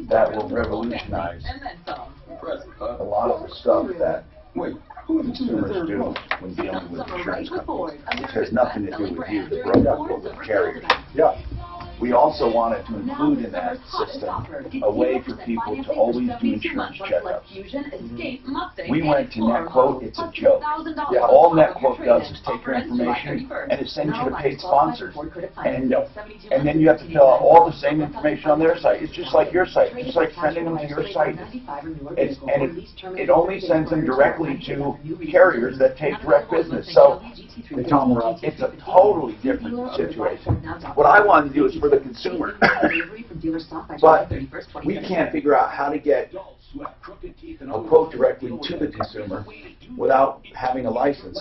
that will revolutionize a lot of the stuff that consumers do when dealing with insurance companies, which has nothing to do with you, the broker, but with carriers. Yeah. We also wanted to include in that system a way for people to always do insurance checkups. We went to NetQuote, it's a joke. All NetQuote does is take your information and it sends you to paid sponsors. And then you have to fill out all the same information on their site. It's just like your site, just like sending them to your site. It only sends them directly to carriers that take direct business. So it's a totally different situation. What I wanted to do is for the consumer, but we can't figure out how to get a quote directly to the consumer without having a license,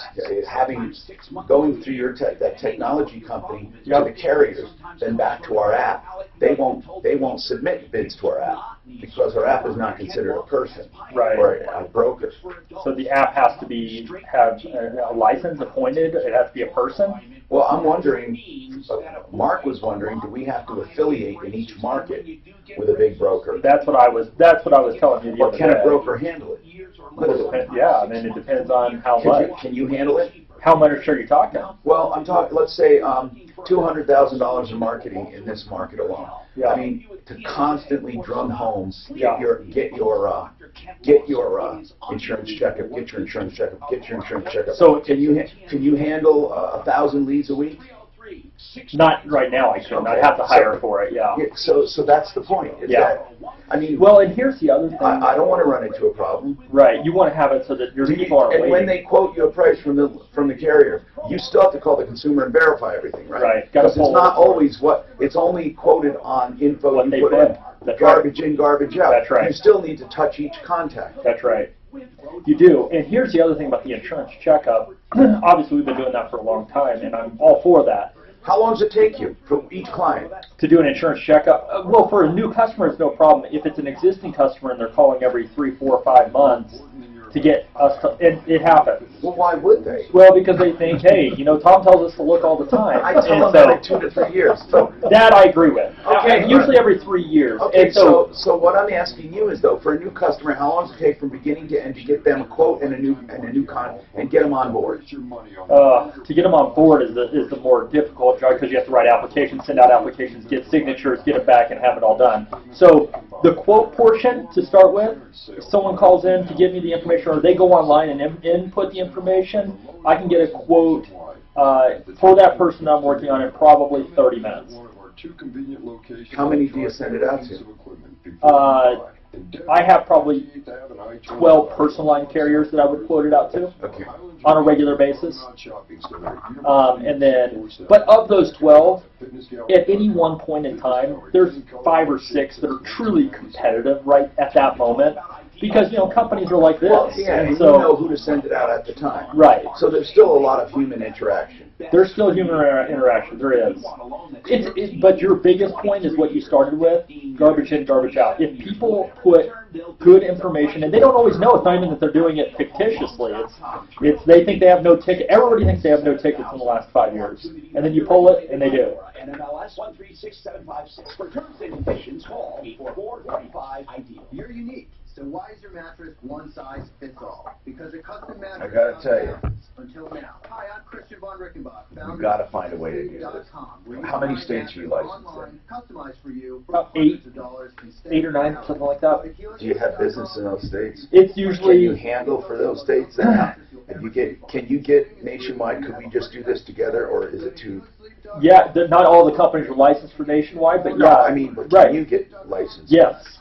going through that technology company to the carriers, then back to our app. They won't submit bids to our app because our app is not considered a person or a broker. So the app has to have a license appointed. It has to be a person. Well, I'm wondering. Mark was wondering, do we have to affiliate in each market with a big broker? That's what I was telling you the other day. Or can a broker handle it? Yeah, I mean, it depends on how much. Can you handle it? How much are you talking? Well, I'm talking, let's say, $200,000 in marketing in this market alone. Yeah. I mean, to constantly drum home, get your insurance checkup, get your insurance checkup, get your insurance checkup. So can you handle 1,000 leads a week? Not right now, I couldn't. I'd have to hire for it, yeah. So that's the point. I mean, well, and here's the other thing. I don't want to run into a problem. Right. You want to have it so that your people aren't waiting. And when they quote you a price from the carrier, you still have to call the consumer and verify everything, right? Right. Because it's not always it's only quoted on info what you they put in. Garbage in, garbage out. That's right. You still need to touch each contact. That's right. You do. And here's the other thing about the insurance checkup. Obviously, we've been doing that for a long time, and I'm all for that. How long does it take you for each client? To do an insurance checkup? Well, for a new customer, it's no problem. If it's an existing customer and they're calling every 3, 4, 5 months to get us to, it happens. Well, why would they? Well, because they think, hey, Tom tells us to look all the time. I tell them every 2 to 3 years. So that I agree with. Okay. Usually every 3 years. Okay, and so what I'm asking you is, though, for a new customer, how long does it take from beginning to end to get them a quote and a new and get them on board? To get them on board is the more difficult job because you have to write applications, send out applications, get signatures, get it back, and have it all done. So the quote portion to start with, if someone calls in to give me the information or they go online and input the information, I can get a quote for that person I'm working on in probably 30 minutes. How many do you send it out to? I have probably 12 personal line carriers that I would quote it out to on a regular basis. But of those 12, at any one point in time, there's 5 or 6 that are truly competitive right at that moment. Because, companies are like this. Well, yeah, and so, you know who to send it out at the time. Right. So there's still a lot of human interaction. There's still human interaction. There is. But your biggest point is what you started with, garbage in, garbage out. If people put good information, and they don't always know, it's not even that they're doing it fictitiously. It's they think they have no ticket. Everybody thinks they have no tickets in the last 5 years. And then you pull it, and they do. NMLS 136756 for terms and conditions. Call 844-45 ideal. You're unique. So why is your mattress one size fits all? Because a custom mattress. I gotta tell you. Until now. Hi, I'm Christian von Rickenbach. You've got to find a way to do this. How many states are you licensed in? Customized for you. About 8 or 9, something like that. Do you have business in those states? It's usually. Can you handle for those states? Can you get nationwide? Could we just do this together, or is it too? Yeah, not all the companies are licensed for nationwide, but yeah. No, I mean, but can you get licensed? Yes.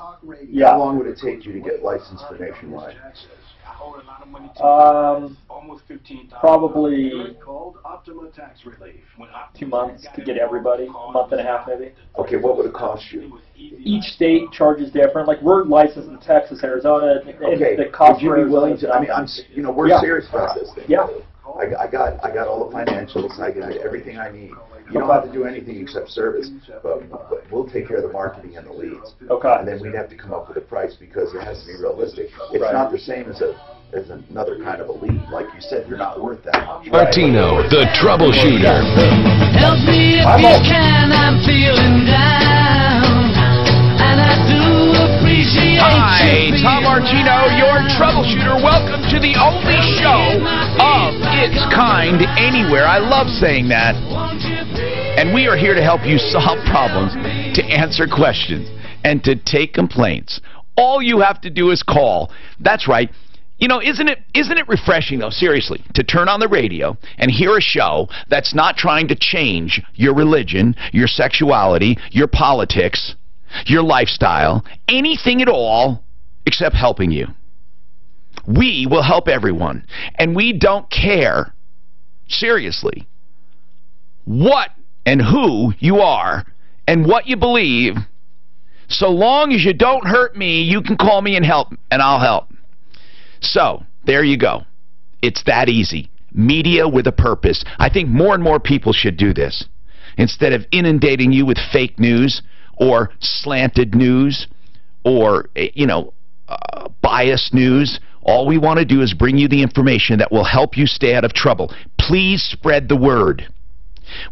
Yeah. How long would it take you to get licensed for nationwide? Probably 2 months to get everybody, a month and a half maybe. Okay, what would it cost you? Each state charges different. Like we're licensed in Texas, Arizona, and okay. the cost. Would you be willing to? I mean, we're serious about this thing. Yeah. I got all the financials. I got everything I need. You don't have to do anything except service, but we'll take care of the marketing and the leads. Okay. And then we'd have to come up with a price because it has to be realistic. It's not the same as another kind of a lead. Like you said, you're not worth that much. Martino, the Troubleshooter. Help me if you can, I'm feeling down, and I do Hi, Tom Martino, your troubleshooter. Welcome to the only show of its kind anywhere. I love saying that. And we are here to help you solve problems, to answer questions, and to take complaints. All you have to do is call. That's right. You know, isn't it refreshing, though, seriously, to turn on the radio and hear a show that's not trying to change your religion, your sexuality, your politics, your lifestyle, anything at all except helping you? We will help everyone, and we don't care, seriously, what and who you are and what you believe. So long as you don't hurt me, you can call me and help, and I'll help. So, there you go. It's that easy. Media with a purpose. I think more and more people should do this. Instead of inundating you with fake news or slanted news or, biased news, all we want to do is bring you the information that will help you stay out of trouble. Please spread the word.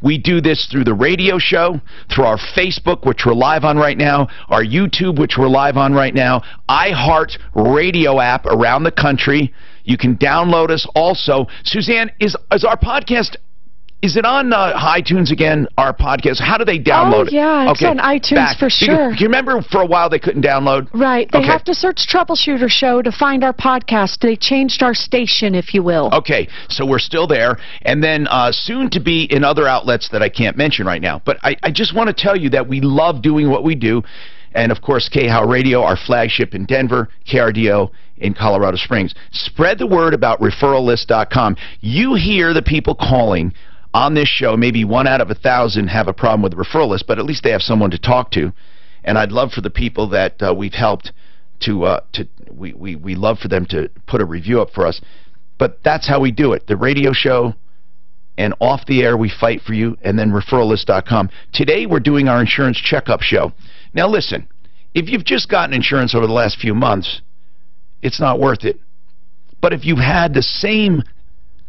We do this through the radio show, through our Facebook, which we're live on right now, our YouTube, which we're live on right now, iHeart Radio app around the country. You can download us also. Suzanne, is our podcast, is it on iTunes again, our podcast? How do they download it? Oh, yeah, it's on iTunes for sure. Do you remember for a while they couldn't download? Right. They have to search Troubleshooter Show to find our podcast. They changed our station, if you will. Okay, so we're still there. And then soon to be in other outlets that I can't mention right now. But I just want to tell you that we love doing what we do. And, of course, KHOW Radio, our flagship in Denver, KRDO in Colorado Springs. Spread the word about referrallist.com. You hear the people calling on this show. Maybe 1 out of 1,000 have a problem with the referral list, but at least they have someone to talk to. And I'd love for the people that we've helped we love for them to put a review up for us. But that's how we do it. The radio show, and off the air we fight for you, and then referrallist.com. Today we're doing our insurance checkup show. Now listen, if you've just gotten insurance over the last few months, it's not worth it. But if you've had the same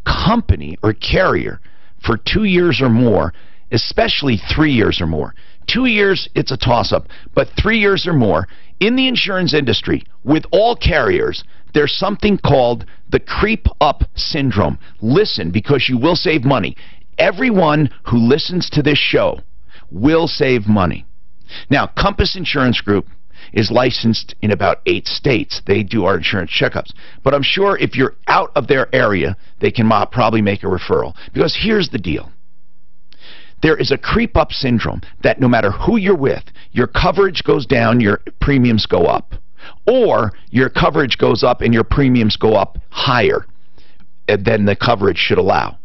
company or carrier for 2 years or more, especially 3 years or more. 2 years, it's a toss-up, but 3 years or more, in the insurance industry, with all carriers, there's something called the creep-up syndrome. Listen, because you will save money. Everyone who listens to this show will save money. Now, Compass Insurance Group is licensed in about 8 states. They do our insurance checkups. But I'm sure if you're out of their area, they can probably make a referral. Because here's the deal. There is a creep-up syndrome that no matter who you're with, your coverage goes down, your premiums go up. Or your coverage goes up and your premiums go up higher than the coverage should allow.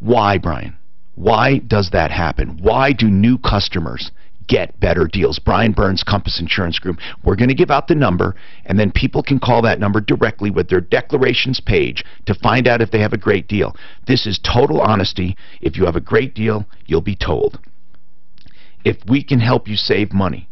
Why, Brian? Why does that happen? Why do new customers get better deals? Brian Burns, Compass Insurance Group. We're going to give out the number, and then people can call that number directly with their declarations page to find out if they have a great deal. This is total honesty. If you have a great deal, you'll be told. If we can help you save money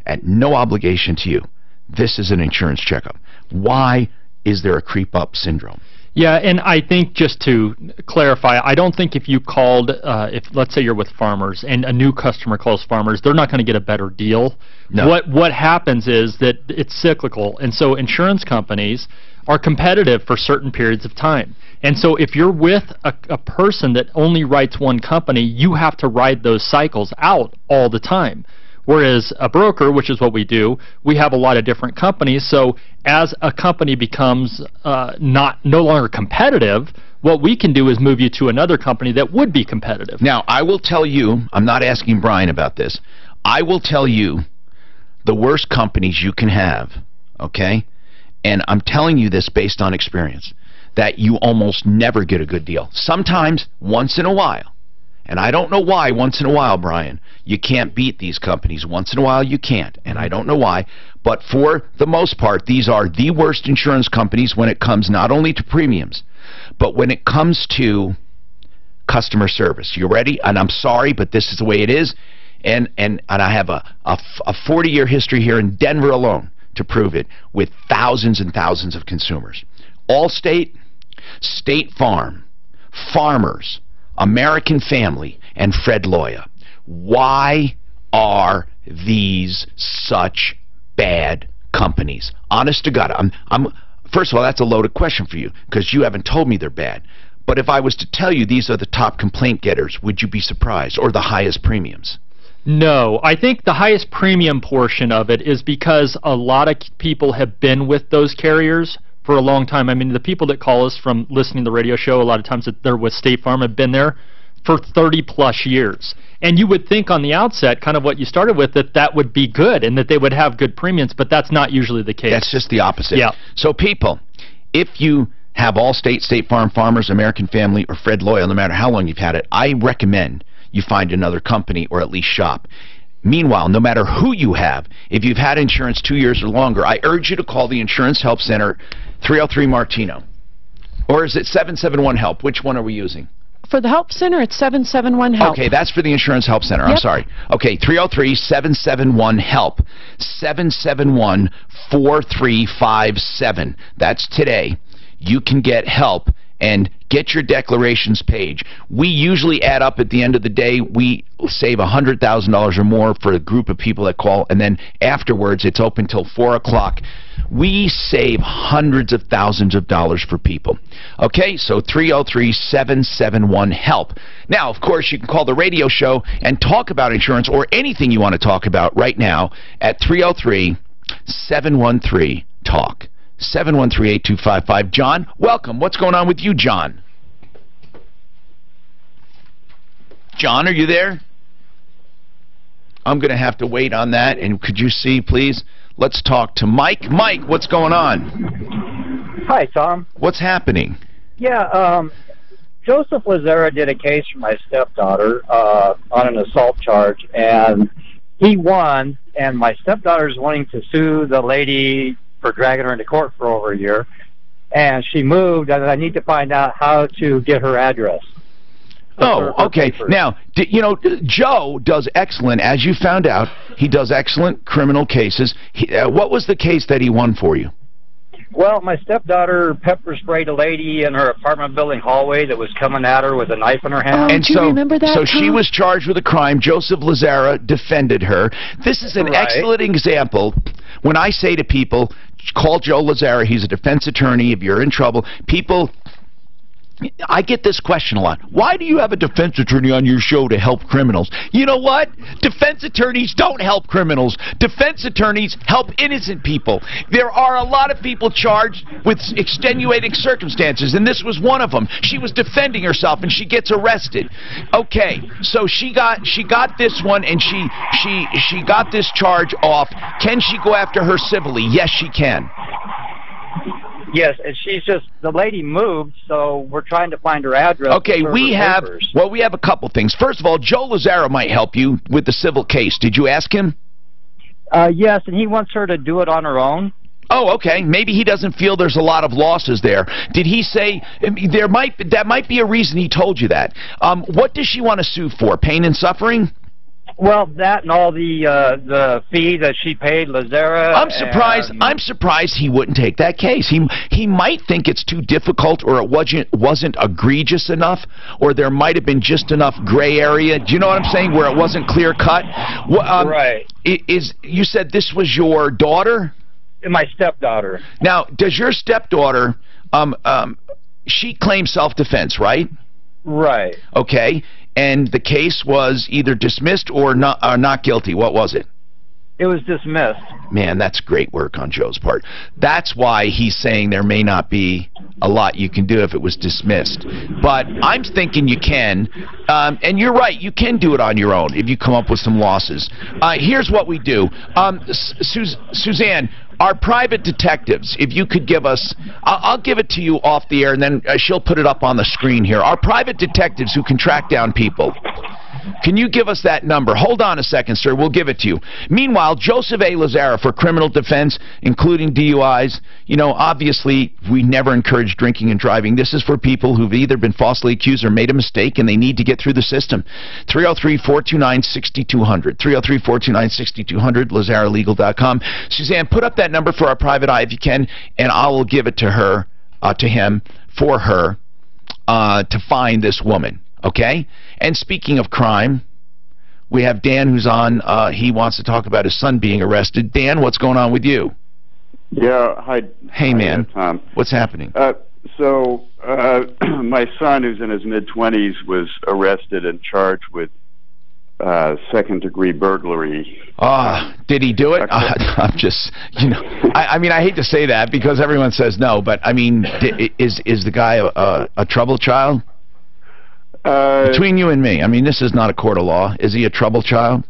at no obligation to you, this is an insurance checkup. Why is there a creep-up syndrome? Yeah, and I think just to clarify, I don't think if you called, if let's say you're with Farmers and a new customer calls Farmers, they're not going to get a better deal. No. What happens is that it's cyclical, and so insurance companies are competitive for certain periods of time. And so if you're with a person that only writes one company, you have to ride those cycles out all the time. Whereas a broker, which is what we do, we have a lot of different companies. So as a company becomes no longer competitive, what we can do is move you to another company that would be competitive. Now, I will tell you, I'm not asking Brian about this, I will tell you the worst companies you can have, okay? And I'm telling you this based on experience, that you almost never get a good deal. Sometimes, once in a while. And I don't know why once in a while, Brian, you can't beat these companies. Once in a while you can't, and I don't know why. But for the most part, these are the worst insurance companies when it comes not only to premiums, but when it comes to customer service. You ready? And I'm sorry, but this is the way it is. And I have a 40-year history here in Denver alone to prove it, with thousands and thousands of consumers. Allstate, State Farm, Farmers, American Family, and Fred Loya. Why are these such bad companies. Honest to God, first of all, that's a loaded question for you because you haven't told me they're bad. But if I was to tell you these are the top complaint getters, would you be surprised? Or the highest premiums? No, I think the highest premium portion of it is because a lot of people have been with those carriers for a long time. I mean, the people that call us from listening to the radio show, a lot of times that they're with State Farm, have been there for 30-plus years. And you would think on the outset, kind of what you started with, that that would be good and that they would have good premiums, but that's not usually the case. That's just the opposite. Yeah. So people, if you have Allstate, State Farm, Farmers, American Family, or Fred Loyal, no matter how long you've had it, I recommend you find another company or at least shop. Meanwhile, no matter who you have, if you've had insurance 2 years or longer, I urge you to call the Insurance Help Center, 303-MARTINO. Or is it 771-HELP? Which one are we using? For the Help Center, it's 771-HELP. Okay, that's for the Insurance Help Center. Yep. I'm sorry. Okay, 303-771-HELP. 771-4357. That's today. You can get help and get your declarations page. We usually add up at the end of the day, we save $100,000 or more for a group of people that call, and then afterwards, it's open till 4 o'clock. We save hundreds of thousands of dollars for people. Okay, so 303-771-HELP. Now, of course, you can call the radio show and talk about insurance or anything you want to talk about right now at 303-713-TALK. 713-8255. John, welcome. What's going on with you, John? John, are you there? I'm going to have to wait on that. And could you see, please? Let's talk to Mike. Mike, what's going on? Hi, Tom. What's happening? Yeah, Joseph Lazara did a case for my stepdaughter on an assault charge, and he won, and my stepdaughter's wanting to sue the lady for dragging her into court for over a year, and she moved, and I need to find out how to get her address. Oh, okay. Now, you know, Joe does excellent, as you found out, he does excellent criminal cases. What was the case that he won for you? Well, my stepdaughter pepper sprayed a lady in her apartment building hallway that was coming at her with a knife in her hand. And do you remember that, so Tom? she was charged with a crime. Joseph Lazara defended her. This is an excellent example. When I say to people, call Joe Lazara, he's a defense attorney, if you're in trouble, people... I get this question a lot. Why do you have a defense attorney on your show to help criminals? You know what? Defense attorneys don't help criminals. Defense attorneys help innocent people. There are a lot of people charged with extenuating circumstances, and this was one of them. She was defending herself, and she gets arrested. Okay, so she got this one, and she got this charge off. Can she go after her civilly? Yes, she can. Yes, and she's just, the lady moved, so we're trying to find her address. Okay, we have a couple things. First of all, Joe Lazara might help you with the civil case. Did you ask him? Yes, and he wants her to do it on her own. Oh, okay. Maybe he doesn't feel there's a lot of losses there. Did he say that might be a reason he told you that? What does she want to sue for? Pain and suffering? Well, that and all the fee that she paid Lazara. I'm surprised he wouldn't take that case. He might think it's too difficult, or it wasn't egregious enough, or there might have been just enough gray area. Do you know what I'm saying? Where it wasn't clear cut. Right. You said this was your daughter? My stepdaughter. Now, does your stepdaughter? She claims self-defense, right? Right. Okay. And the case was either dismissed or not guilty. What was it? It was dismissed. Man, that's great work on Joe's part. That's why he's saying there may not be a lot you can do if it was dismissed. But I'm thinking you can. And you're right, you can do it on your own if you come up with some losses. Here's what we do. Suzanne, our private detectives, if you could give us, I'll give it to you off the air, and then she'll put it up on the screen here. Our private detectives who can track down people. Can you give us that number? Hold on a second, sir. We'll give it to you. Meanwhile, Joseph A. Lazara for criminal defense, including DUIs. You know, obviously, we never encourage drinking and driving. This is for people who've either been falsely accused or made a mistake, and they need to get through the system. 303-429-6200. 303-429-6200, LazaraLegal.com. Suzanne, put up that number for our private eye if you can, and I will give it to her, to him, for her, to find this woman. Okay? And speaking of crime, we have Dan who's on. He wants to talk about his son being arrested. Dan, what's going on with you? Yeah, hi. Hey, man. Tom. What's happening? My son, who's in his mid-20s, was arrested and charged with second-degree burglary. Did he do it? I'm just, I mean, I hate to say that because everyone says no, but I mean, is the guy a trouble child? Between you and me, I mean, this is not a court of law. Is he a trouble child?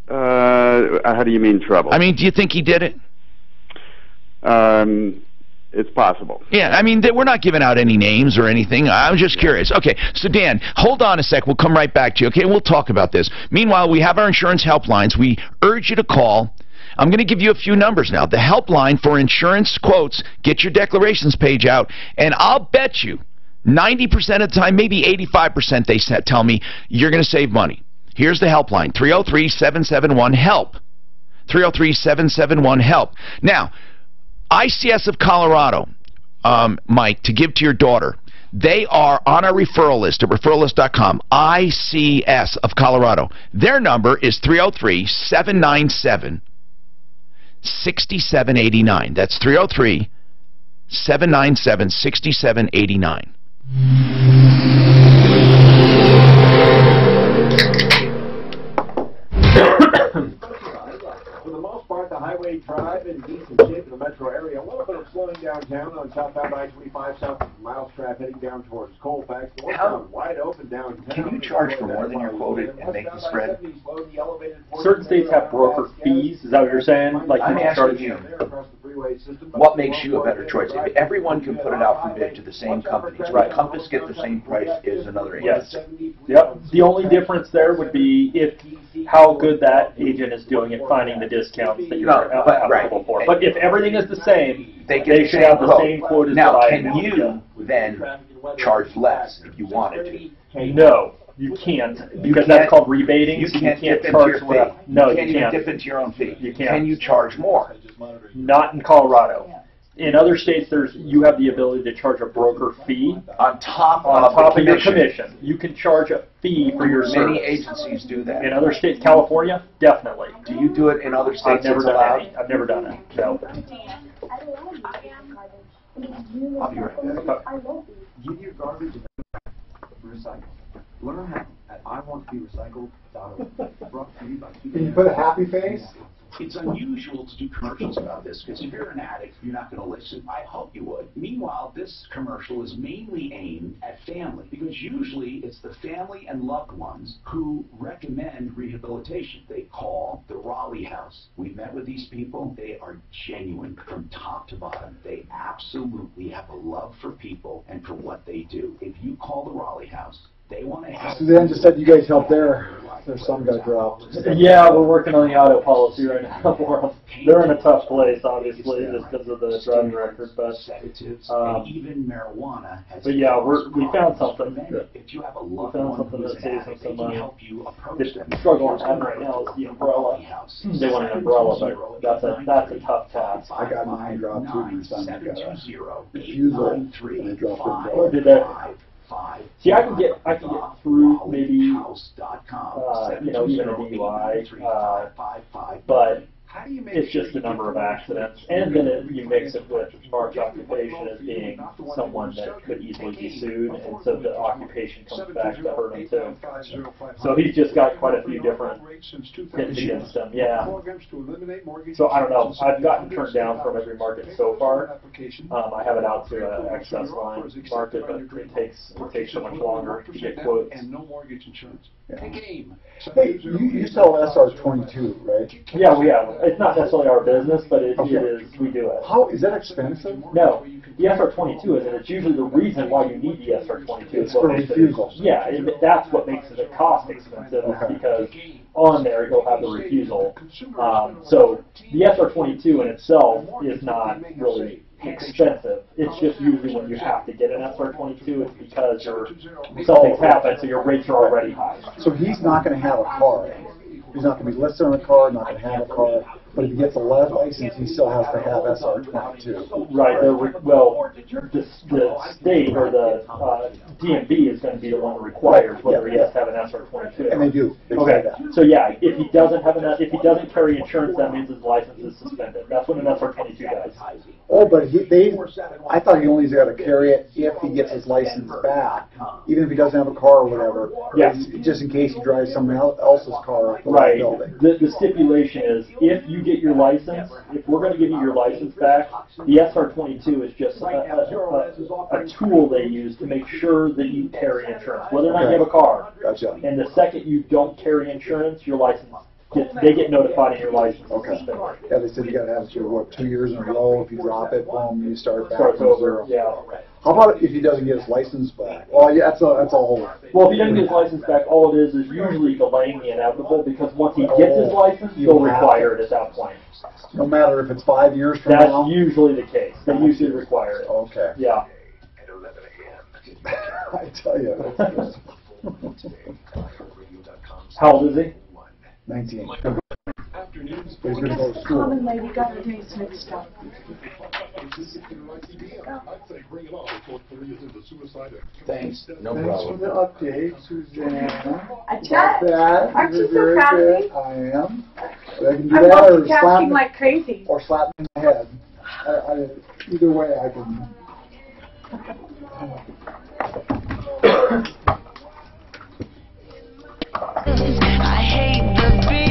How do you mean trouble? I mean, do you think he did it? It's possible. Yeah, I mean, we're not giving out any names or anything. I'm just curious. Okay, so Dan, hold on a sec. We'll come right back to you, okay? And we'll talk about this. Meanwhile, we have our insurance helplines. We urge you to call. I'm going to give you a few numbers now. The helpline for insurance quotes, get your declarations page out, and I'll bet you 90% of the time, maybe 85% they tell me you're going to save money. Here's the helpline, 303-771-HELP. 303-771-HELP. Now, ICS of Colorado, Mike, to give to your daughter, they are on our referral list at referrallist.com, ICS of Colorado. Their number is 303-797-6789. That's 303-797-6789. For the most part, the highway drive in decent shape in the metro area. A little bit of slowing downtown on southbound I-25 south of Miles Track heading down towards Colfax. Wide open downtown. Can you charge for more than you're quoted and make the spread? Certain states have broker fees. Is that what you're saying? Like I'm asking you, what makes you a better choice? If everyone can put it out for bid to the same companies, would Compass get the same price as another agent? Yes. Yep. The only difference there would be how good that agent is doing at finding the discounts that you're eligible for. But if everything is the same, they should have the same quote as now, can you then charge less if you wanted to? No, you can't, because that's called rebating. You can't dip into charge your fee. less. No, you can't even dip into your own fee. You can't. Can you charge more? Not in Colorado. In other states, you have the ability to charge a broker fee on top of your commission. You can charge a fee for your service. Many agencies do that. In other states, California, definitely. Do you do it in other states? I've never done it. I've never done it. No. I'll be right back. Give your garbage recycle. Learn how at iwanttoberecycled.org. Brought to you by Can you put a happy face? It's unusual to do commercials about this because if you're an addict, you're not going to listen. I hope you would. Meanwhile, this commercial is mainly aimed at family because usually it's the family and loved ones who recommend rehabilitation. They call the Raleigh House. We met with these people. They are genuine from top to bottom. They absolutely have a love for people and for what they do. If you call the Raleigh House, they want to help. Suzanne just said you guys helped their son got dropped. Yeah, we're working on the auto policy right now for them. They're in a tough place, obviously, just because of the driving record. But even marijuana. But yeah, we found something. If you have a We found something that saves them some money. The struggle I'm having right now is the umbrella. They want an umbrella, but that's a tough task. I got mine dropped too. My son got a refusal, and they dropped the umbrella. Or did that? See, I can get through maybe, even a DUI, but it's just the number of accidents, and then you mix it with Mark's occupation as being someone that could easily be sued, and so the occupation comes back to hurt him too. So he's just got quite a few different hits against him, yeah. So I don't know, I've gotten turned down from every market so far. I have it out to an excess line market, but it takes so much longer to get quotes. And no mortgage insurance. Hey, you sell SR22, right? Yeah, we have. It's not necessarily our business, but it is. We do it. How is that expensive? No, the SR22 is, and it's usually the reason why you need the SR22. It's for refusal. Yeah, that's what makes it a cost expensive, because on there you'll have the refusal. So the SR22 in itself is not really expensive. It's just usually when you have to get an SR22, it's because something's happened, so your rates are already high. So he's not going to have a car. He's not going to be listed on a car, not going to have a car. But if he gets a lead license, he still has to have SR22. Right. Well, the state or the DMV is going to be the one that requires whether he has to have an SR22. And they do. They say Okay, that. so yeah, if he doesn't have if he doesn't carry insurance, that means his license is suspended. That's what an SR22 does. Oh, but I thought he only's got to carry it if he gets his license back, even if he doesn't have a car or whatever. Yes. Just in case he drives someone else's car up the Right. building. The stipulation is if you get your license, if we're going to give you your license back, the SR22 is just a tool they use to make sure that you carry insurance, whether or not you have a car. Gotcha. And the second you don't carry insurance, your license they get notified and your license Okay. is suspended. Yeah, they said you got to have it for, 2 years in a row. If you drop it, boom, you start back Starts from over. zero. Yeah. How about if he doesn't get his license back? Well, yeah, that's a whole. Well, if he doesn't get his license back, all it is usually delaying the inevitable because once he gets his license, they'll require it at that point. No matter if it's 5 years from That's now? usually the case. They usually require it. Okay. Yeah. I tell you. How old is he? 19. But he's going to go to school. Common lady got her days mixed up. Thanks. No Thanks for problem. the update, Suzanne. I bet. That. Aren't you so Very proud of good. me? I am. But I can do I'm that or slap multitasking me, like crazy. or slap me in the head. Either way, I can.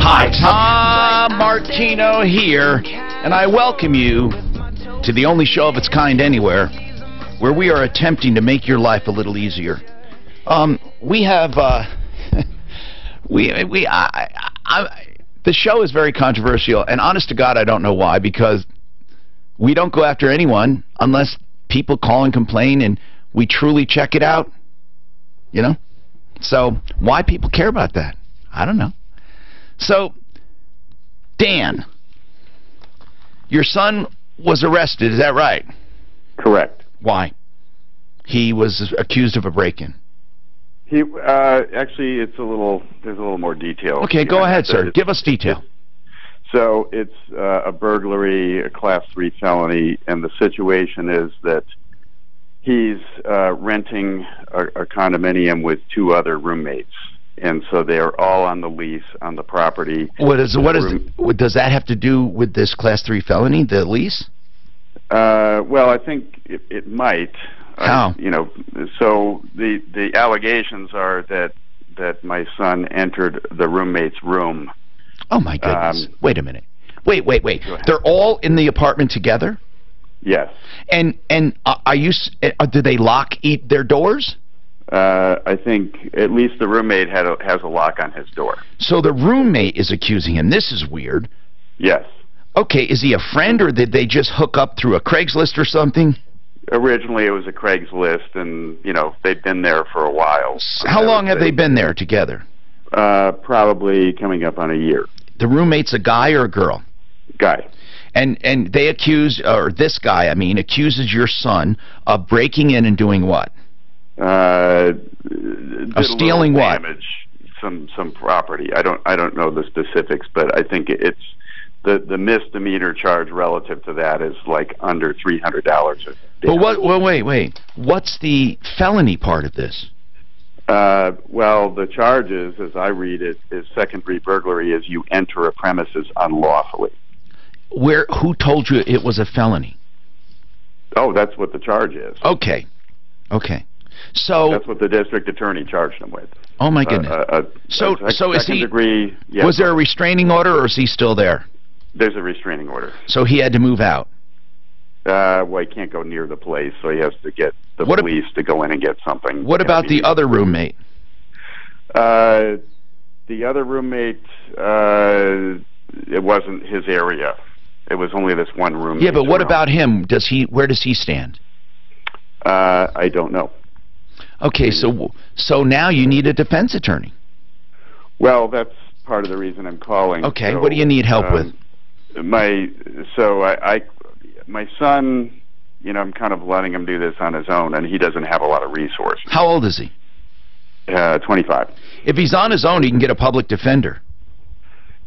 Hi, Tom Martino here, and I welcome you to the only show of its kind anywhere, where we are attempting to make your life a little easier. We have, the show is very controversial, and honest to God, I don't know why, because we don't go after anyone unless people call and complain, and we truly check it out, you know? So, why people care about that? I don't know. So, Dan, your son was arrested, is that right? Correct. Why? He was accused of a break-in. He actually, there's a little more detail. Okay, go ahead, sir. Give us detail. So it's a burglary, a Class 3 felony, and the situation is that he's renting a condominium with 2 other roommates. And so they're all on the lease on the property. Does that have to do with this Class 3 felony, the lease? Well, I think it might. How? So the allegations are that my son entered the roommate's room. Oh my goodness! Wait a minute. Wait. They're all in the apartment together? Yes. And do they lock their doors? I think at least the roommate has a lock on his door. So the roommate is accusing him. This is weird. Yes. Okay, is he a friend, or did they just hook up through a Craigslist or something? Originally, it was a Craigslist, and they'd been there for a while. How long have they been there together? Probably coming up on a year. The roommate's a guy or a girl? Guy. And they this guy, accuses your son of breaking in and doing what? Of stealing what? Damage, some property. I don't know the specifics, but I think it's the misdemeanor charge relative to that is like under $300. But wait. What's the felony part of this? Well, the charges, as I read it, is second-degree burglary is you enter a premises unlawfully. Who told you it was a felony? Oh, that's what the charge is. Okay. So that's what the district attorney charged him with. Oh my goodness. So is he? Degree, yes. Was there a restraining order, or is he still there? There's a restraining order. So he had to move out. Well, he can't go near the place, so he has to get the police to go in and get something. What about the other roommate? The other roommate, it wasn't his area. It was only this one room. Yeah, but what about him? Where does he stand? I don't know. Okay, so now you need a defense attorney. Well, that's part of the reason I'm calling. Okay, so, what do you need help with? My son, I'm kind of letting him do this on his own, and he doesn't have a lot of resources. How old is he? 25. If he's on his own, he can get a public defender.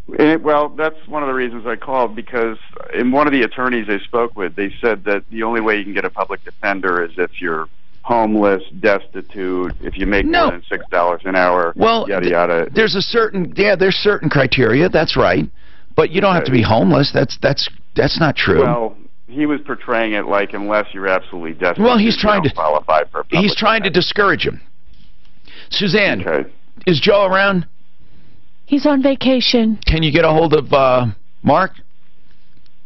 Well, that's one of the reasons I called, because in one of the attorneys I spoke with, they said that the only way you can get a public defender is if you're homeless, destitute, if you make more than $6 an hour, yada yada. There's certain criteria. That's right, but you don't have to be homeless. That's not true. Well, he was portraying it like unless you're absolutely desperate. Well, he's trying to qualify for. He's trying to discourage him. Suzanne, is Joe around? He's on vacation. Can you get a hold of Mark?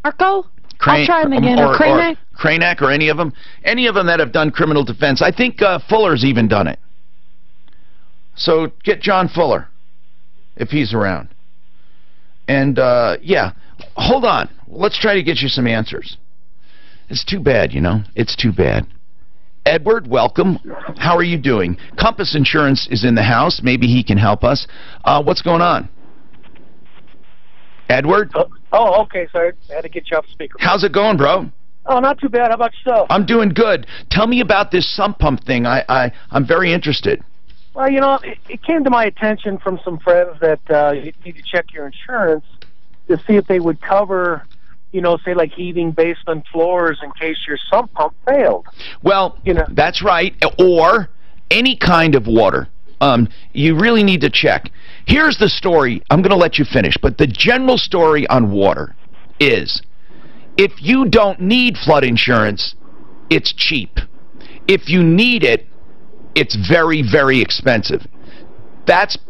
Marco? I'll try him again. Or Kranek? Kranek, or any of them. Any of them that have done criminal defense. I think Fuller's even done it. So get John Fuller, if he's around. And, yeah, hold on. Let's try to get you some answers. It's too bad, you know. It's too bad. Edward, welcome. How are you doing? Compass Insurance is in the house. Maybe he can help us. What's going on? Edward? Oh, okay, sorry. I had to get you off speaker. How's it going, bro? Oh, not too bad. How about yourself? I'm doing good. Tell me about this sump pump thing. I'm very interested. Well, you know, it came to my attention from some friends that you need to check your insurance to see if they would cover, you know, say like heating basement floors in case your sump pump failed. Well, you know, that's right. Or any kind of water. You really need to check. Here's the story. I'm going to let you finish, but the general story on water is if you don't need flood insurance, it's cheap. If you need it, it's very, very expensive.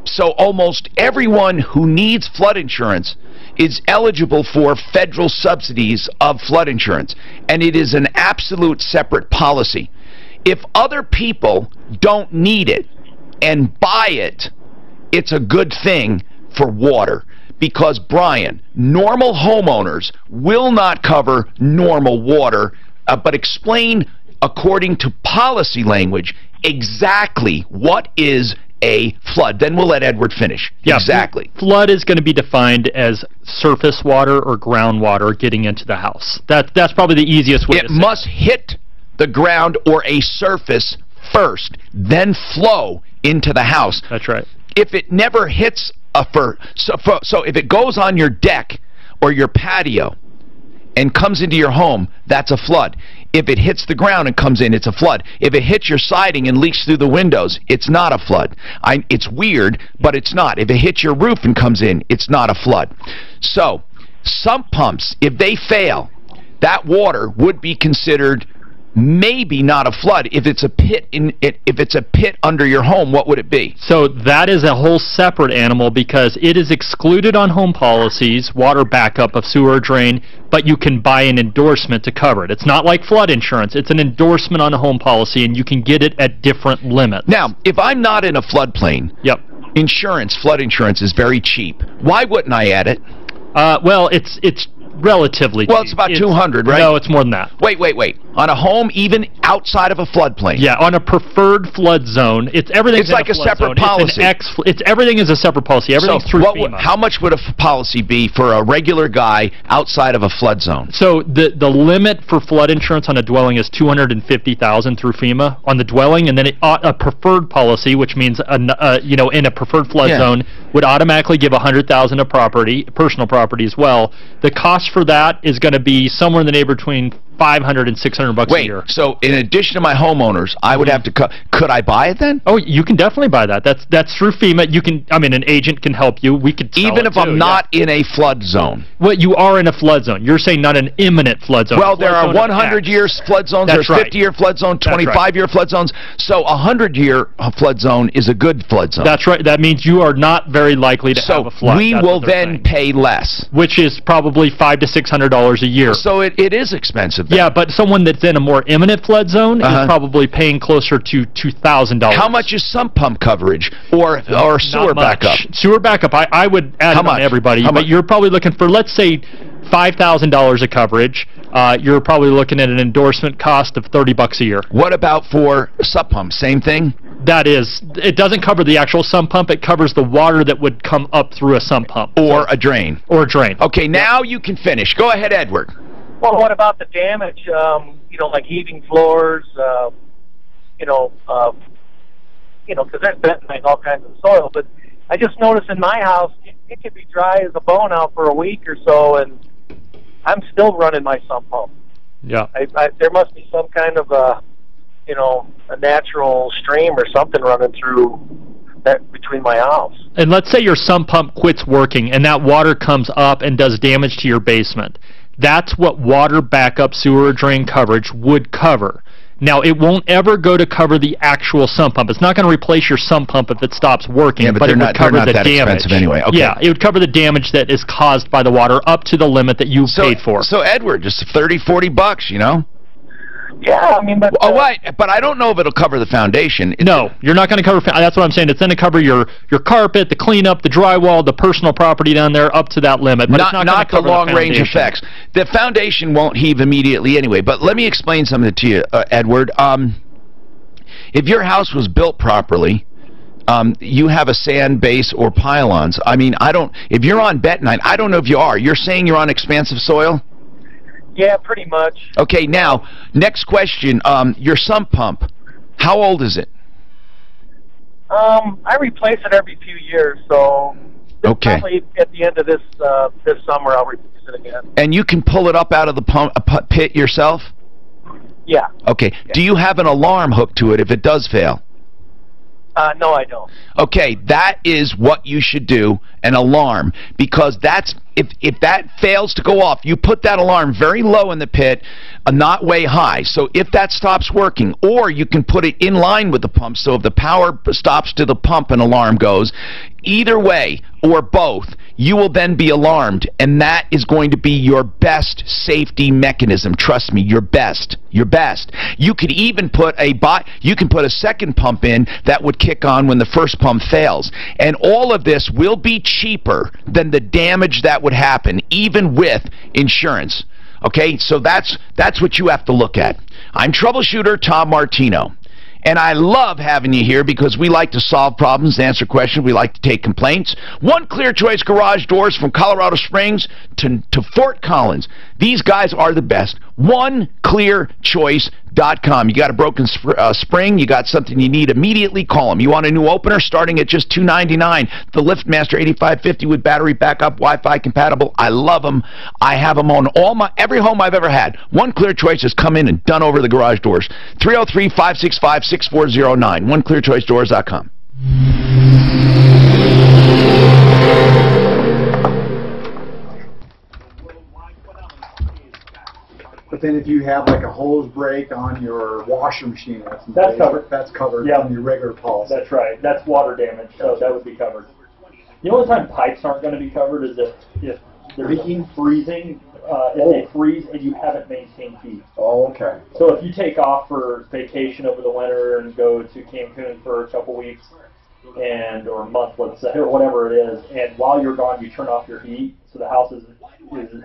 So almost everyone who needs flood insurance is eligible for federal subsidies of flood insurance, and it is an absolute separate policy. If other people don't need it and buy it, it's a good thing for water. Because, Brian, normal homeowners will not cover normal water, but explain, according to policy language, exactly what is a flood. Then we'll let Edward finish. Yeah, exactly. Flood is going to be defined as surface water or groundwater getting into the house. That's probably the easiest way to say it. It must hit the ground or a surface first, then flow into the house. That's right. If it never hits so if it goes on your deck or your patio and comes into your home, that's a flood. If it hits the ground and comes in, it's a flood. If it hits your siding and leaks through the windows, it's not a flood. It's weird, but it's not. If it hits your roof and comes in, it's not a flood. So, sump pumps, if they fail, that water would be considered maybe not a flood. If it's a pit if it's a pit under your home, what would it be? So that is a whole separate animal because it is excluded on home policies, water backup of sewer drain, but you can buy an endorsement to cover it. It's not like flood insurance. It's an endorsement on a home policy, and you can get it at different limits. Now, if I'm not in a floodplain, flood insurance is very cheap. Why wouldn't I add it? Well, it's relatively cheap. Well, it's about $200, right? No, it's more than that. Wait. On a home even outside of a floodplain? Yeah, on a preferred flood zone. Everything's like a separate policy. Everything is a separate policy. Everything's through FEMA. How much would a policy be for a regular guy outside of a flood zone? So the limit for flood insurance on a dwelling is $250,000 through FEMA on the dwelling, and then a preferred policy, which means in a preferred flood zone, would automatically give $100,000 of property, personal property as well. The cost for that is going to be somewhere in the neighborhood between $500 and $600 a year. So in addition to my homeowners, I would have to could I buy it then? Oh, you can definitely buy that. That's through FEMA. You can. I mean, an agent can help you. We could sell even if I'm not in a flood zone. Well, you are in a flood zone. You're saying not an imminent flood zone. Well, there are 100-year flood zones. There's 50-year flood zone, 25-year flood zones. So a 100-year flood zone is a good flood zone. That's right. That means you are not very likely to have a flood. So we will then pay less, which is probably $500 to $600 a year. So it is expensive then. Yeah, but someone that's in a more imminent flood zone is probably paying closer to $2,000. How much is sump pump coverage or sewer backup? Sewer backup, I would add it on everybody. But you're probably looking for, let's say, $5,000 of coverage. You're probably looking at an endorsement cost of $30 a year. What about for sump pump? Same thing? It doesn't cover the actual sump pump. It covers the water that would come up through a sump pump. Or a drain. Or a drain. Okay, now you can finish. Go ahead, Edward. Well, what about the damage, like heating floors, because that's bentonite, all kinds of soil. But I just noticed in my house, it could be dry as a bone out for a week or so, and I'm still running my sump pump. Yeah. There must be some kind of you know, a natural stream or something running through that between my house. And let's say your sump pump quits working and that water comes up and does damage to your basement. That's what water backup sewer drain coverage would cover. Now, it won't ever go to cover the actual sump pump. It's not going to replace your sump pump if it stops working, Yeah, but it would cover they're not the that damage. expensive anyway. Okay. Yeah, it would cover the damage that is caused by the water up to the limit that you paid for. So, Edward, just $30-40, you know? Yeah, I mean, but... Oh, right, but I don't know if it'll cover the foundation. No, you're not going to cover... That's what I'm saying. It's going to cover your carpet, the cleanup, the drywall, the personal property down there up to that limit. But not the long-range effects. The foundation won't heave immediately anyway. But let me explain something to you, Edward. If your house was built properly, you have a sand base or pylons. I mean, if you're on bentonite, I don't know if you are. You're saying you're on expansive soil? Yeah, pretty much. Okay, now, next question. Your sump pump, how old is it? I replace it every few years, so probably at the end of this summer I'll replace it again. And you can pull it up out of the pit yourself? Yeah. Okay. Yeah. Do you have an alarm hooked to it if it does fail? No, I don't. Okay, that is what you should do, an alarm, because that's if that fails to go off, you put that alarm very low in the pit, not way high. So if that stops working, or you can put it in line with the pump, so if the power stops to the pump, an alarm goes. Either way, or both, you will then be alarmed, and that is going to be your best safety mechanism. Trust me, your best. Your best. You could even put a second pump in that would kick on when the first pump fails. And all of this will be cheaper than the damage that would happen, even with insurance. Okay, so that's what you have to look at. I'm Troubleshooter Tom Martino. And I love having you here because we like to solve problems, answer questions. We like to take complaints. One Clear Choice Garage Doors from Colorado Springs to Fort Collins. These guys are the best. OneClearChoice.com. You got a broken spring, you got something you need, immediately call them. You want a new opener starting at just $299. The LiftMaster 8550 with battery backup, Wi-Fi compatible. I love them. I have them on every home I've ever had. One Clear Choice has come in and done over the garage doors. 303-565-6409. OneClearChoiceDoors.com. But then if you have like a hose break on your washer machine, that's covered. That's covered Yeah. on your regular policy. That's right. That's water damage, so that would be covered. The only time pipes aren't going to be covered is if they're freezing. If they freeze and you haven't maintained heat. Oh, okay. So if you take off for vacation over the winter and go to Cancun for a couple weeks or a month, let's say, or whatever it is, and while you're gone, you turn off your heat, so the house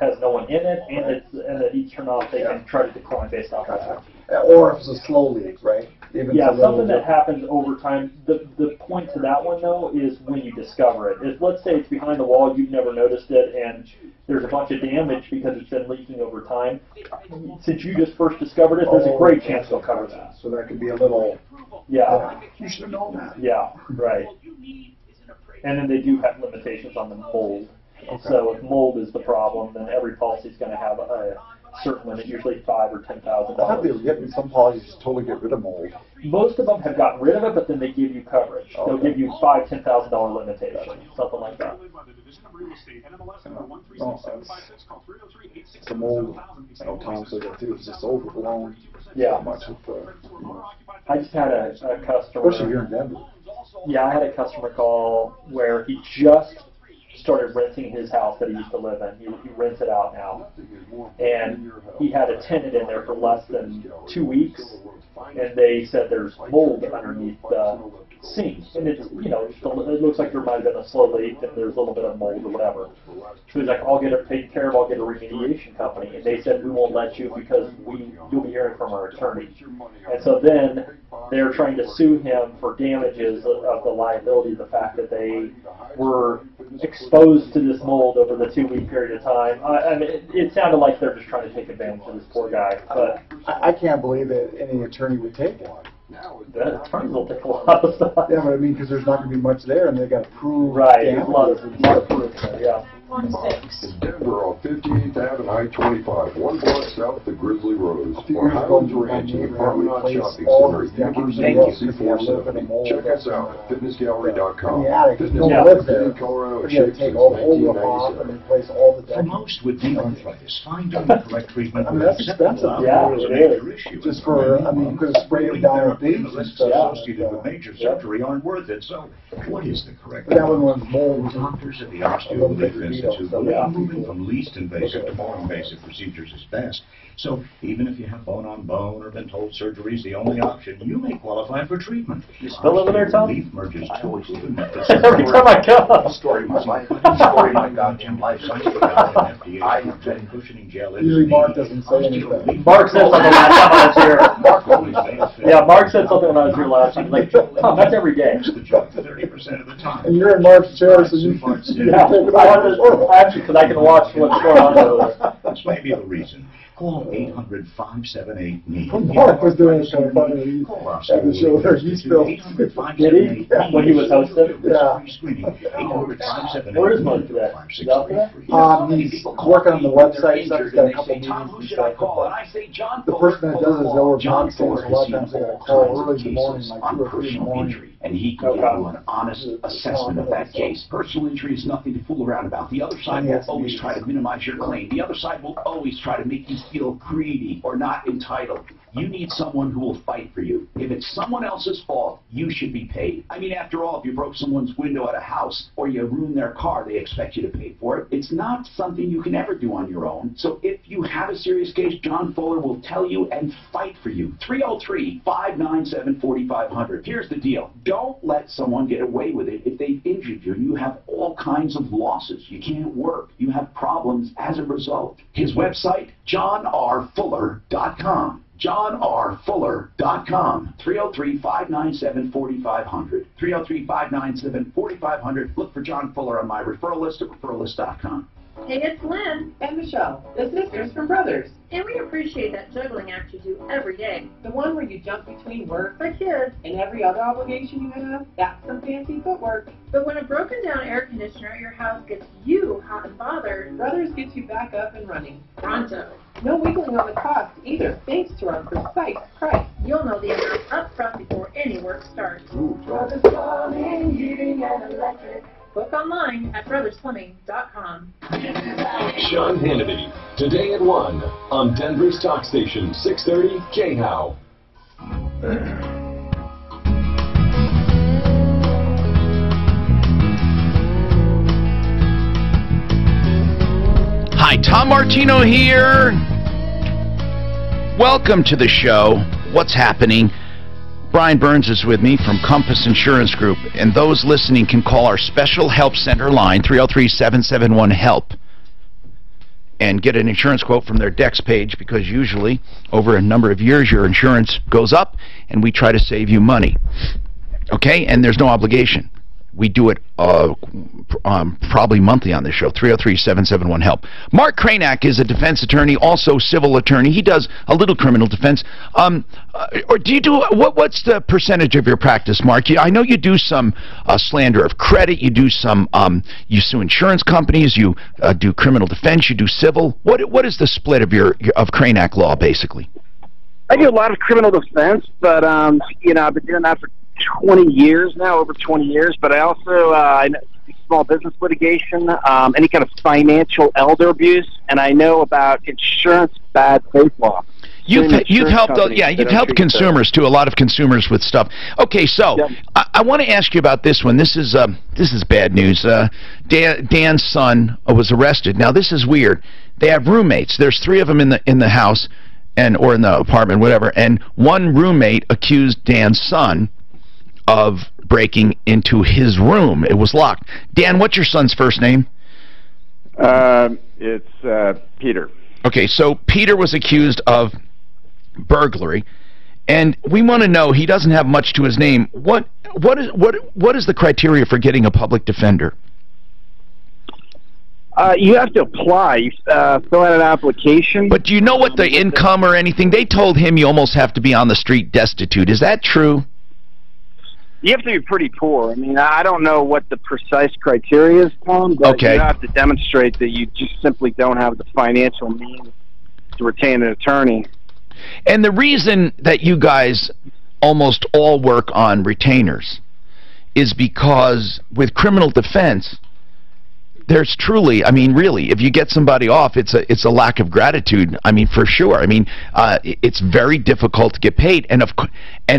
has no one in it, and the heat's turned off, they can try to decline based off that. Or if it's a slow leak, right? Something that happens over time. The point to that one, though, is when you discover it. Let's say it's behind the wall, you've never noticed it, and there's a bunch of damage because it's been leaking over time. Since you just first discovered it, there's a great chance they'll cover that. So that could be a little... Yeah. You should have known that. Yeah, right. And then they do have limitations on the mold. Okay. So if mold is the problem, then every policy is going to have a certain limit, usually $5,000 or $10,000. I'll be getting some policies totally get rid of mold. Most of them have gotten rid of it, but then they give you coverage. Okay. They'll give you $5,000, $10,000 limitation, something like that. The mold, I know Tom said that too, it's just overblown. Yeah. Much of, I just had a customer. Especially here in Denver. Yeah, I had a customer call where he just started renting his house that he used to live in. He rents it out now. And he had a tenant in there for less than 2 weeks, and they said there's mold underneath the sink. And it's, it looks like there might have been a slow leak and there's a little bit of mold or whatever. So he's like, I'll get it taken care of, I'll get a remediation company. And they said, we won't let you because you'll be hearing from our attorney. And so then they're trying to sue him for damages of the liability of the fact that they were exposed to this mold over the 2-week period of time. I mean, it sounded like they're just trying to take advantage of this poor guy. But I can't believe that any attorney would take it. The attorneys will take a lot of stuff. Yeah, but I mean, because there's not going to be much there, and they've got to prove right, damages. There's a lot of proof there, yeah. In Denver on 58th Ave and I-25, 1 block south of the Grizzly Rose. Or Highlands Ranch in the Promenade Shopping Center. C47. Check us out at fitnessgallery.com. Fitness in Colorado and shapes since 1997. For most with knee arthritis, finding the correct treatment for that's expensive. Yeah, is a it major is. issue. Just for, I mean, you could have sprayed them down with beads and Risks stuff. associated with major surgery aren't worth it. So, what is the correct That one was mold. Doctors at the Osteopathic Institute believe moving from least invasive to more invasive procedures is best. So, even if you have bone-on-bone or been told surgery is the only option, you may qualify for treatment. Still over there, Tom? Relief merges two proven methods. Every time I come. Story of my life. Story of my goddamn life. I've been cushioning gel. Usually Mark doesn't say anything. Mark said something last time I was here. Yeah, Mark said something when I was here last time. Like, Tom, that's every day. 30% of the time. And you're in Mark's chair, so you can Yeah, actually, because I can watch what's going on over there. This may be the reason. Call 800-578-NEED. Mark was doing it so funny. At the show there, he spilled. Did he? When he was hosting? Yeah. Where is Mark today? Is out there? He's working on the website stuff. He's got a couple meetings Tom, who and should I stuff. call? And I say John The person that does it is over John Fuller. A lot of times they got to call early in the morning, like 2 or 3 in the morning. And he can give you an honest assessment of that case. Personal injury is nothing to fool around about. The other side will always try to minimize your claim. The other side will always try to make you feel greedy or not entitled. You need someone who will fight for you. If it's someone else's fault, you should be paid. I mean, after all, if you broke someone's window at a house or you ruined their car, they expect you to pay for it. It's not something you can ever do on your own. So if you have a serious case, John Fuller will tell you and fight for you. 303-597-4500. Here's the deal. Don't let someone get away with it if they've injured you. You have all kinds of losses. You can't work. You have problems as a result. His website, johnrfuller.com. johnrfuller.com. 303-597-4500. 303-597-4500. Look for John Fuller on my referral list at referralist.com. Hey, it's Lynn. And Michelle, the sisters from Brothers. And we appreciate that juggling act you do every day. The one where you jump between work, the kids, and every other obligation you have, that's some fancy footwork. But when a broken down air conditioner at your house gets you hot and bothered, Brothers gets you back up and running. Pronto. No wiggling on the cost either, thanks to our precise price. You'll know the amount up front before any work starts. Brothers Plumbing, Heating, and Electric. Book online at brothersplumbing.com. Sean Hannity, today at 1 on Denver's Talk Station, 630 KHOW. Hi, Tom Martino here. Welcome to the show. What's happening? Brian Burns is with me from Compass Insurance Group, and those listening can call our special help center line, 303-771-HELP, and get an insurance quote from their Dex page, because usually, over a number of years, your insurance goes up, and we try to save you money. Okay? And there's no obligation. We do it probably monthly on this show, 303-771-HELP. Mark Kranak is a defense attorney, also civil attorney. He does a little criminal defense. Or do you do, what's the percentage of your practice, Mark? I know you do some slander of credit. You do some, you sue insurance companies. You do criminal defense. You do civil. What is the split of of Kranak law, basically? I do a lot of criminal defense, but, you know, I've been doing that for 20 years now, over 20 years, but I also I know small business litigation, any kind of financial elder abuse, and I know about insurance bad faith law. You've helped, you've helped consumers too. A lot of consumers with stuff. Okay, so I want to ask you about this one. This is bad news. Dan's son was arrested. Now this is weird. They have roommates. There's 3 of them in the house, or in the apartment, whatever. And one roommate accused Dan's son of breaking into his room. It was locked. Dan, what's your son's first name? It's Peter. Okay, so Peter was accused of burglary, and we want to know, he doesn't have much to his name. What is the criteria for getting a public defender? You have to apply. You fill out an application. But do you know what the income or anything? They told him you almost have to be on the street destitute. Is that true? You have to be pretty poor. I mean, I don't know what the precise criteria is, Tom, but you have to demonstrate that you just simply don't have the financial means to retain an attorney. And the reason that you guys almost all work on retainers is because with criminal defense, there's truly, I mean, really, if you get somebody off, it's a lack of gratitude. I mean, for sure. I mean, it's very difficult to get paid, and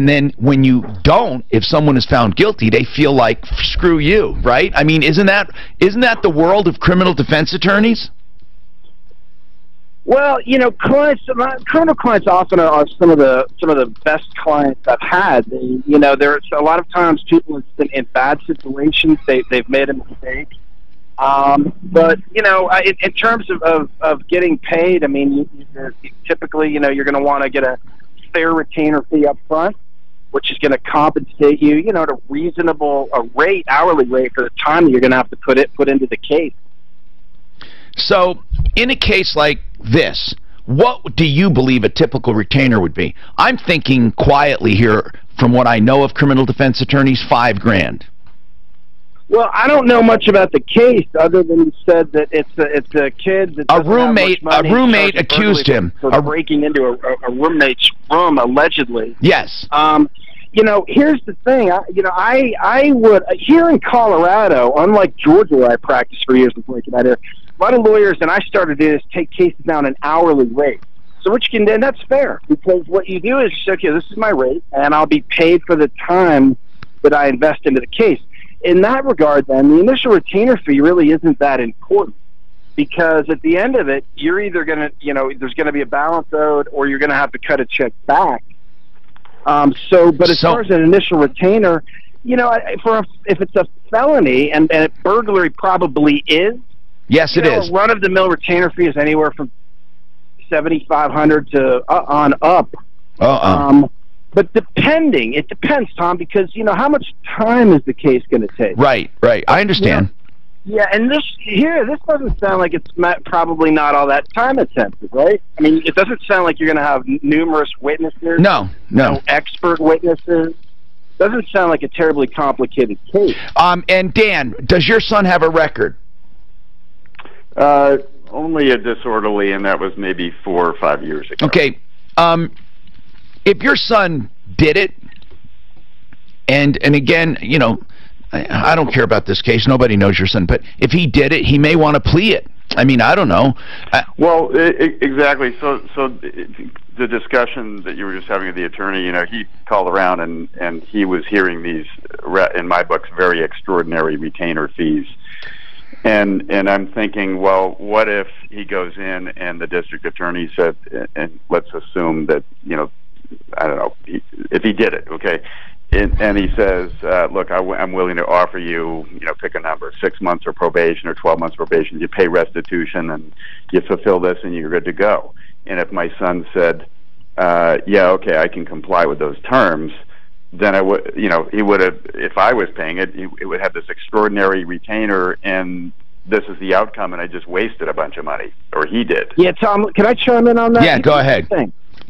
then when you don't, if someone is found guilty, they feel like screw you, right? I mean, isn't that the world of criminal defense attorneys? Well, you know, criminal clients often are some of the best clients I've had. You know, there's a lot of times people have been in bad situations. They've made a mistake. But, you know, in terms of getting paid, I mean, typically, you know, you're going to want to get a fair retainer fee up front, which is going to compensate you, you know, at a reasonable hourly rate for the time that you're going to have to put into the case. So, in a case like this, what do you believe a typical retainer would be? I'm thinking quietly here, from what I know of criminal defense attorneys, $5 grand. Well, I don't know much about the case other than you said that it's a kid that a roommate accused him for breaking into a roommate's room allegedly. Yes. You know, here's the thing. I would here in Colorado, unlike Georgia, where I practiced for years before I came out here, a lot of lawyers and I started to do is take cases down an hourly rate. So what you can do, and that's fair, because what you do is, okay, this is my rate, and I'll be paid for the time that I invest into the case. In that regard, then, the initial retainer fee really isn't that important, because at the end of it, you're either going to, you know, there's going to be a balance owed, or you're going to have to cut a check back. But as far as an initial retainer, you know, if it's a felony, and burglary probably is. Yes, it is. A run-of-the-mill retainer fee is anywhere from $7,500 to on up. But it depends, Tom, because, you know, how much time is the case going to take? Right. I understand. Yeah, and this doesn't sound like it's probably not all that time intensive, right? I mean, it doesn't sound like you're going to have numerous witnesses. No. Expert witnesses. Doesn't sound like a terribly complicated case. And Dan, does your son have a record? Only a disorderly, and that was maybe 4 or 5 years ago. Okay. If your son did it, and again, you know, I don't care about this case. Nobody knows your son. But if he did it, he may want to plea it. I mean, I don't know. Well, exactly. So the discussion that you were just having with the attorney, you know, he called around and he was hearing these, in my books, very extraordinary retainer fees. And I'm thinking, well, what if he goes in and the district attorney said, and let's assume that, you know, I don't know, if he did it, okay, and he says, look, I'm willing to offer you, you know, pick a number, 6 months of probation or 12 months of probation, you pay restitution and you fulfill this and you're good to go. And if my son said, yeah, okay, I can comply with those terms, then I would, you know, he would have, if I was paying it, it would have this extraordinary retainer, and this is the outcome, and I just wasted a bunch of money, or he did. Yeah, Tom, can I chime in on that? Yeah, go ahead.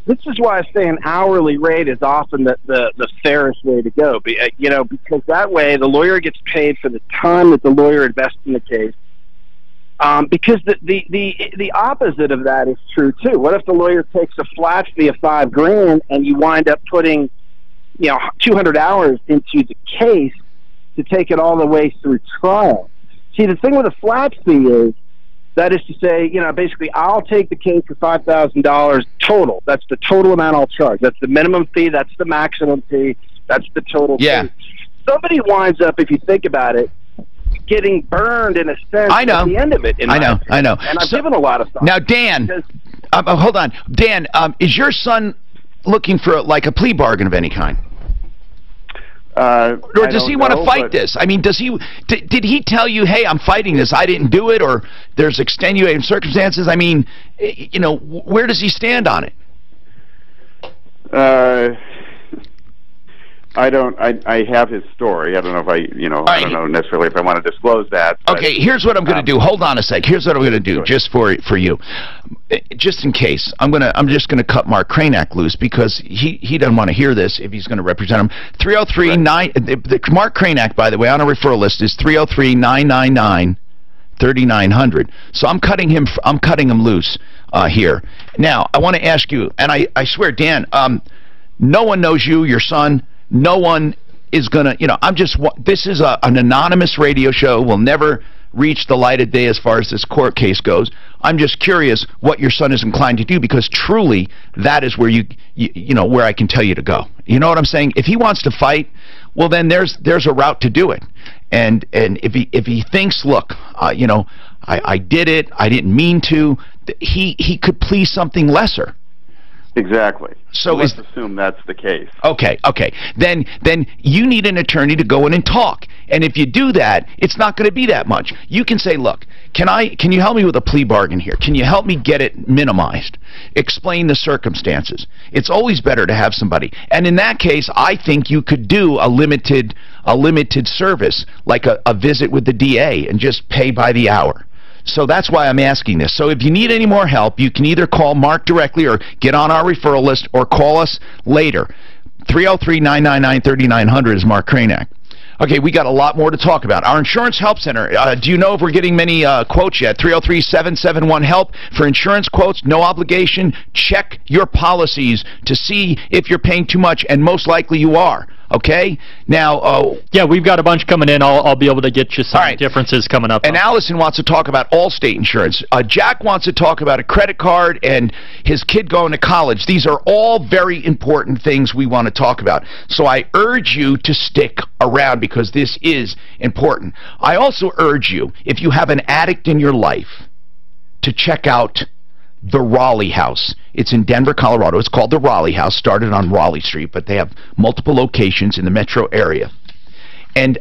This is why I say an hourly rate is often the fairest way to go. You know, because that way the lawyer gets paid for the time that the lawyer invests in the case. Because the opposite of that is true too. What if the lawyer takes a flat fee of $5 grand and you wind up putting, you know, 200 hours into the case to take it all the way through trial? See, the thing with a flat fee is, that is to say, you know, basically, I'll take the case for $5,000 total. That's the total amount I'll charge. That's the minimum fee. That's the maximum fee. That's the total fee. Somebody winds up, if you think about it, getting burned in a sense at the end of it. I know. And I've given a lot of thought. Now, Dan, hold on. Dan, is your son looking for like a plea bargain of any kind? Or does he want to fight this? I mean, does he? Did he tell you, "Hey, I'm fighting this. I didn't do it," or there's extenuating circumstances? I mean, you know, where does he stand on it? I have his story. I don't know if I don't know necessarily if I want to disclose that. Okay, here's what I'm going to do. Hold on a sec. Here's what I'm going to do, just for you, just in case. I'm just going to cut Mark Cranack loose because he doesn't want to hear this if he's going to represent him. 303-9. Mark Cranack, by the way, on a referral list is 303-999-3900. So I'm cutting him loose here. Now I want to ask you, and I swear, Dan, no one knows you, your son. No one is going to, this is an anonymous radio show. We'll never reach the light of day as far as this court case goes. I'm just curious what your son is inclined to do, because truly that is where where I can tell you to go. You know what I'm saying? If he wants to fight, well, then there's a route to do it. And if he thinks, look, I did it, I didn't mean to, he could please something lesser. Exactly. So let's assume that's the case. Okay. Then you need an attorney to go in and talk. And if you do that, it's not going to be that much. You can say, look, can you help me with a plea bargain here? Can you help me get it minimized? Explain the circumstances. It's always better to have somebody. And in that case, I think you could do a limited service, like a visit with the DA, and just pay by the hour. So that's why I'm asking this. So if you need any more help, you can either call Mark directly or get on our referral list or call us later. 303-999-3900 is Mark Cranack. Okay, we got a lot more to talk about. Our Insurance Help Center, do you know if we're getting many quotes yet? 303-771-HELP for insurance quotes, no obligation. Check your policies to see if you're paying too much, and most likely you are. Okay? Now, yeah, we've got a bunch coming in. I'll be able to get you some differences coming up. And Allison wants to talk about Allstate insurance. Jack wants to talk about a credit card and his kid going to college. These are all very important things we want to talk about. So I urge you to stick around because this is important. I also urge you, if you have an addict in your life, to check out the Raleigh House. It's in Denver, Colorado. It's called the Raleigh House, started on Raleigh Street, but they have multiple locations in the metro area. And,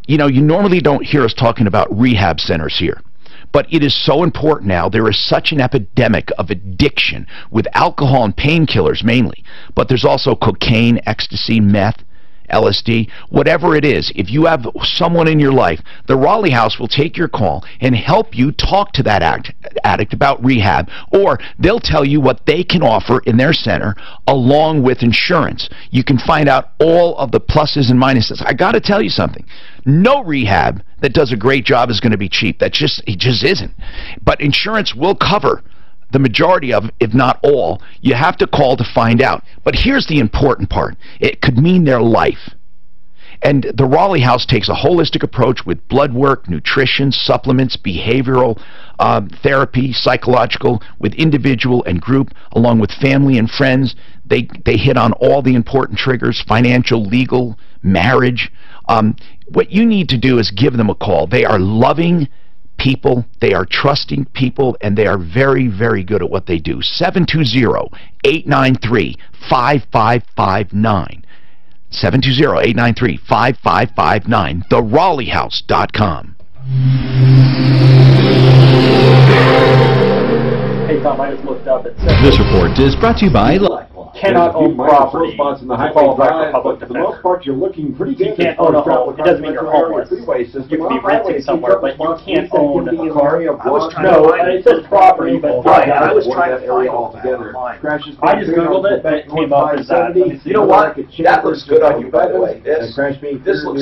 you normally don't hear us talking about rehab centers here, but it is so important now. There is such an epidemic of addiction with alcohol and painkillers mainly, but there's also cocaine, ecstasy, meth, LSD, whatever it is. If you have someone in your life, the Raleigh House will take your call and help you talk to that addict about rehab, or they'll tell you what they can offer in their center along with insurance. You can find out all of the pluses and minuses. I got to tell you something. No rehab that does a great job is going to be cheap. It just isn't. But insurance will cover the majority of, if not all. You have to call to find out. But here's the important part. It could mean their life. And the Raleigh House takes a holistic approach with blood work, nutrition, supplements, behavioral therapy, psychological, with individual and group, along with family and friends. They hit on all the important triggers: financial, legal, marriage. What you need to do is give them a call. They are loving people, they are trusting people, and they are very, very good at what they do. 720-893-5559. 720-893-5559. TheRaleighHouse.com. Hey Tom, I just looked up. This report is brought to you by cannot own property spots in the to highway qualify for drive, public but for the most defender. part, you're looking pretty good. You can't own a home. It doesn't mean you're homeless. You could be renting somewhere, but you can't own a car. No, it says property, but I was trying to find all that online. I just Googled it, but it came up as that. You know what? That looks good on you, by the way. This looks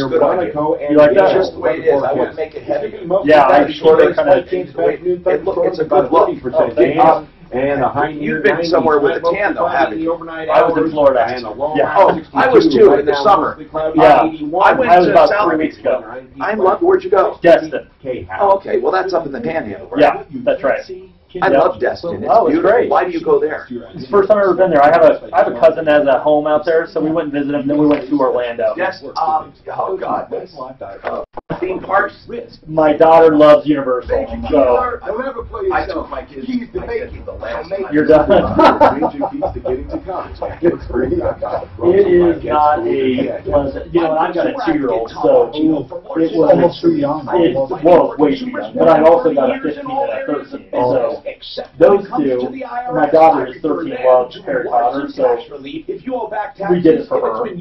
good on you. You like that? Just the way it is. I wouldn't make it heavy. Yeah, I'm sure they kind of. It's a good look. And a high You've been somewhere with a tan, though, haven't you? I was in Florida. I was too in the summer. Yeah, I went was to about South 3 weeks ago. Where'd you go? Destin. Oh, okay. Well, that's up in the Panhandle, right? Yeah, that's right. I love Destin. It's beautiful. great. Why do you go there? It's the first time I've ever been there. I have a cousin that has a home out there, so we went and visited him. Then we went to Orlando. Yes. Oh God. theme parks. My daughter loves Universal, so Don't ever play I yourself. took my kids. He's the I baby. did the last you're done. It is not a pleasant, you know, and I've got a 2-year-old, so it was Almost too young. well, way too young. But I've also got a 15 and a 13. So those two, my daughter is 13, loves Harry Potter, so we did it for her. And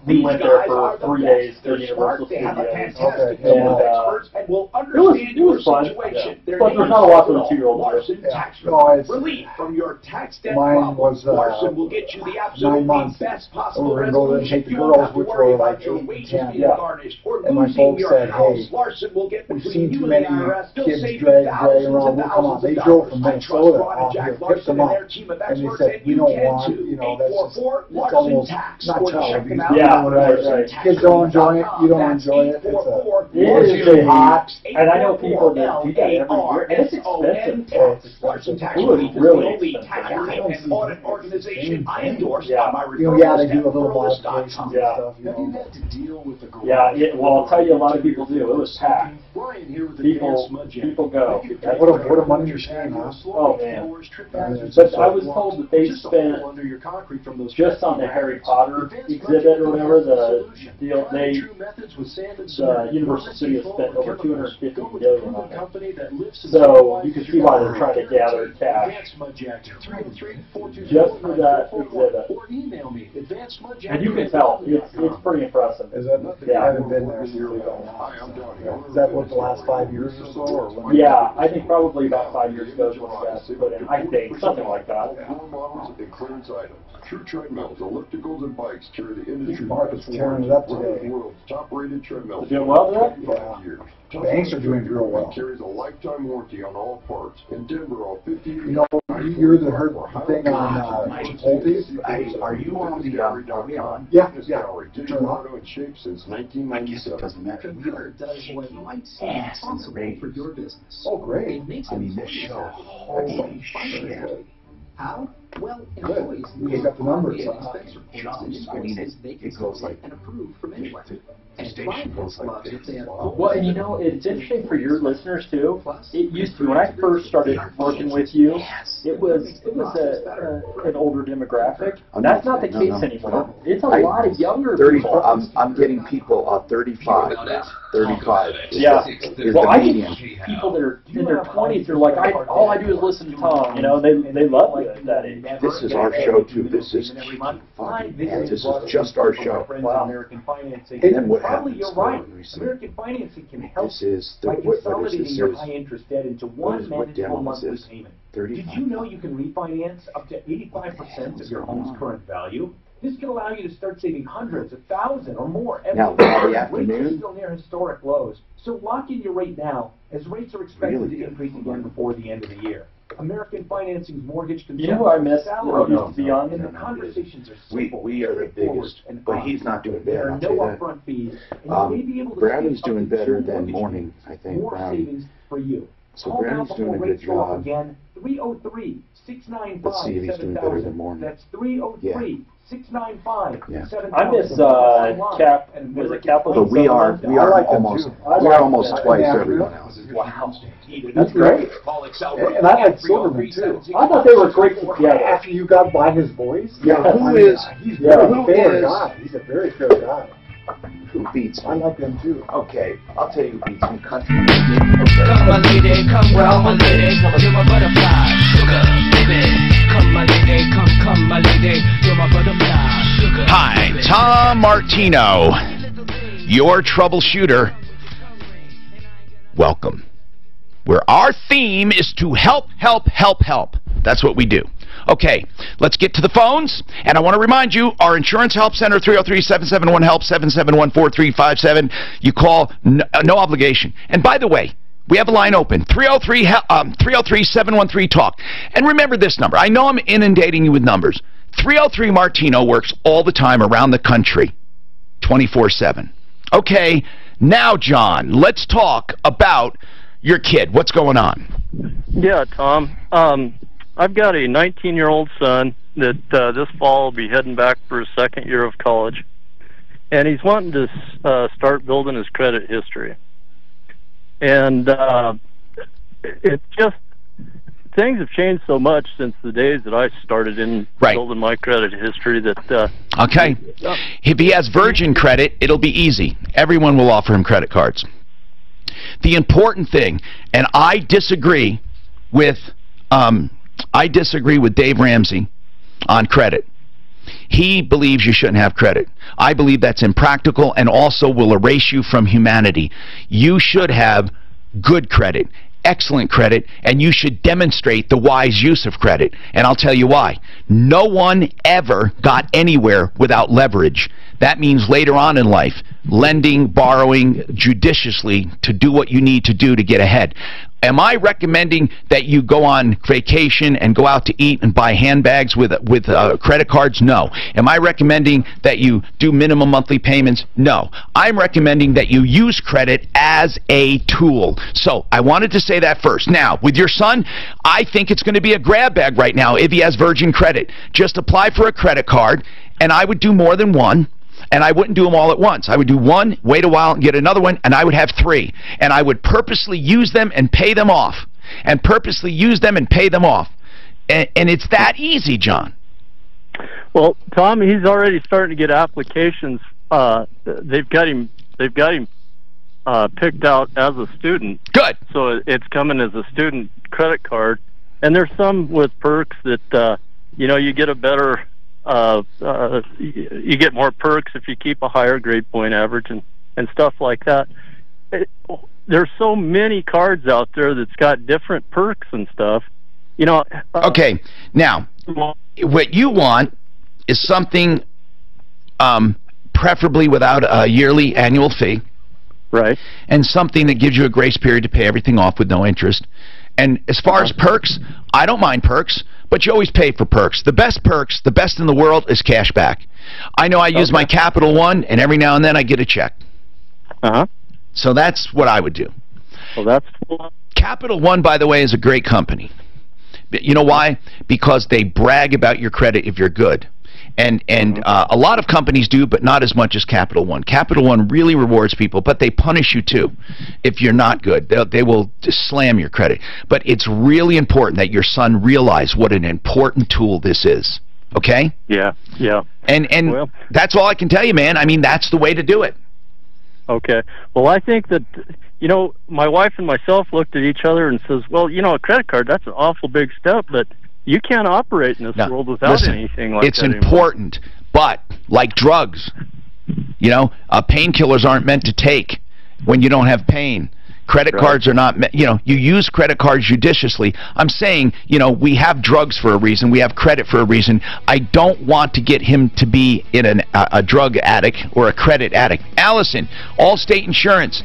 we went there for 3 days to Universal Studios. And it was fun. Yeah. But there's not a lot for the 2-year-old to do. No, it's, Relief from your tax debt mine was Larson will get you the 9 absolutely months. best We possible were going to go there and take the resolution. You won't girls, have to which worry were about like your 8 and wages 10. being garnished or And my losing folks your said, house. hey, Larson will get we've between seen you too and many the IRS. They'll kids save you drag thousands around. and We'll come on. thousands They of drove dollars. from I trust Minnesota Ron and out Jack here, picked Larson them and up. their team of And they experts, said, and you you don't can want, too. you know, that's just, 844 it's Larson almost Tax. not Or tough. check them out Yeah, on right. Kids don't enjoy it. You don't enjoy it. It's It is hot, and I know people that do that every year, and it's expensive. It was really expensive. An audit organization I endorse Yeah. on my You know, yeah, they referrals do a little at modifications and Yeah. stuff. You know. Yeah, well, I'll tell you, a lot of people do. It was packed. People go. What a money machine, huh? Oh, man. But I was told that they spent, just on the Harry Potter exhibit or whatever, the Universal Studios spent over $250 million on it. So you can see why they're trying to gather cash just for that exhibit. And you can tell, it's pretty impressive. Is that? Yeah. I haven't been there since they've gone. Is that what, the last 5 years or so? Or when? Yeah, I think probably about 5 years ago is when the gas was put in. I think, something like that. Models and clearance items. True treadmills, ellipticals, and bikes carry the industry Market's tearing it up today. world's top-rated treadmills. Doing well for there? 5 years. Banks are doing real well. Carries a lifetime warranty on all parts. In Denver, all 50. You know, you heard the thing on Oldies? Are you on the on? Yeah. Digital auto in shape since 1997. It doesn't matter. Wheeler does what you might say responsible for your business. Oh, great. It makes this show holy shit. How? Well, employees You got the numbers. I mean, it goes like and approved from anywhere. And station goes like this. Well, and you know, it's interesting for your listeners too. It used to be, when I first started working with you, it was an older demographic. That's not the case anymore. It's a lot of younger people. I'm getting people 35. 35. Yeah. Is Well, the I median. get people that are in their 20s. They're like, all I do is listen to Tom. You know, they love it at that age. This is our show too. This is fun. This is just our show. Wow. And then what Probably happens? you're right. American financing can help This is by what is consolidating this? your high interest debt into one what manageable down is monthly this? payment. 35. Did you know you can refinance up to 85% of your home's current value? This can allow you to start saving hundreds of thousands or more every Now, year. by the Rates are afternoon? still near historic lows, so lock in your rate now, as rates are expected Really to increase again before the end of the year. American Financing's mortgage You know who I miss? salary Used to be on? and the conversations are We simple, are the straightforward, biggest, and but honest. he's not doing There bad. are I'll no tell you that. upfront fees, and you may be able to Brownie's save up doing to better 2 than mortgage Morning, I think. more Brownie. savings for you. So Call now Brownie's before doing a good rates go up job. again. 303-695-7000. Let's see if he's doing better than Morning. That's 303-695-7000. Yeah. I miss Cap. Was it Capital? But we are like them almost too. we're almost twice everyone else. Wow. That's great. And I like Silverman too. I thought they were great together. After you got by his voice? Yeah, who is? He's Yeah, a who fair is? guy. He's a very fair guy. Who beats I me? like them too. Okay, I'll tell you who beats me. Country. Come my lady, come well my lady, you're my butterfly, sugar, baby. Come my lady, come my lady, you're my butterfly, sugar. Hi, Tom Martino, your troubleshooter. Welcome. Where our theme is to help. That's what we do. Okay, let's get to the phones. And I want to remind you, our Insurance Help Center, 303-771-HELP, 771-4357. You call, no obligation. And by the way, we have a line open, 303-713-TALK. And remember this number. I know I'm inundating you with numbers. 303 Martino works all the time around the country, 24/7. Okay, now, John, let's talk about your kid. What's going on? Yeah, Tom. I've got a 19-year-old son that this fall will be heading back for his second year of college. and he's wanting to start building his credit history. And it's just, things have changed so much since the days that I started in building my credit history that... okay. If he has Virgin credit, it'll be easy. Everyone will offer him credit cards. The important thing, and I disagree with Dave Ramsey on credit. He believes you shouldn't have credit. I believe that's impractical and also will erase you from humanity. You should have good credit, excellent credit, and you should demonstrate the wise use of credit. And I'll tell you why. No one ever got anywhere without leverage. That means later on in life, lending, borrowing judiciously to do what you need to do to get ahead. Am I recommending that you go on vacation and go out to eat and buy handbags with credit cards? No. Am I recommending that you do minimum monthly payments? No. I'm recommending that you use credit as a tool. So I wanted to say that first. Now, with your son, I think it's going to be a grab bag right now if he has Virgin credit. Just apply for a credit card, and I would do more than one. And I wouldn't do them all at once. I would do one, wait a while, and get another one, and I would have 3. And I would purposely use them and pay them off. And purposely use them and pay them off. And it's that easy, John. Well, Tom, he's already starting to get applications. They've got him picked out as a student. Good. So it's coming as a student credit card. And there's some with perks that, you get a better... you get more perks if you keep a higher grade point average and stuff like that. There's so many cards out there that's got different perks and stuff. Okay, now, what you want is something preferably without a yearly annual fee. Right. And something that gives you a grace period to pay everything off with no interest. And as far as perks, I don't mind perks, but you always pay for perks. The best perks, the best in the world, is cash back. I know I use my Capital One, and every now and then I get a check. So that's what I would do. Well, that's... Capital One, by the way, is a great company. You know why? Because they brag about your credit if you're good. And a lot of companies do, but not as much as Capital One. Capital One really rewards people, but they punish you too if you're not good. They will just slam your credit. But it's really important that your son realize what an important tool this is. Okay? Yeah, yeah. And well, that's all I can tell you, man. I mean, that's the way to do it. Okay. Well, I think that, my wife and myself looked at each other and says, well, a credit card, that's an awful big step, but you can't operate in this world without anything like that. It's important, but like drugs, painkillers aren't meant to take when you don't have pain. Credit cards are not, you use credit cards judiciously. I'm saying, we have drugs for a reason. We have credit for a reason. I don't want to get him to be in a drug addict or a credit addict. Allison, Allstate Insurance.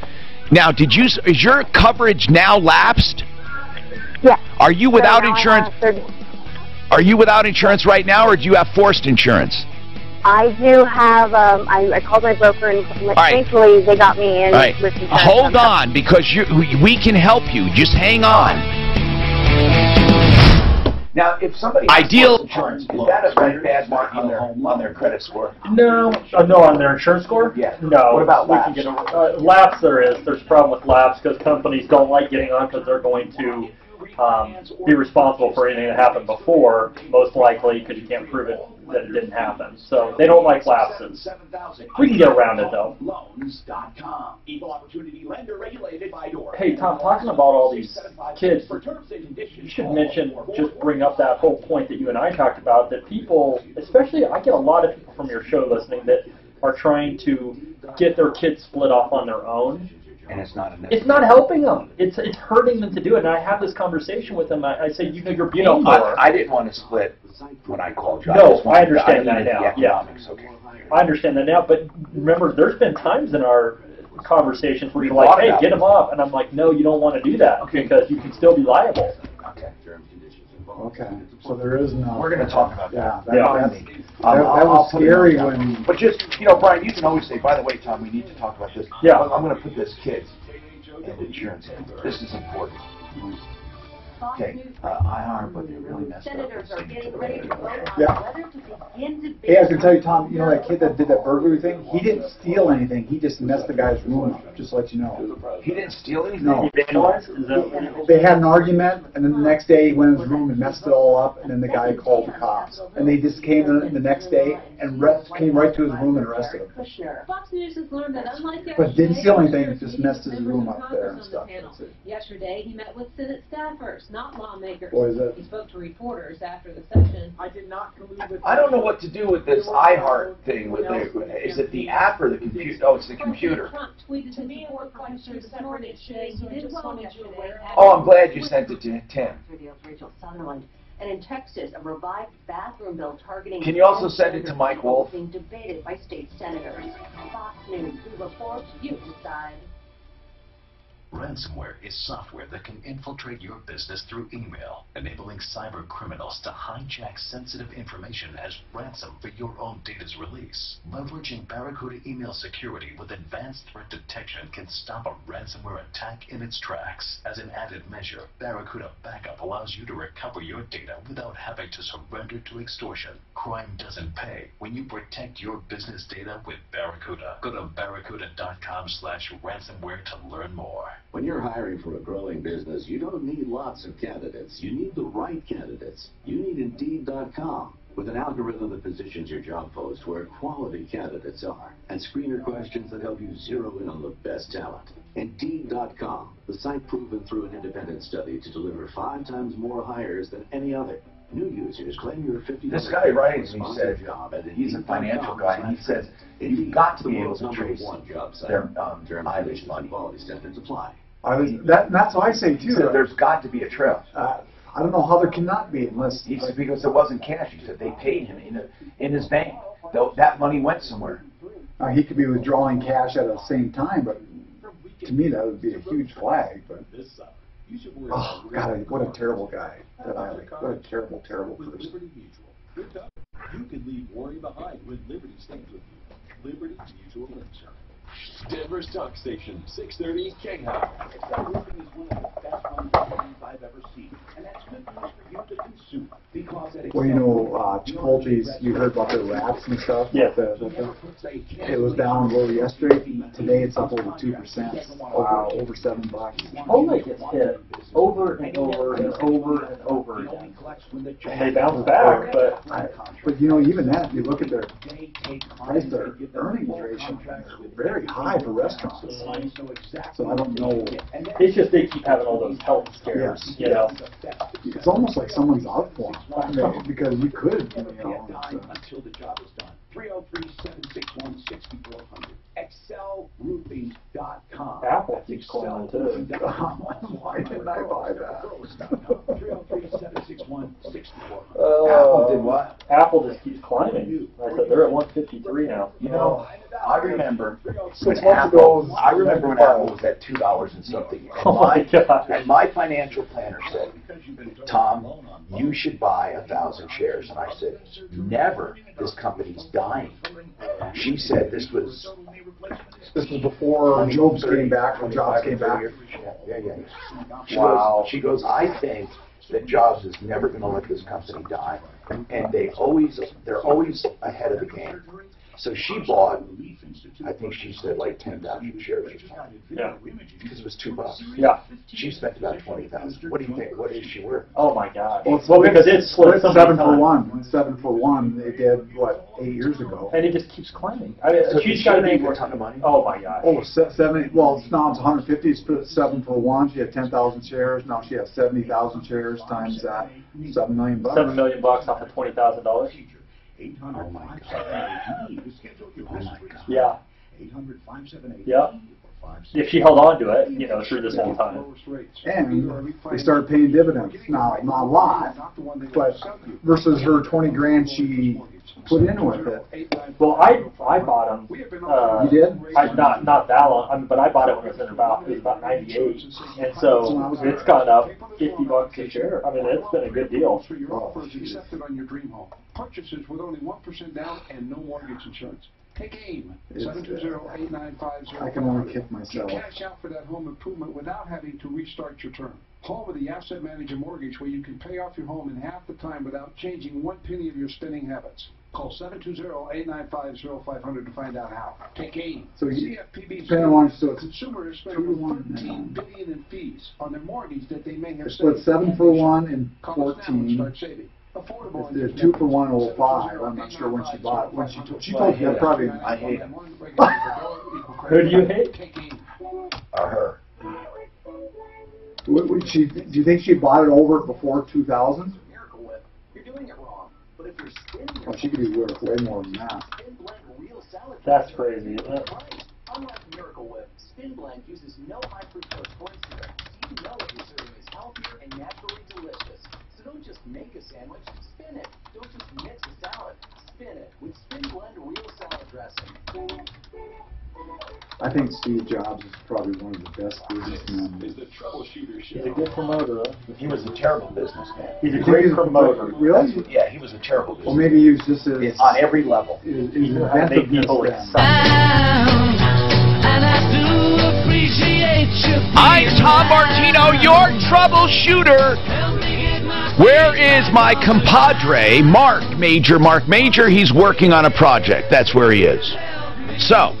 Now, is your coverage now lapsed? Yeah. Are you without insurance? Are you without insurance right now, or do you have forced insurance? I do have, I called my broker, and thankfully they got me in with insurance. Hold on, because we can help you. Just hang on. Now, if somebody has forced insurance, is that a bad mark on their credit score? No. No, on their insurance score? Yeah. No. What about lapse? We can get lapse there's a problem with lapse because companies don't like getting on because they're going to be responsible for anything that happened before, most likely, because you can't prove it that it didn't happen. So they don't like lapses. We can get around it, though. Hey, Tom, talking about all these kids, you should bring up that whole point that you and I talked about, that people, especially, I get a lot of people from your show listening that are trying to get their kids split off on their own. And it's not helping them. It's hurting them to do it. And I have this conversation with them. I say, you're paying more. I didn't want to split when I called you. No, I understand that now. Yeah. Okay. I understand that now. But remember, there's been times in our conversations where you're like, hey, get them off. And I'm like, no, you don't want to do that because you can still be liable. Okay. Okay. So there is no... We're going to talk about that. That was scary when... But just, Brian, you can always say, by the way, Tom, we need to talk about this. Yeah. I'm going to put this kids and insurance in. This is important. Okay, I harm, but they really messed up. Senators are getting ready to vote on Yeah. whether to begin debate. Hey, I was gonna tell you, Tom. You know that kid that did that burglary thing? He didn't steal anything. He just messed the guy's room up. Just to let you know. He didn't steal anything? No. Vandalized? Is that They had an argument, and then the next day he went in his room and messed it all up, and then the guy called the cops. And they just came in the next day and came right to his room and arrested him. Fox News has learned that unlike But didn't steal anything, just messed his room up there and stuff. Yesterday, he met with Senate staffers, not lawmakers. Boy, is that- He spoke to reporters after the session. I did not collude with. I don't know what to do with this iHeart thing. Is it the app or the computer? Oh, it's the computer. Trump tweeted to me or Professor this morning saying he did well yesterday. Oh, I'm glad you sent it to Tim. Radio's Rachel Sutherland. And in Texas, a revived bathroom bill targeting... Can you also send it to Mike Wolf? ...being debated by state senators. Fox News, we report, you decide. Ransomware is software that can infiltrate your business through email, enabling cyber criminals to hijack sensitive information as ransom for your own data's release. Leveraging Barracuda email security with advanced threat detection can stop a ransomware attack in its tracks. As an added measure, Barracuda Backup allows you to recover your data without having to surrender to extortion. Crime doesn't pay when you protect your business data with Barracuda. Go to barracuda.com/ransomware to learn more. When you're hiring for a growing business, you don't need lots of candidates. You need the right candidates. You need Indeed.com. With an algorithm that positions your job post where quality candidates are, and screener questions that help you zero in on the best talent. Indeed.com, the site proven through an independent study to deliver 5 times more hires than any other. New users claim your $50. This guy writes me said he's a financial guy, and he says you've got to be able to trace their mileage money. That's what I say too. He said there's got to be a trail. I don't know how there cannot be unless he said because it wasn't cash. He said they paid him in his bank. That money went somewhere. He could be withdrawing cash at the same time, but to me that would be a huge flag. But oh God, what a terrible guy that I like. What a terrible, terrible person. You can leave worry behind when Liberty stays with you. Liberty Mutual Insurance. Denver's Talk Station, 630 KHOW. Roofing is one of the best companies I've ever seen, and that's good news for you to consume. Because well, you know, Chipotle's, you heard about their wraps and stuff? Yeah. It was down low yesterday. Today it's up over 2%. Wow. Over $7. Chipotle gets hit over and over and over and over again. And they bounce back, but you know, even that, you look at their price, their earnings ratio, very high for restaurants. So I don't know. It's just they keep having all those health scares, you know. It's almost like someone's out for them. Because you could, you know. Until the job is done. 303-761-6400. ExcelRoofing.com. Apple keeps climbing too. Why didn't I buy that? 303-761-6400. Apple did what? Apple just keeps climbing. I said they're at 153 now. You know, I remember when 6 months ago. I remember when Apple was at $2 and something. And Oh my God. And my financial planner said, Tom, you should buy 1,000 shares. And I said, never. This company's dying. She said this was before Jobs came back, when Jobs came back. Yeah. Wow. She goes, I think that Jobs is never going to let this company die. And they're always ahead of the game. So she bought, I think she said like 10,000 shares or something. Yeah. Because it was $2. Yeah. She spent about 20,000. What do you think? What is she worth? Oh my God. Well, Because it's split so 7 many for times. 1. 7 for 1. They did what 8 years ago. And it just keeps climbing. I mean, So she's she got to made make a ton of money. Oh my God. Oh, 70. Well, now it's 150. It's 7 for 1. She had 10,000 shares. Now she has 70,000 shares times that. $7 million. $7 million off of $20,000. Oh my God. Yeah. Yeah. If she held on to it, you know, through this whole time. And they started paying dividends. Now, not a lot, but versus her 20 grand she put in with it. Well, I bought them. You did? Not that long, but I bought it when it was about 98, and so it's gone up $50 a share. I mean, it's been a good deal. For your offers accepted on your dream home. Purchases with only 1% down and no mortgage insurance. Take AIM, 720-8950. I can only kick myself. Cash out for that home improvement without having to restart your term. Home of the Asset Manager Mortgage, where you can pay off your home in half the time without changing one penny of your spending habits. Call 720-895-0500 to find out how. Take aim. So CFPB consumers spend over $13 billion in fees on their mortgage that they may have split 7 for 1 and 14. Start saving. Affordable. It's 2 for 105. I'm not sure when she bought it. When she told me that probably. I hate him. Who do you hate? Her. Do you think she bought it over before 2000? You're doing it wrong. But if you're spinning Well, she could be worth way more than that. Spin Blend real salad That's crazy, isn't it? Right. Unlike Miracle Whip, Spin Blend uses no high fructose corn syrup, so you know what you're serving is healthier and naturally delicious. So don't just make a sandwich, spin it. Don't just mix a salad, spin it with Spin Blend real salad dressing. I think Steve Jobs is probably one of the best businessmen. Is the Troubleshooter He's a good promoter. He was a terrible businessman. He's a great promoter. Really? Yeah, he was a terrible businessman. Well, maybe he was just It's on every level. His inventiveness then. I'm Tom Martino, your troubleshooter. Where is my compadre, Mark Major? Mark Major, he's working on a project. That's where he is. So,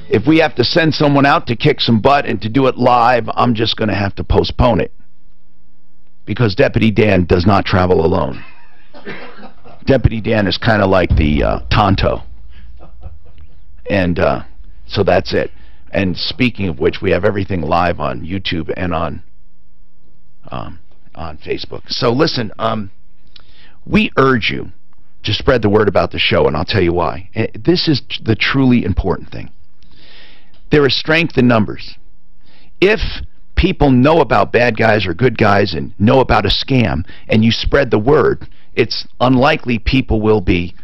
if we have to send someone out to kick some butt and to do it live, I'm just going to have to postpone it. Because Deputy Dan does not travel alone. Deputy Dan is kind of like the Tonto. And so that's it. And speaking of which, we have everything live on YouTube and on Facebook. So listen, we urge you to spread the word about the show, and I'll tell you why. This is the truly important thing. There is strength in numbers. If people know about bad guys or good guys and know about a scam, and you spread the word, it's unlikely people will be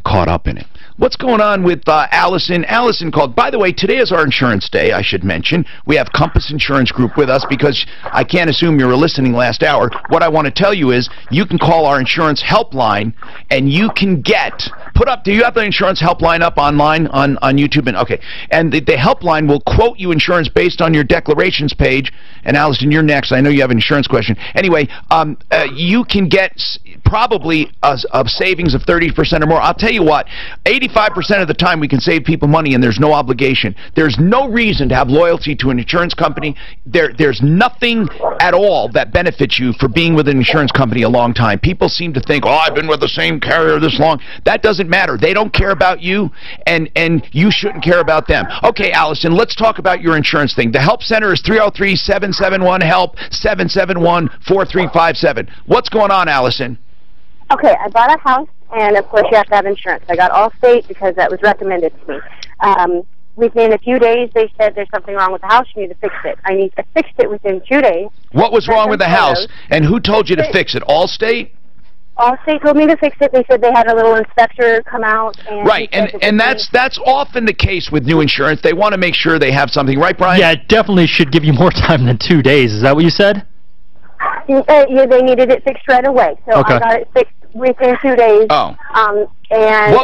caught up in it. What's going on with Allison? Allison called. By the way, today is our insurance day, I should mention. We have Compass Insurance Group with us because I can't assume you were listening last hour. What I want to tell you is you can call our insurance helpline and you can get, do you have the insurance helpline up online on YouTube? And okay. And the helpline will quote you insurance based on your declarations page. And Allison, you're next. I know you have an insurance question. Anyway, you can get probably a savings of 30% or more. I'll tell you what, 85% of the time we can save people money and there's no obligation. There's no reason to have loyalty to an insurance company. There's nothing at all that benefits you for being with an insurance company a long time. People seem to think, oh, I've been with the same carrier this long. That doesn't matter. They don't care about you, and you shouldn't care about them. Okay, Allison, let's talk about your insurance thing. The help center is 303-771-HELP, 771-4357. What's going on, Allison? Okay, I bought a house, and of course you have to have insurance. I got Allstate because that was recommended to me. Within a few days, they said there's something wrong with the house. You need to fix it. I fixed it within 2 days. What was wrong with the house, and who told you to fix it? Allstate? Allstate told me to fix it. They said they had a little inspector come out. And right, and that's often the case with new insurance. They want to make sure they have something. Right, Brian? Yeah, it definitely should give you more time than 2 days. Is that what you said? Yeah, they needed it fixed right away. So okay. I got it fixed within 2 days. Oh. And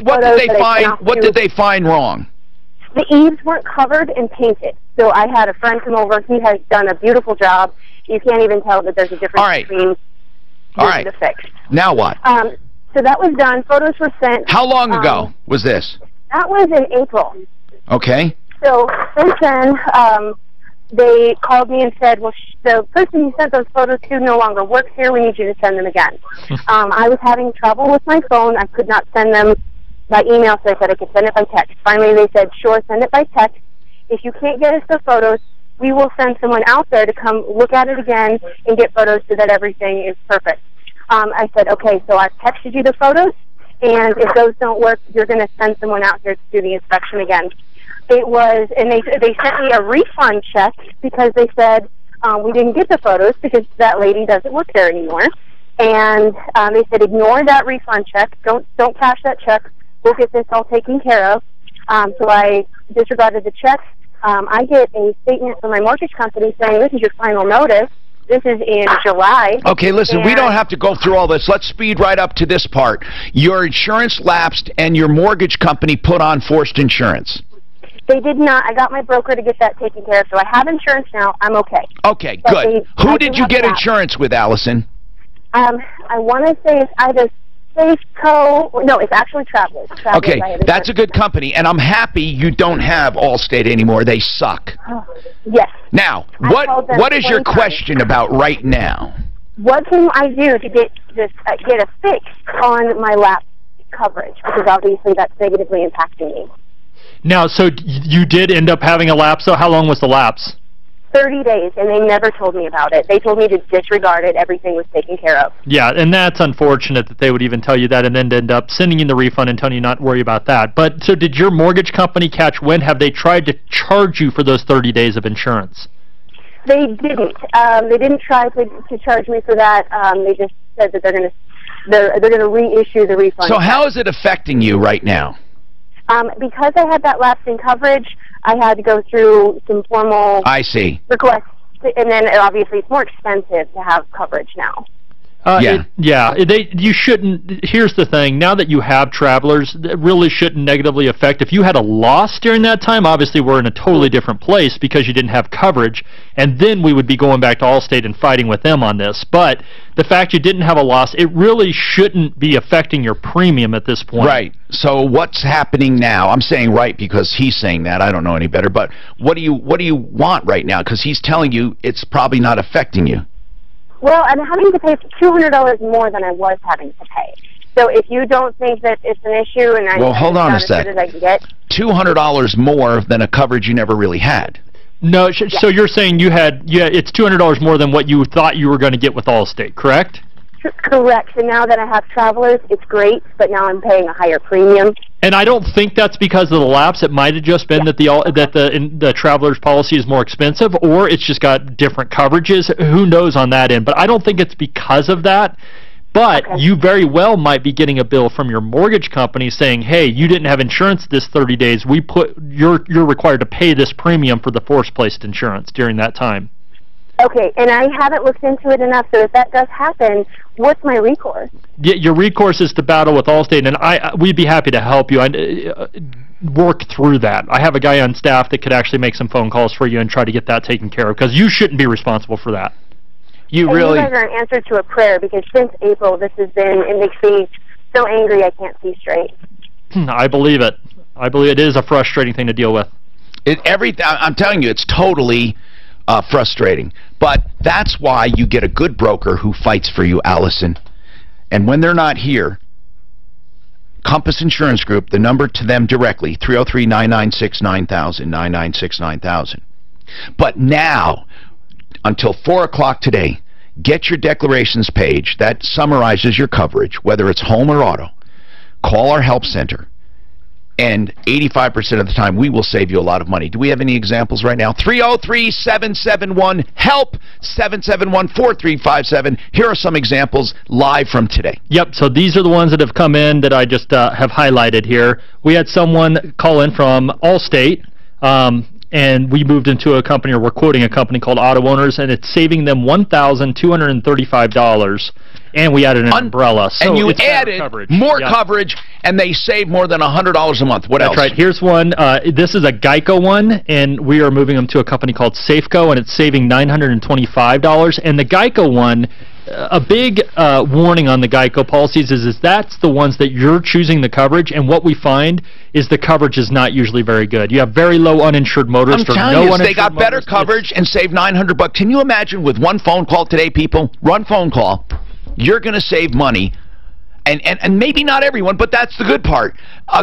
what did they find? What did they find wrong? The eaves weren't covered and painted. So I had a friend come over. He has done a beautiful job. You can't even tell that there's a difference between the fixed. Now what? So that was done. Photos were sent. How long ago was this? That was in April. Okay. So since then, they called me and said, well, the person you sent those photos to no longer works here. We need you to send them again. I was having trouble with my phone. I could not send them by email, so I said I could send it by text. Finally, they said, sure, send it by text. If you can't get us the photos, we will send someone out there to come look at it again and get photos so that everything is perfect. I said, okay, so I've texted you the photos, and if those don't work, you're going to send someone out here to do the inspection again. It was, and they sent me a refund check because they said we didn't get the photos because that lady doesn't work there anymore. And they said ignore that refund check. Don't cash that check. We'll get this all taken care of. So I disregarded the check. I get a statement from my mortgage company saying this is your final notice. This is in July. Okay, listen, we don't have to go through all this. Let's speed right up to this part. Your insurance lapsed and your mortgage company put on forced insurance. They did not. I got my broker to get that taken care of, so I have insurance now. I'm okay. Okay, But good. Who did you get insurance with, Allison? I want to say it's either Safeco. No, it's actually Travelers. Okay, that's a good company, and I'm happy you don't have Allstate anymore. They suck. Yes. Now, what is your question about right now? What can I do to get this get a fix on my lapse coverage? Because obviously that's negatively impacting me. Now, so you did end up having a lapse, so how long was the lapse? 30 days, and they never told me about it. They told me to disregard it. Everything was taken care of. Yeah, and that's unfortunate that they would even tell you that and then end up sending you the refund and telling you not to worry about that. But so did your mortgage company catch wind? Have they tried to charge you for those 30 days of insurance? They didn't. They didn't try to charge me for that. They just said that they're going to reissue the refund. So how is it affecting you right now? Because I had that lapse in coverage, I had to go through some formal requests, and then obviously it's more expensive to have coverage now. You shouldn't. Here's the thing. Now that you have Travelers, it really shouldn't negatively affect. If you had a loss during that time, obviously we're in a totally different place because you didn't have coverage, and then we would be going back to Allstate and fighting with them on this. But the fact you didn't have a loss, it really shouldn't be affecting your premium at this point. Right. So what's happening now? I'm saying right because he's saying that. I don't know any better. But what do you want right now? Because he's telling you it's probably not affecting you. Well, I'm having to pay $200 more than I was having to pay. So if you don't think that it's an issue, and I hold on a sec. As good as I can get, $200 more than a coverage you never really had. No, so you're saying it's $200 more than what you thought you were going to get with Allstate, correct? Correct. And now that I have Travelers, it's great, but now I'm paying a higher premium. And I don't think that's because of the lapse. It might have just been that the Travelers policy is more expensive, or it's just got different coverages. Who knows on that end? But I don't think it's because of that. But you very well might be getting a bill from your mortgage company saying, "Hey, you didn't have insurance this 30 days. You're required to pay this premium for the force-placed insurance during that time." Okay, and I haven't looked into it enough, so if that does happen, what's my recourse? Yeah, your recourse is to battle with Allstate, and we'd be happy to help you work through that. I have a guy on staff that could actually make some phone calls for you and try to get that taken care of, because you shouldn't be responsible for that. You guys are an answer to a prayer, because since April, it makes me so angry I can't see straight. I believe it. I believe it is a frustrating thing to deal with. I'm telling you, it's totally frustrating. But that's why you get a good broker who fights for you, Allison. And when they're not here, Compass Insurance Group, the number to them directly, 303-996-9000, 996-9000. But now, until 4 o'clock today, get your declarations page that summarizes your coverage, whether it's home or auto. Call our help center. And 85% of the time, we will save you a lot of money. Do we have any examples right now? 303-771-HELP, 771-4357. Here are some examples live from today. Yep, so these are the ones that have come in that I just have highlighted here. We had someone call in from Allstate, and we moved into a company, or we're quoting a company called Auto Owners, and it's saving them $1,235. And we added an umbrella. So and you added more coverage, and they save more than $100 a month. What else? That's right. Here's one. This is a Geico one, and we are moving them to a company called Safeco, and it's saving $925. And the Geico one, a big warning on the Geico policies is that's the ones that you're choosing the coverage, and what we find is the coverage is not usually very good. You have very low uninsured motorists. I'm telling you, they got better coverage and save $900. Can you imagine with one phone call today, people? One phone call. You're going to save money, and maybe not everyone, but that's the good part.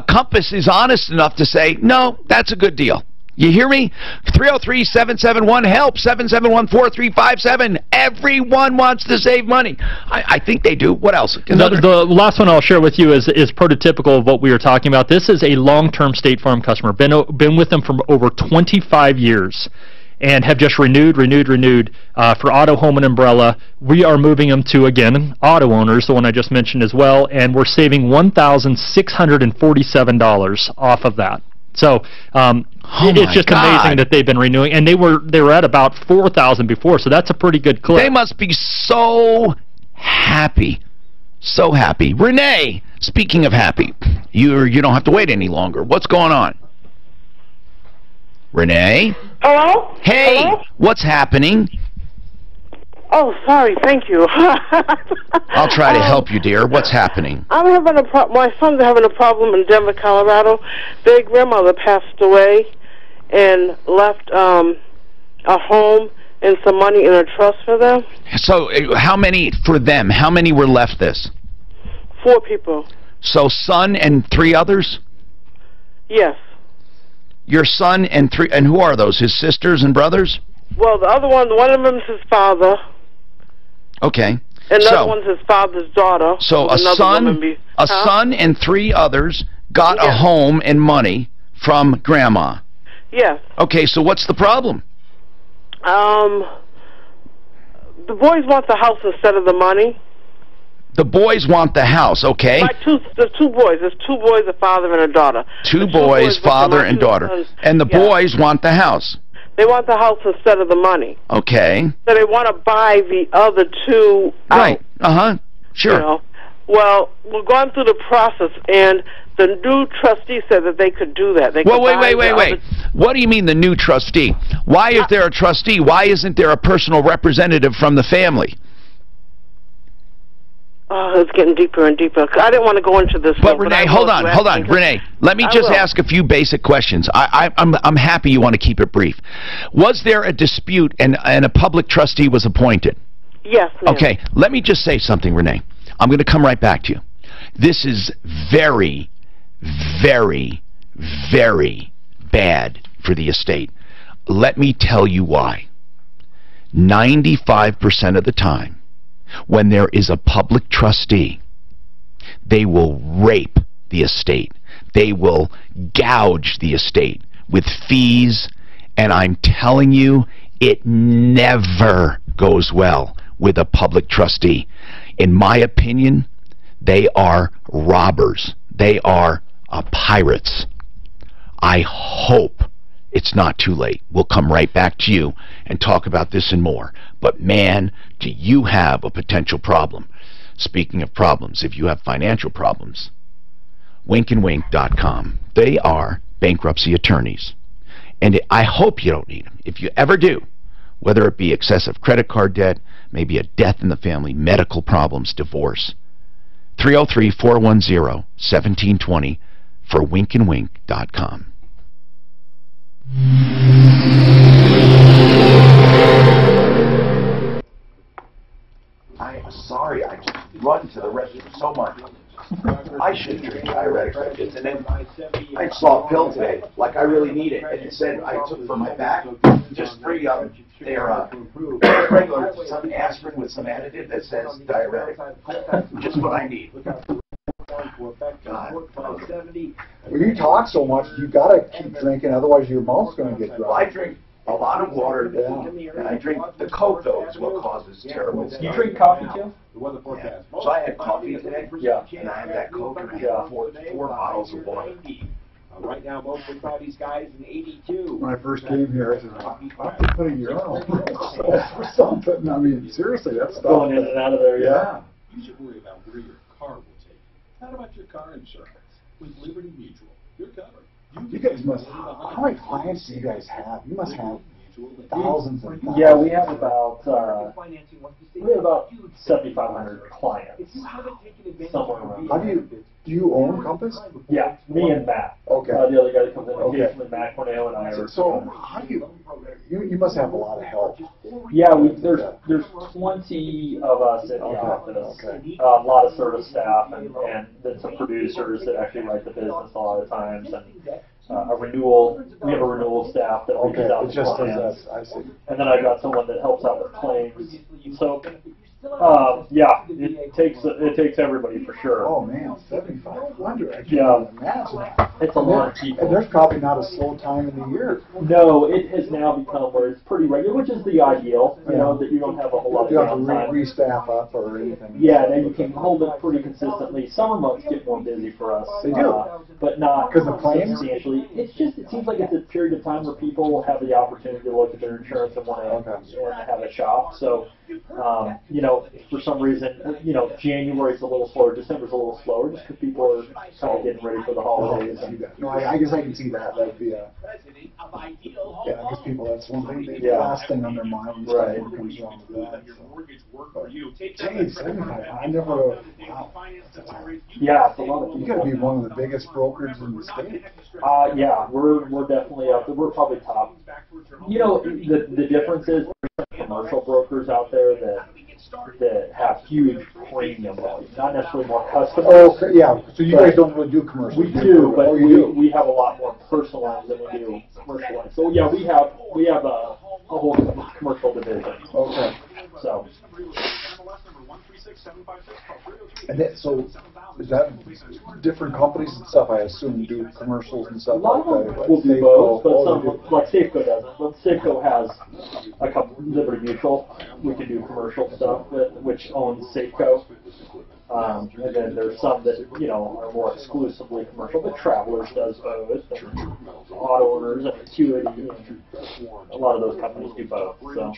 Compass is honest enough to say, no, that's a good deal. You hear me? 303-771-HELP, 771-4357. Everyone wants to save money. I think they do. What else? The last one I'll share with you is prototypical of what we were talking about. This is a long-term State Farm customer. Been with them for over 25 years. And have just renewed for auto, home, and umbrella. We are moving them to, again, Auto Owners, the one I just mentioned as well, and we're saving $1,647 off of that. So it's just amazing that they've been renewing, and they were at about $4,000 before, so that's a pretty good clip. They must be so happy. So happy. Renee, speaking of happy, you don't have to wait any longer. What's going on? Renee? Hello? Hey, Hello? what's happening? Oh, sorry. Thank you. I'll try to help you, dear. What's happening? I'm having my son's having a problem in Denver, Colorado. Their grandmother passed away and left a home and some money in a trust for them. So, how many for them? How many were left this? 4 people. So, son and 3 others? Yes. Your son and 3, and who are those? His sisters and brothers? Well, the other one of them is his father. Okay. And another one's his father's daughter. So a son and 3 others got a home and money from grandma. Yes. Okay, so what's the problem? The boys want the house instead of the money. The boys want the house, okay? The 2 boys. There's 2 boys, a father and a daughter. 2 boys, father and daughter. And the boys want the house. They want the house instead of the money. Okay. So they want to buy the other 2 out. Right. Uh-huh. Sure. You know? Well, we're going through the process, and the new trustee said that they could do that. They Well, wait. What do you mean the new trustee? Why is there a trustee? Why isn't there a personal representative from the family? Oh, it's getting deeper and deeper. I didn't want to go into this. But Renee, hold on. Renee, let me just ask a few basic questions. I'm happy you want to keep it brief. Was there a dispute and a public trustee was appointed? Yes, ma'am. Okay, let me just say something, Renee. I'm going to come right back to you. This is very, very, very bad for the estate. Let me tell you why. 95% of the time, when there is a public trustee, they will rape the estate. They will gouge the estate with fees, and I'm telling you, it never goes well with a public trustee. In my opinion, they are robbers. They are pirates. I hope it's not too late. We'll come right back to you and talk about this and more. But man, do you have a potential problem. Speaking of problems, if you have financial problems, winkandwink.com. They are bankruptcy attorneys. And I hope you don't need them. If you ever do, whether it be excessive credit card debt, maybe a death in the family, medical problems, divorce, 303-410-1720 for winkandwink.com. I'm sorry, I just run to the restroom so much. I should drink diuretics like this. And then I saw a pill today, like I really need it. And it said I took for my back just 3 of them. They're regular, some aspirin with some additive that says diuretic. Just what I need. God. Well, you talk so much, you gotta keep drinking, otherwise your mouth's gonna get dry. Well, I drink a lot of water, and I drink the Coke, though, is what causes terrible stuff. You drink coffee, too? Yeah. So I had coffee today, and I had that Coke, and I had 4 bottles of water. Right now, most of the these guys in 82. When I first came here, I said, I have to put a urinal for something. I mean, seriously, that's stuff. Going in and out of there, yeah. You should worry about where your car will take you. How about your car insurance? With Liberty Mutual, you're covered. You guys must, how many clients do you guys have? You must have thousands and thousands. Yeah, we have about 7,500 clients. Somewhere around. How do you own Compass? Yeah, me and Matt. Okay. The other guy that comes in occasionally, Matt Cornell and I are. So how do you must have a lot of help. Yeah, there's 20 of us in the office. A lot of service staff and then some producers that actually write the business a lot of times, and a renewal. We have a renewal staff that reaches out to clients. I see. And then I've got someone that helps out with claims. So yeah, it takes everybody for sure. Oh man, 7,500. I can't imagine. It's a lot of people. And there's probably not a slow time in the year. No, it has now become where it's pretty regular, which is the ideal. You know, that you don't have a whole lot of downtime. You have to re-staff up or anything. Yeah, then you can hold it pretty consistently. Summer months get more busy for us. They do, but not because the claims. Substantially. It seems like it's a period of time where people have the opportunity to look at their insurance and want to have a shop. So, you know, for some reason, you know, January's a little slower, December's a little slower, just because people are kind of getting ready for the holidays. No, I guess I can see that. That'd be a... Yeah, because people, that's one thing, the last thing on their mind. Right. Comes wrong with that. So. Dang, 75. I never... Wow. Yeah, it's a lot of You got to be one of the biggest brokers in the state. Yeah, we're definitely up there. We're probably top. You know, the difference is there's some commercial brokers out there that have huge premium volume, not necessarily more customers. Oh, yeah. So you guys don't really do commercials. We do, but we have a lot more personal lines than we do commercial lines. So yeah, we have a whole commercial division. Okay. So. And that, so is that different companies and stuff? I assume do commercials and stuff A lot like of that. them will do both, but some, like Safeco doesn't. But Safeco has a couple, Liberty Mutual, we can do commercial stuff with, which owns Safeco. And then there's some that, you know, are more exclusively commercial, but Travelers does both, and Auto Owners and Acuity, and a lot of those companies do both. So.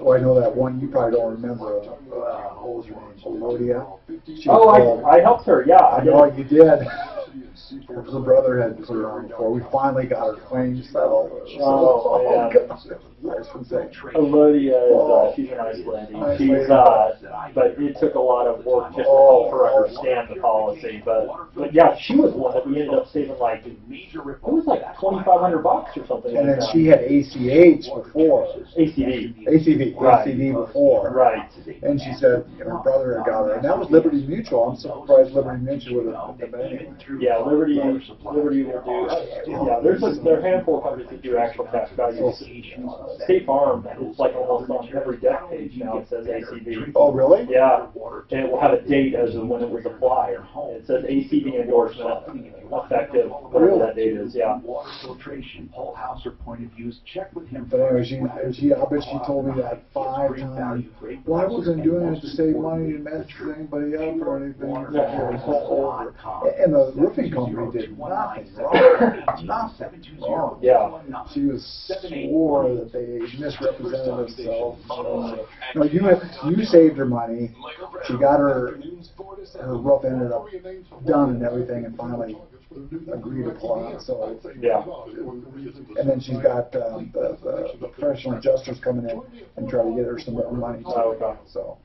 Oh, I know that one. You probably don't remember. What was her name? Elodia. Oh, I helped her. Yeah, I know you did. Her brother had put her on before. We finally got her claim settled. Oh, God. I was going to say. Elodia is she's a nice lady. She's but it took a lot of work just to help her understand the policy. But yeah, she was one that we ended up saving like it was like $2,500 or something. And then she had ACH before. ACV. Right. ACV before. Right. And she said her brother had got her, and that was Liberty Mutual. I'm surprised Liberty Mutual would have done anything. Yeah, Liberty will do. Yeah, there are a handful of companies that do actual cash value. State Farm is like almost on every deck page now. It says ACV. Oh, really? Yeah, and it will have a date as of when it was applied. It says ACV endorsement effective, whatever that date is. Yeah. Water filtration, whole house or point of use. Check with him. But anyway, I bet she told me that 5 times. Well, I wasn't doing it to save money to mess anybody up or anything. And the roofing company did nothing wrong. Nothing wrong. Yeah. She was swore that they misrepresented themselves. No, you saved her money. She got her roof ended up done and everything, and finally agreed upon. So yeah. And then she's got the professional adjusters coming in and try to get her some more money. Oh, okay. So.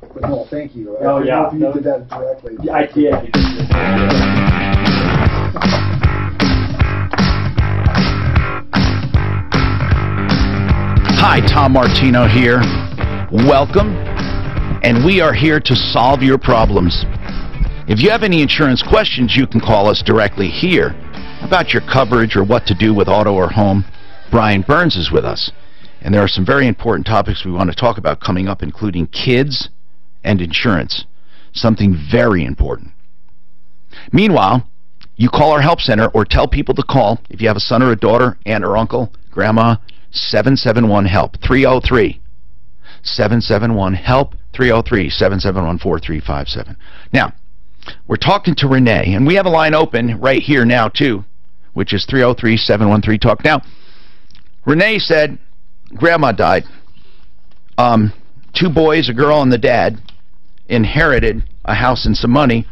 But no, thank you. Oh, yeah. I don't know if you did that directly. Yeah, I did. Hi, Tom Martino here. Welcome, and we are here to solve your problems. If you have any insurance questions, you can call us directly here about your coverage or what to do with auto or home. Brian Burns is with us, and there are some very important topics we want to talk about coming up, including kids and insurance, something very important. Meanwhile, you call our help center or tell people to call if you have a son or a daughter, aunt or uncle, grandma, 771-HELP, 303-771-HELP, 303-771-4357. Now, we're talking to Renee, and we have a line open right here now, too, which is 303-713-TALK. Now, Renee said Grandma died. 2 boys, a girl and the dad, inherited a house and some money.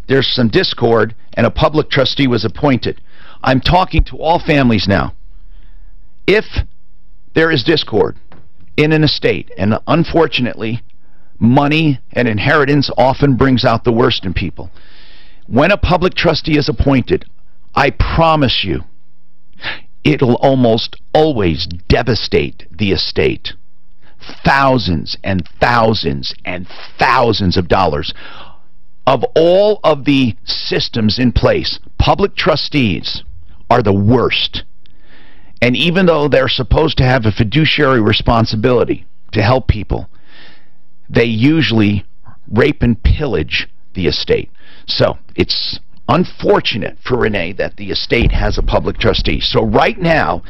There's some discord, and a public trustee was appointed. I'm talking to all families now. If there is discord in an estate, and unfortunately, money and inheritance often brings out the worst in people. When a public trustee is appointed, I promise you, it'll almost always devastate the estate. Thousands and thousands and thousands of dollars. Of all of the systems in place, public trustees are the worst. And even though they're supposed to have a fiduciary responsibility to help people, they usually rape and pillage the estate. So it's unfortunate for Renee that the estate has a public trustee. So right now,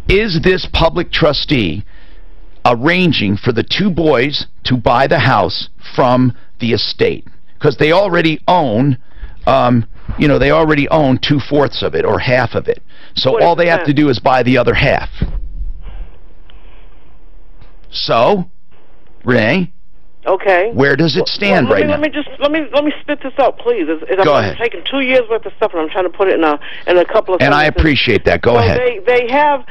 is this public trustee arranging for the 2 boys to buy the house from the estate? Because they already own, they already own 2/4 of it or half of it. So all they have to do is buy the other half. So, Renee, Okay. Where does it stand right now? Let me spit this out, please. Go ahead. I'm taking 2 years worth of stuff, and I'm trying to put it in a couple of. And I appreciate that. Go ahead. They have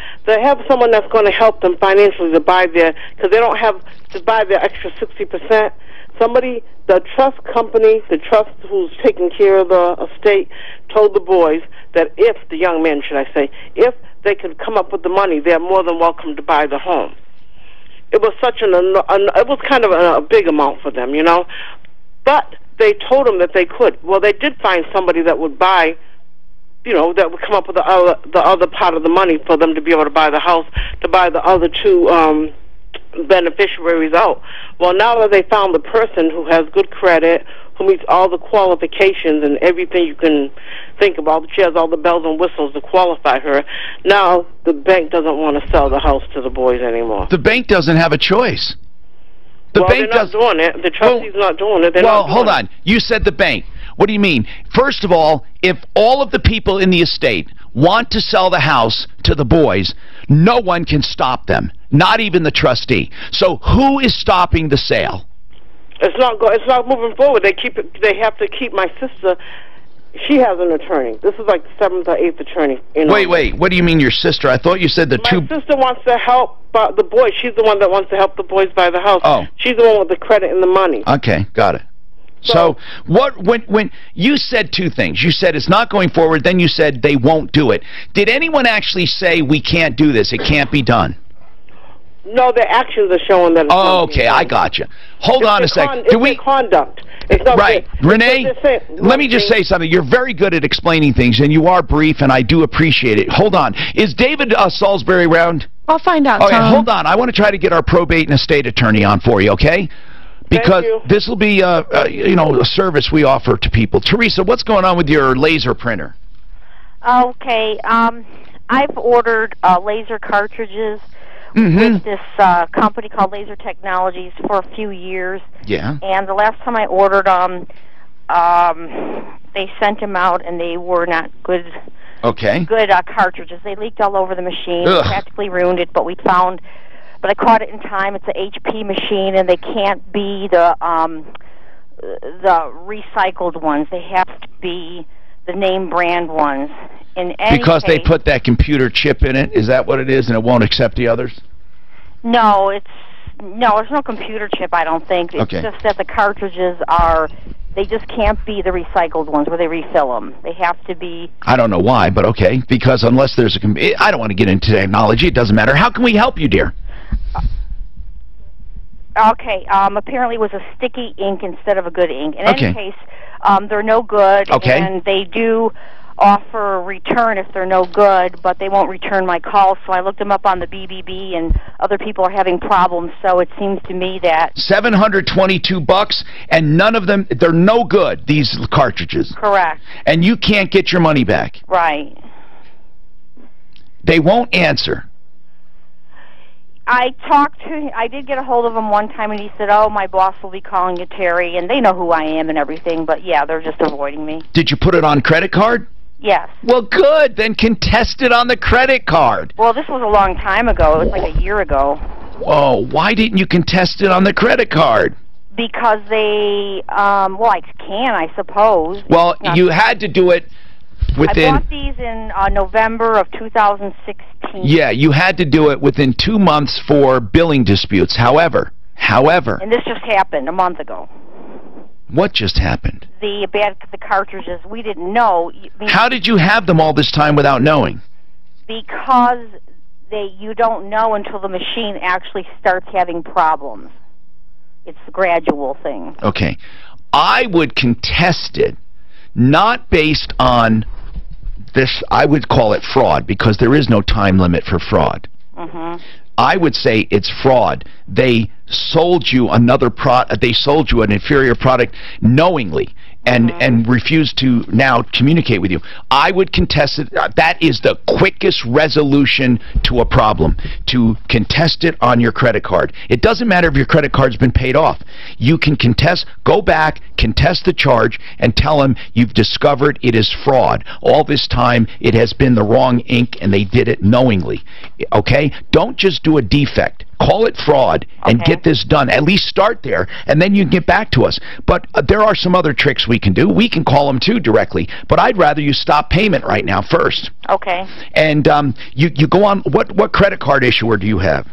someone that's going to help them financially to buy because they don't have to buy their extra 60%. Somebody, the trust company, the trust who's taking care of the estate, told the boys that if the young men, should I say, if they could come up with the money, they're more than welcome to buy the home. It was it was kind of a big amount for them, you know. But they told them that they could. Well, they did find somebody that would buy, you know, that would come up with the other part of the money for them to be able to buy the house, to buy the other two beneficiaries out. Well, now that they found the person who has good credit, who meets all the qualifications and everything you can think about, she has all the bells and whistles to qualify her, now the bank doesn't want to sell the house to the boys anymore. The bank doesn't have a choice. The bank they're not doing it. The trustee's not doing it. Well, hold on. You said the bank. What do you mean? First of all, if all of the people in the estate want to sell the house to the boys, no one can stop them, not even the trustee. So who is stopping the sale? It's not moving forward. They have to keep my sister. She has an attorney. This is like the 7th or 8th attorney. You know? Wait. What do you mean your sister? I thought you said my sister wants to help the boys. She's the one that wants to help the boys buy the house. Oh. She's the one with the credit and the money. Okay, got it. So when you said two things, you said it's not going forward, then you said they won't do it. Did anyone actually say we can't do this? It can't be done. No, their actions are showing that. Okay, I got you. Hold on a second. It's conduct. It's not right, Renee. Let me just say something. You're very good at explaining things, and you are brief, and I do appreciate it. Hold on. Is David Salisbury around? I'll find out. Okay, hold on. I want to try to get our probate and estate attorney on for you. Okay. Because this will be, you know, a service we offer to people. Teresa, what's going on with your laser printer? Okay, I've ordered laser cartridges with this company called Laser Technologies for a few years. Yeah. And the last time I ordered them, they sent them out, and they were not good. Okay. Good cartridges. They leaked all over the machine. Ugh. Practically ruined it. But I caught it in time. It's an HP machine, and they can't be the recycled ones. They have to be the name brand ones. Because they put that computer chip in it? Is that what it is, and it won't accept the others? No, there's no computer chip, I don't think. It's just that the cartridges they just can't be the recycled ones where they refill them. They have to be... I don't know why, but okay. Because unless there's I don't want to get into technology. It doesn't matter. How can we help you, dear? Okay, apparently it was a sticky ink instead of a good ink. In any case, they're no good, and they do offer a return if they're no good, but they won't return my calls. So I looked them up on the BBB, and other people are having problems. So it seems to me that $722, and none of them, they're no good, these cartridges. Correct. And you can't get your money back. Right. They won't answer. I did get a hold of him one time, and he said, "Oh, my boss will be calling you, Terry," and they know who I am and everything, but yeah, they're just avoiding me. Did you put it on credit card? Yes. Well, good. Then contest it on the credit card. Well, this was a long time ago. It was like a year ago. Whoa, why didn't you contest it on the credit card? Because they, well, I can, I suppose. Well, you had to do it within... I bought these in November of 2016. Yeah, you had to do it within 2 months for billing disputes. However... And this just happened a month ago. What just happened? The cartridges, we didn't know. How did you have them all this time without knowing? Because you don't know until the machine actually starts having problems. It's a gradual thing. Okay. I would contest it, not based on this, I would call it fraud, because there is no time limit for fraud. I would say it's fraud. They sold you they sold you an inferior product knowingly and refused to now communicate with you. I would contest it. That is the quickest resolution to a problem, to contest it on your credit card. It doesn't matter if your credit card's been paid off. You can go back, contest the charge, and tell them you've discovered it is fraud. All this time it has been the wrong ink and they did it knowingly. Okay? Don't just do a defect. Call it fraud and get this done. At least start there, and then you can get back to us. But there are some other tricks we can do. We can call them too directly, but I'd rather you stop payment right now first. Okay. And you go on. What credit card issuer do you have?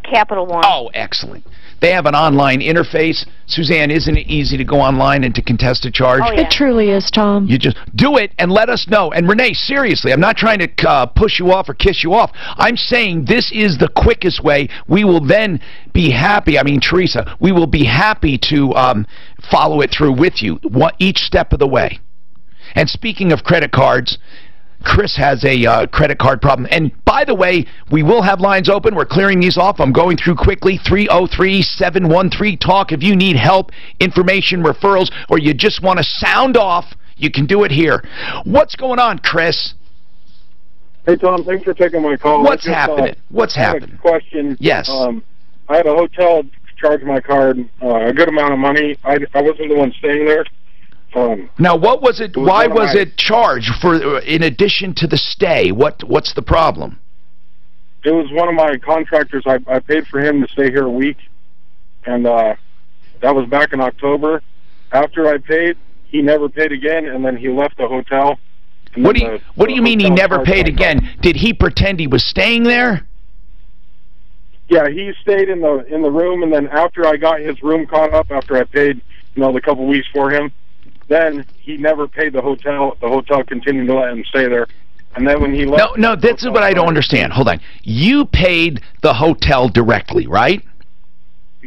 Capital One. Oh, excellent. They have an online interface. Suzanne, isn't it easy to go online and to contest a charge? Oh, yeah. It truly is, Tom. You just do it and let us know. And Renee, seriously, I'm not trying to push you off or kiss you off. I'm saying this is the quickest way. We will then be happy. I mean, Teresa, we will be happy to follow it through with you each step of the way. And speaking of credit cards, Chris has a credit card problem. And by the way, we will have lines open. We're clearing these off. I'm going through quickly. 303-713-TALK. If you need help, information, referrals, or you just want to sound off, you can do it here. What's going on, Chris? Hey, Tom. Thanks for taking my call. What's happening? What's happening? I have a question. Yes. I had a hotel charge my card a good amount of money. I wasn't the one staying there. Now, what was it? Why was it charged for in addition to the stay? What's the problem? It was one of my contractors. I paid for him to stay here a week, and that was back in October. After I paid, he never paid again, and then he left the hotel. What do you mean he never paid again? Did he pretend he was staying there? Yeah, he stayed in the room, and then after I got his room caught up, after I paid, the couple weeks for him, then he never paid the hotel. The hotel continued to let him stay there. And then when he left... No, that's what I don't understand. Hold on. You paid the hotel directly, right?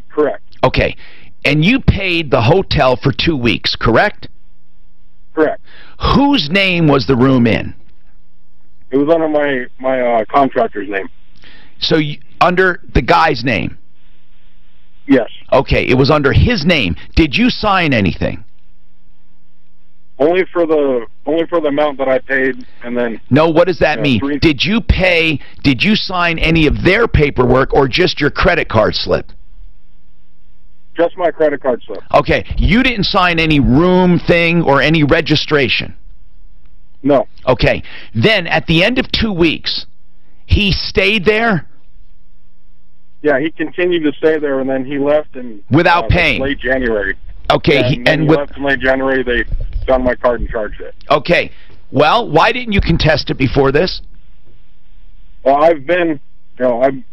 Correct. Okay. And you paid the hotel for 2 weeks, correct? Correct. Whose name was the room in? It was under my contractor's name. So under the guy's name? Yes. Okay, it was under his name. Did you sign anything? Only for the amount that I paid, and then... No, what does that mean? Did you sign any of their paperwork or just your credit card slip? Just my credit card slip. Okay, you didn't sign any room thing or any registration? No. Okay, then at the end of 2 weeks, he stayed there? Yeah, he continued to stay there, and then he left in... Without paying? Late January. Okay, and he left in late January. They got my card and charged it. Okay, well, why didn't you contest it before this? Well, I've been calling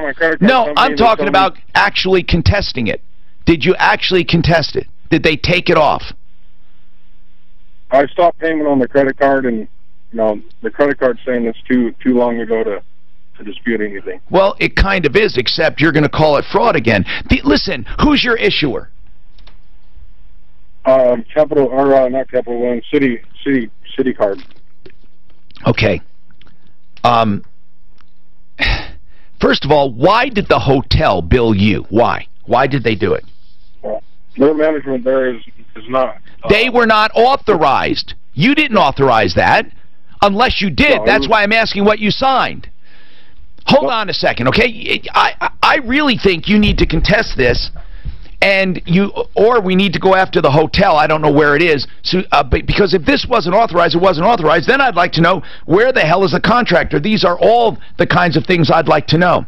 my credit card. No, I'm talking about actually contesting it. Did you actually contest it? Did they take it off? I stopped payment on the credit card, and the credit card's saying it's too long ago to dispute anything. Well, it kind of is, except you're going to call it fraud again. Listen, who's your issuer? Not Capital One, City Card. Okay. First of all, why did the hotel bill you? Why? Why did they do it? Well, their management there is not. They were not authorized. You didn't authorize that. Unless you did. No, that's why I'm asking what you signed. Hold on a second, okay? I really think you need to contest this, and or we need to go after the hotel. I don't know where it is. So, because if this wasn't authorized, it wasn't authorized, then I'd like to know where the hell is the contractor. These are all the kinds of things I'd like to know.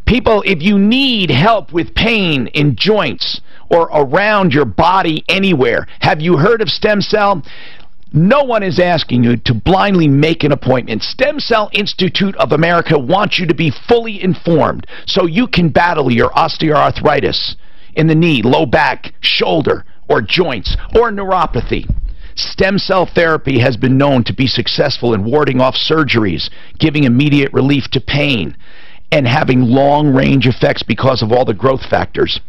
People, if you need help with pain in joints or around your body anywhere, have you heard of stem cell? No one is asking you to blindly make an appointment. Stem Cell Institute of America wants you to be fully informed so you can battle your osteoarthritis in the knee, low back, shoulder, or joints, or neuropathy. Stem cell therapy has been known to be successful in warding off surgeries, giving immediate relief to pain, and having long-range effects because of all the growth factors.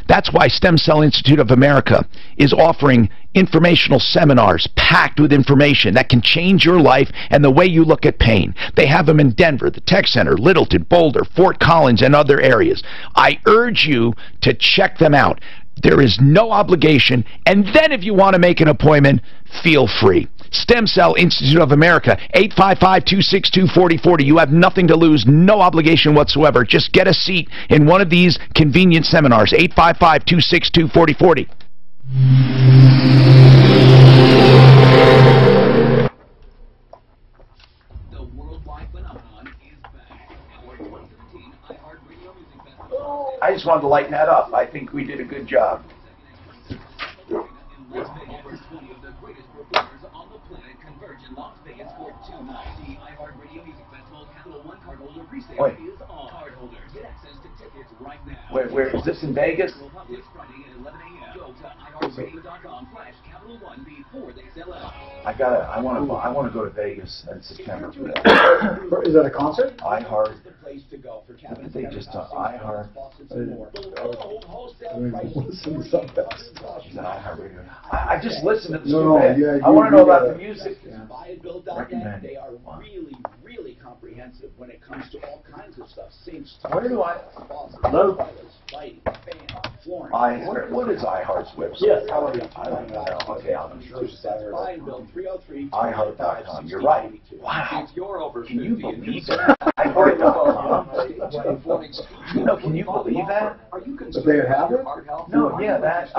That's why Stem Cell Institute of America is offering informational seminars packed with information that can change your life and the way you look at pain. They have them in Denver, the Tech Center, Littleton, Boulder, Fort Collins, and other areas. I urge you to check them out. There is no obligation, and then if you want to make an appointment, feel free. Stem Cell Institute of America, 855-262-4040. You have nothing to lose, no obligation whatsoever. Just get a seat in one of these convenient seminars, 855-262-4040. The worldwide phenomenon is back. Our 2013 iHeartRadio Music wanted to lighten that up. I think we did a good job. Wait. Where is this in Vegas? I want to go to Vegas in September for that. Is that a concert? iHeart. They just iHeart. Listen to something else. I just listen to the yeah, I want to know about the music. Recommend. They are really comprehensive when it comes to all kinds of stuff. Where do I? Hello? What is iHeart's website? Yes. I don't know. Okay, I'm sure it's iHeart.com. You're right. Wow. Can you believe that? iHeart.com. Can you believe that? But they have it? No, yeah, that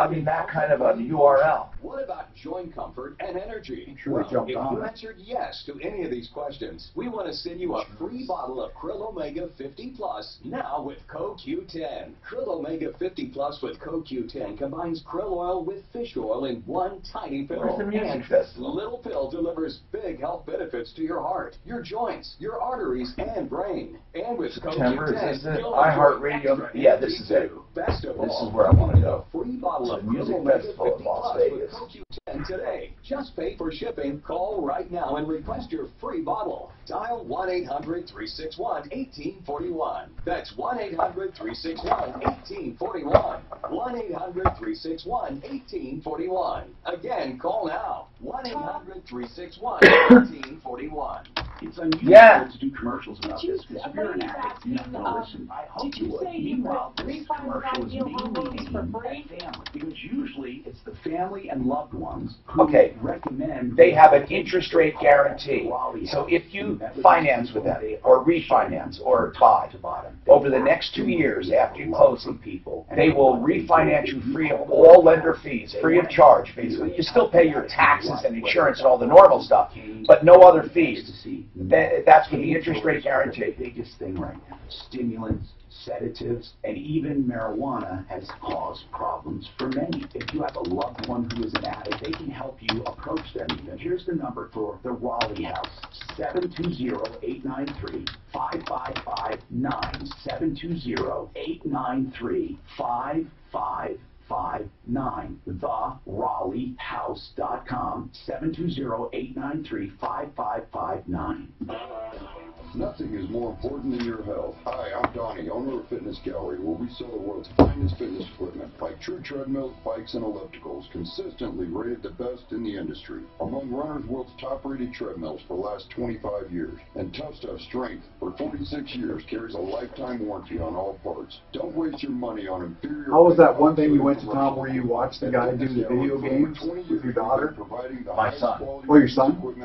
kind of a URL. What about joint comfort and energy? Sure, Well, if you answered yes to any of these questions, we want to send you a free bottle of Krill Omega 50 Plus now with CoQ10. Krill Omega 50 Plus with CoQ10 combines krill oil with fish oil in one tiny pill. Where's the music And festival? little pill delivers big health benefits to your heart, your joints, your arteries, and brain. And with September, CoQ10, is this it? you'll iHeartRadio? extra Yeah, this is it. Best of This all, is where I want to go. free bottle of The music Krill Omega festival 50 in Las Plus Vegas. with CoQ10 today. Just pay for shipping. Call right now and request your free bottle. Dial 1-800-361-1841. That's 1-800-361-1841. 1-800-361-1841. Again, call now. 1-800-361-1841. It's unusual to do commercials about this because if you're an addict, you're not going to listen. I hope you would. Meanwhile, this commercial is mainly aimed at family because usually it's the family and loved ones who recommend. They have an interest rate guarantee. So if you finance with them or refinance or buy over the next 2 years after you close them, they will refinance you free of all lender fees, free of charge, basically. You still pay your taxes and insurance and all the normal stuff, but no other fees. That's with the interest rate guarantee. The biggest thing right now. Stimulants, sedatives, and even marijuana has caused problems for many. If you have a loved one who is an addict, they can help you approach them. Here's the number for the Raleigh House, 720-893-5559, 720-893-5559. TheRaleighHouse.com, 720-893-5559. Nothing is more important than your health. Hi, I'm Donnie, owner of Fitness Gallery, where we sell the world's finest fitness equipment, like true treadmills, bikes, and ellipticals, consistently rated the best in the industry. Among Runner's World's top-rated treadmills for the last 25 years. And Tough Stuff Strength, for 46 years, carries a lifetime warranty on all parts. Don't waste your money on inferior... How was that one thing you went to, Tom, where you watched the guy do the video games with your daughter? My son. Oh, your son? Was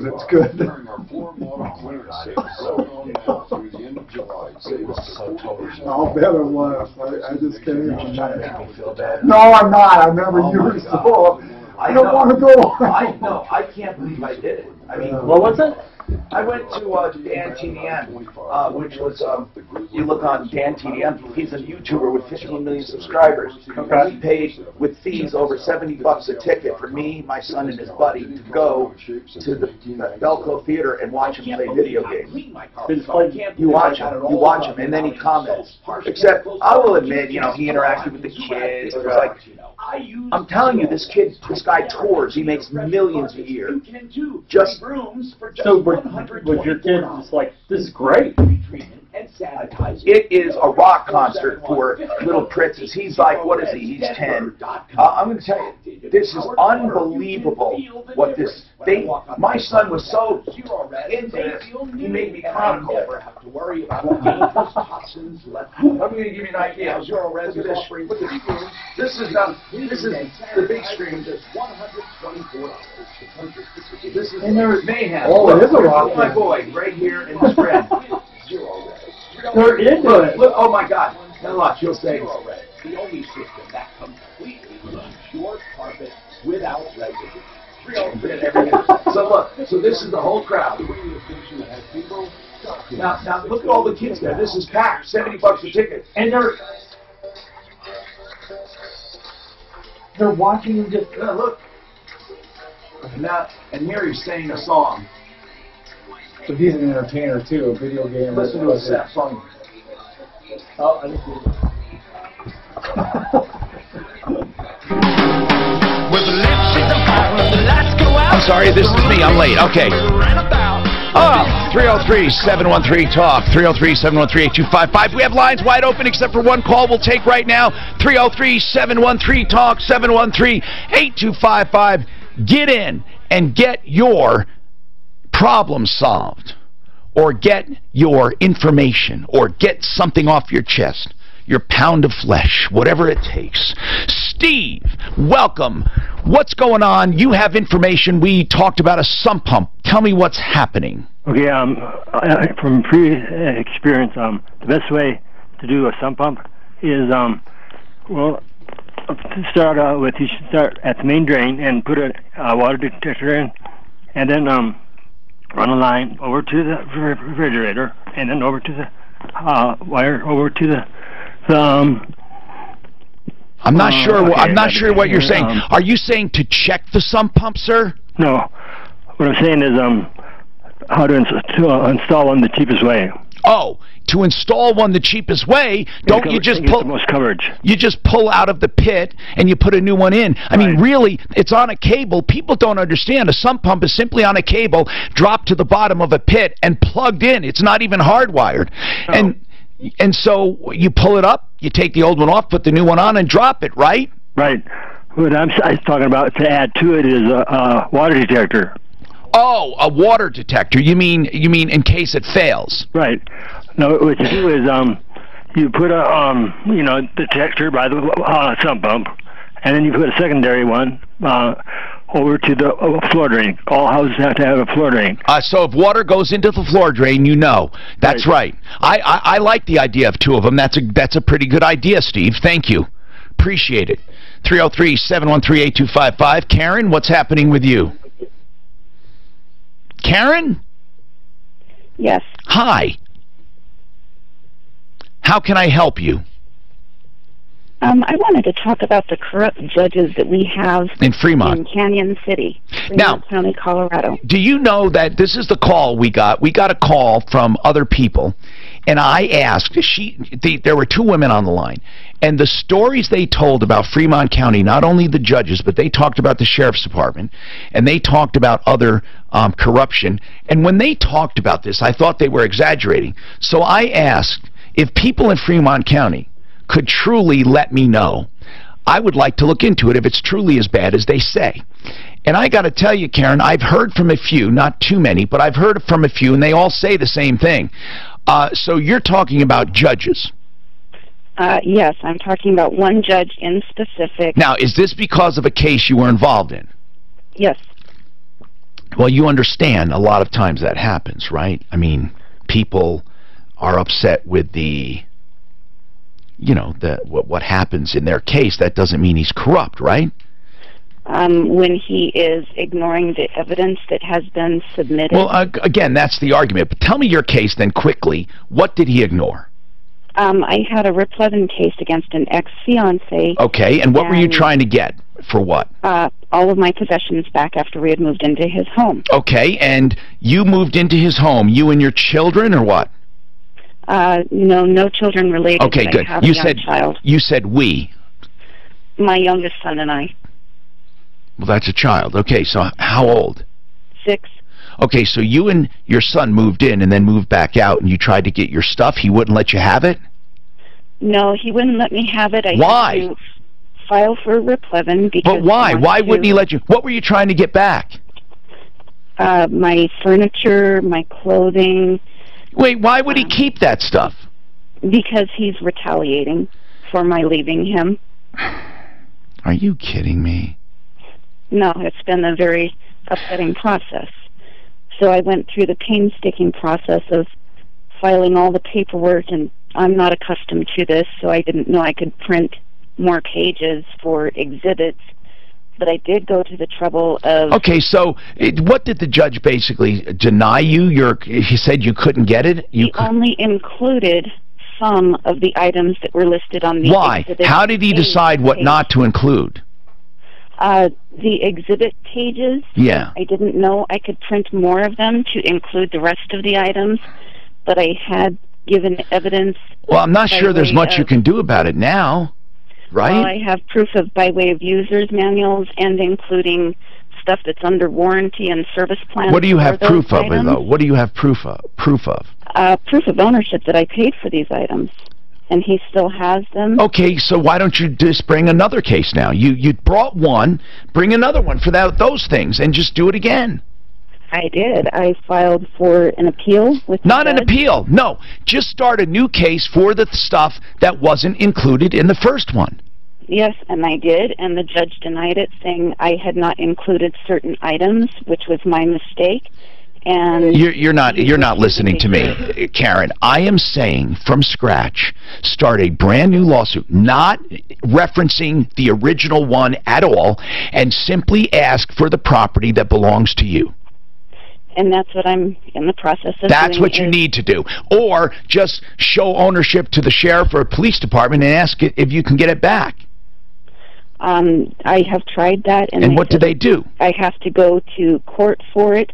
it good? During our floor model clearance sale, going on now through the end of July. Save us to 40%. I'll bet it was. I just can't even Trying to make me feel bad. No, I'm not. I remember you were so... I don't want to go. I can't believe I did it. I mean, what was it? I went to Dan TDM, which was, you look on Dan TDM, he's a YouTuber with 15 million subscribers. Okay. He paid with fees over $70 a ticket for me, my son, and his buddy to go to the Belco Theater and watch him play video games. You watch him, and then he comments. Except, I will admit, he interacted with the kids. It was like, I'm telling you, this guy tours. He makes millions a year. Just so was your kid just like, this is great? It is a rock concert for little princes. He's like, what is he? He's 10. I'm going to tell you, this is unbelievable what this... my son was so into this, he made me comical. I'm going to give you an idea. Look at this. This is the big screen. This is mayhem. Oh, it is a rock. My boy, right here, and his friend. They're into it. Look, oh my God. Now watch, you'll say. The only system that completely runs pure carpet without residue. So look, so this is the whole crowd. Now look at all the kids there. This is packed, $70 a ticket. And they're they're watching you just look. And here he's singing a song. So he's an entertainer too, a video game. Listen to his song. Oh, I think I'm sorry, this is me. I'm late. Okay. Oh, 303-713-TALK, 303-713-8255. We have lines wide open except for one call we'll take right now. 303-713-TALK, 713-8255. Get in and get your problem solved, or get your information, or get something off your chest, your pound of flesh, whatever it takes. Steve, welcome. What's going on? You have information. We talked about a sump pump. Tell me what's happening. Okay, from pre-experience, the best way to do a sump pump is, well, to start out with, you should start at the main drain and put a water detector in, and then run a line over to the refrigerator, and then over to the wire over to the I'm not sure. Okay, I'm not sure what you're saying. Are you saying to check the sump pump, sir? No. What I'm saying is how to install one the cheapest way. Oh, to install one the cheapest way, don't you just pull the most coverage? You just pull out of the pit and you put a new one in. I mean, really, it's on a cable. People don't understand. A sump pump is simply on a cable, dropped to the bottom of a pit and plugged in. It's not even hardwired. Oh. And so you pull it up, you take the old one off, put the new one on, and drop it, right? Right. What I'm talking about to add to it is a water detector. Oh, a water detector. You mean in case it fails? Right. No, what you do is you put a detector by the sump pump, and then you put a secondary one over to the floor drain. All houses have to have a floor drain. So if water goes into the floor drain, you know. That's right. I like the idea of two of them. That's a pretty good idea, Steve. Thank you. Appreciate it. 303-713-8255. Karen, what's happening with you? Karen? Yes. Hi. How can I help you? I wanted to talk about the corrupt judges that we have in Fremont, in Canyon City, Fremont County, Colorado. Do you know that this is the call we got? We got a call from other people, and I asked. There were two women on the line, and the stories they told about Fremont County, not only the judges, but they talked about the sheriff's department, and they talked about other corruption. And when they talked about this, I thought they were exaggerating. So I asked if people in Fremont County could truly let me know. I would like to look into it if it's truly as bad as they say. And I got to tell you, Karen, I've heard from a few, not too many, but I've heard from a few, and they all say the same thing. So you're talking about judges. Yes, I'm talking about one judge in specific. Now, is this because of a case you were involved in? Yes. Well, you understand a lot of times that happens, right? I mean, people are upset with what happens in their case. That doesn't mean he's corrupt, right? When he is ignoring the evidence that has been submitted. Well, again, that's the argument. But tell me your case then quickly. What did he ignore? I had a replevin case against an ex-fiance. Okay, and what were you trying to get? For what? All of my possessions back after we had moved into his home. Okay, and you moved into his home, you and your children, or what? No children related. Okay, good. You said we. My youngest son and I. Well, that's a child. Okay, so how old? 6. Okay, so you and your son moved in and then moved back out, and you tried to get your stuff. He wouldn't let you have it? No, he wouldn't let me have it. Why? Had to file for replevin because. But why? Why wouldn't he let you? What were you trying to get back? My furniture, my clothing. Wait, why would he keep that stuff? Because he's retaliating for my leaving him. Are you kidding me? No, it's been a very upsetting process. So I went through the painstaking process of filing all the paperwork, and I'm not accustomed to this, so I didn't know I could print more pages for exhibits. But I did go to the trouble of... Okay, so what did the judge basically deny you? He said you couldn't get it? He only included some of the items that were listed on the Why? How did he decide what not to include? The exhibit pages. Yeah. I didn't know I could print more of them to include the rest of the items, but I had given evidence. Well, I'm not sure there's much you can do about it now, right? Well, I have proof of by way of users manuals and including stuff that's under warranty and service plans. What do you have proof of, items. though? What do you have proof of? Proof of Ownership that I paid for these items, and he still has them. Okay, so why don't you just bring another case now? You brought one, bring another one for those things, and just do it again. I did. I filed for an appeal with the Not an judge. appeal. No, just start a new case for the stuff that wasn't included in the first one. Yes, and I did, and the judge denied it, saying I had not included certain items, which was my mistake. And you're not listening to me, Karen. I am saying from scratch, start a brand new lawsuit, not referencing the original one at all, and simply ask for the property that belongs to you. And that's what I'm in the process of doing. That's what you need to do. Or just show ownership to the sheriff or police department and ask it if you can get it back. I have tried that. And what do they do? I have to go to court for it.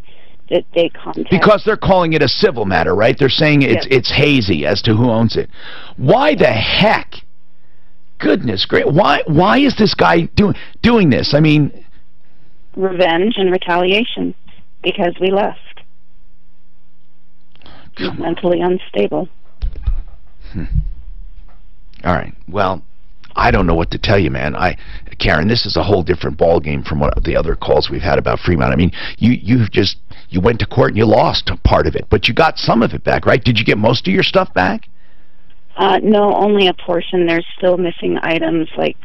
That they contact. Because they're calling it a civil matter, right? They're saying it's hazy as to who owns it. Why the heck? Goodness gracious. Why is this guy doing this? I mean, revenge and retaliation because we left. He's mentally unstable. All right. Well, I don't know what to tell you, man. Karen, this is a whole different ballgame from what the other calls we've had about Fremont. I mean, you went to court and you lost part of it, but you got some of it back, right? Did you get most of your stuff back? No, only a portion. There's still missing items like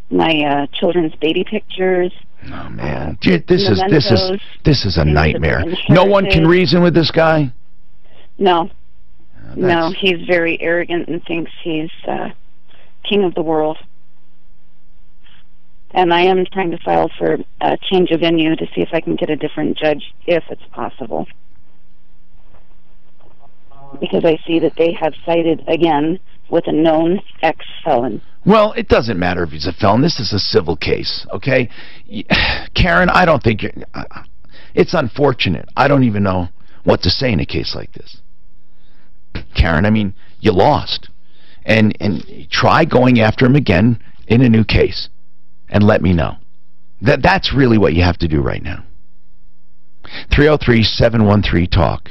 my children's baby pictures. Oh man, this is a nightmare. No one can reason with this guy? No. No, he's very arrogant and thinks he's king of the world. And I am trying to file for a change of venue to see if I can get a different judge, if it's possible. Because I see that they have sided again with a known ex-felon. Well, it doesn't matter if he's a felon. This is a civil case, okay? Karen, I don't think it's unfortunate. I don't even know what to say in a case like this. Karen, I mean, you lost. And try going after him again in a new case. And let me know. That's really what you have to do right now. 303-713-TALK.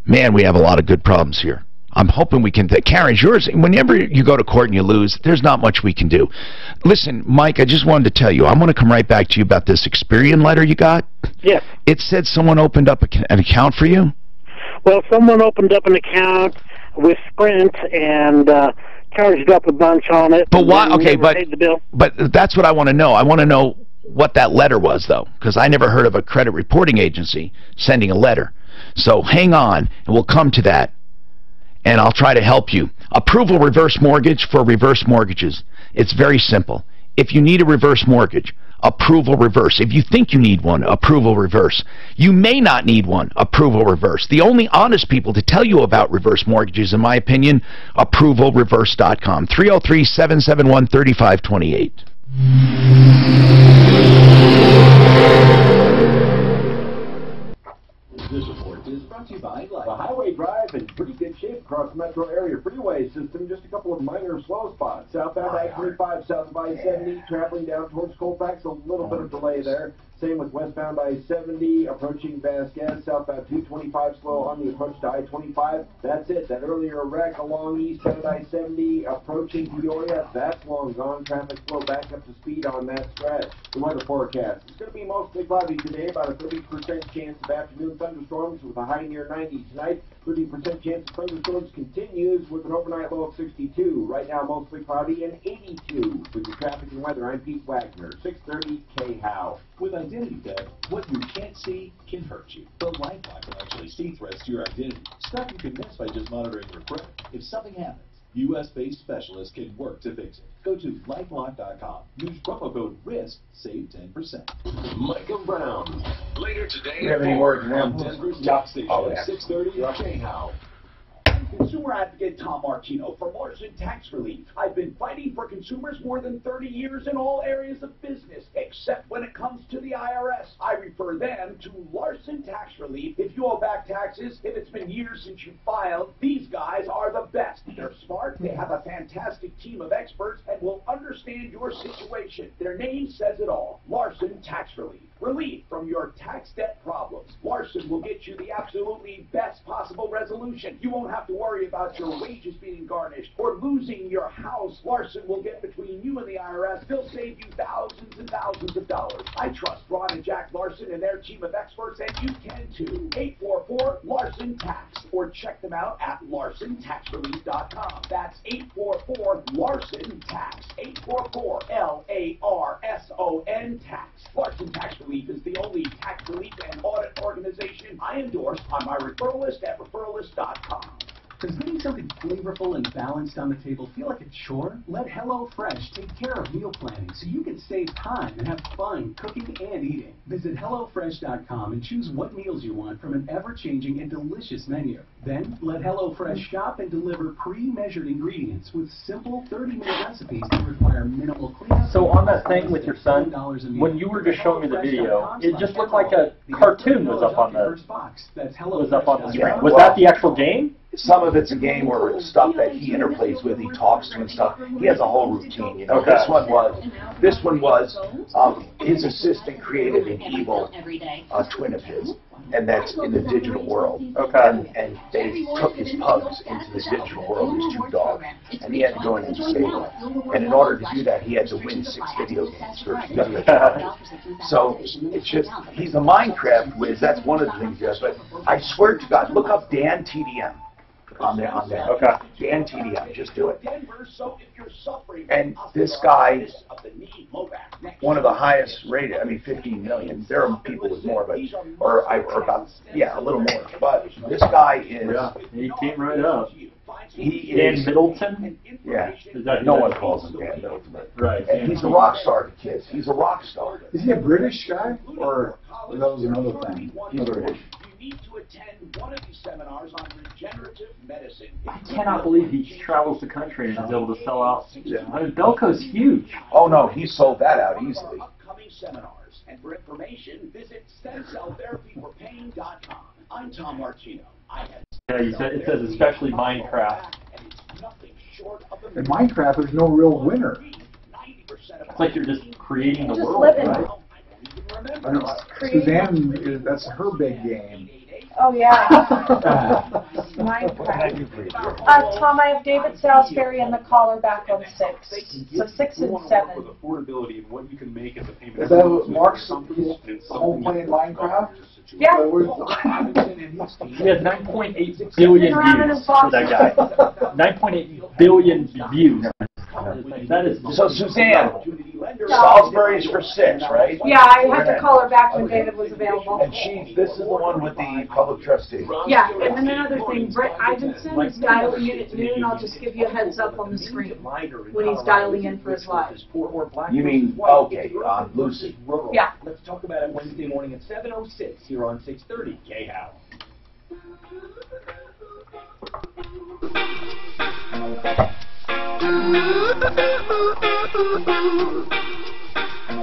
Man, we have a lot of good problems here. I'm hoping we can... Karen's yours. Whenever you go to court and you lose, there's not much we can do. Listen, Mike, I just wanted to tell you, I'm going to come right back to you about this Experian letter you got. Yes. It said someone opened up an account for you? Well, someone opened up an account with Sprint and charged up a bunch on it. But why? Okay, paid the bill. But that's what I want to know. I want to know what that letter was, though, because I never heard of a credit reporting agency sending a letter. So hang on, and we'll come to that, and I'll try to help you. Approval reverse mortgage for reverse mortgages. It's very simple. If you need a reverse mortgage, approval reverse. If you think you need one, approval reverse. You may not need one, approval reverse. The only honest people to tell you about reverse mortgages, in my opinion, approvalreverse.com. 303-771-3528. This report is brought to you by The highway drive in pretty good shape across the metro area freeway system. Just a couple of minor slow spots. Southbound I-25, south of I-70, traveling down towards Colfax, a little bit of delay there. Same with westbound I-70, approaching Vasquez, southbound 225 slow on the approach to I-25. That's it. That earlier wreck along eastbound I-70, approaching Peoria, that's long gone. Traffic flow back up to speed on that stretch. The weather forecast. It's going to be mostly cloudy today, about a 30% chance of afternoon thunderstorms with a high near 90 tonight. 30% chance of thunderstorms continues with an overnight low of 62. Right now, mostly cloudy and 82. With your traffic and weather, I'm Pete Wagner, 630 KHOW. With identity theft, what you can't see can hurt you. But LifeLock can actually see threats to your identity. Stuff you can miss by just monitoring your credit. If something happens, U.S.-based specialists can work to fix it. Go to LifeLock.com. Use promo code RISK, save 10%. Michael Brown. Later today You have any more examples? Denver's Talk Station, 630 KHOW. Consumer advocate Tom Martino for Larson Tax Relief. I've been fighting for consumers more than 30 years in all areas of business, except when it comes to the IRS. I refer them to Larson Tax Relief. If you owe back taxes, if it's been years since you filed, these guys are the best. They're smart, they have a fantastic team of experts, and will understand your situation. Their name says it all. Larson Tax Relief. Relief from your tax debt problems. Larson will get you the absolutely best possible resolution. You won't have to worry about your wages being garnished or losing your house. Larson will get between you and the IRS. They'll save you thousands and thousands of dollars. I trust Ron and Jack Larson and their team of experts, and you can too. 844-LARSON-TAX, or check them out at LarsonTaxRelief.com. That's 844-LARSON-TAX. 844-LARSON-TAX. Larson Tax Relief is the only tax relief and audit organization I endorse on my referral list at referralist.com. Does getting something flavorful and balanced on the table feel like a chore? Let HelloFresh take care of meal planning so you can save time and have fun cooking and eating. Visit HelloFresh.com and choose what meals you want from an ever-changing and delicious menu. Then, let HelloFresh shop and deliver pre-measured ingredients with simple 30-minute recipes that require minimal cleanup. So on that thing with your son, when you were just showing me the video, it just looked like a cartoon was up on the screen. Was that the actual game? Some of it's a game where it's stuff that he interplays with, he talks to and stuff. He has a whole routine, you know. Okay. This one was his assistant created an evil twin of his, and that's in the digital world. Okay. And they took his pugs into the digital world, his two dogs, and he had to go in and save them. And in order to do that, he had to win 6 video games first. So it's just, he's a Minecraft whiz. That's one of the things he does. But I swear to God, look up Dan TDM. On there. Okay. Dan TDM, just do it. And this guy, one of the highest rated, 15 million. There are people with more, but, or about, a little more. But this guy is. Yeah, he came right up. He Dan is, Middleton? Yeah. No one calls him Dan Middleton. Right. And he's a rock star to kids. He's a rock star. Is he a British guy, or that was another thing? He's British. Need to attend one of these seminars on regenerative medicine. I cannot believe he travels the country and is able to sell out. Belco's huge. Oh no, he sold that out easily. Upcoming seminars, and for information, visit stemcelltherapyforpain.com. I'm Tom Martino. Yeah, you said it says especially Minecraft. In Minecraft, there's no real winner. It's like you're just creating the world. Right? Suzanne, that's her big game. Oh, yeah. Minecraft. Tom, I have David Salisbury and the caller back on 6. So 6 and 7. With affordability and what you can make as a payment. Is that what Mark's home playing Minecraft? Yeah. He has 9.8 billion views for that guy. 9.8 billion views. That is so Suzanne, Salisbury's for 6, right? Yeah, I had to call her back when David was available. And this is the one with the public trustee. Yeah, and then another thing, Brett Ivinson is dialing in at noon. I'll just give you a heads up on the screen when he's dialing in for his live. You mean, okay, on Lucy. Yeah. Let's talk about it Wednesday morning at 7:06 here on 630 KHOW.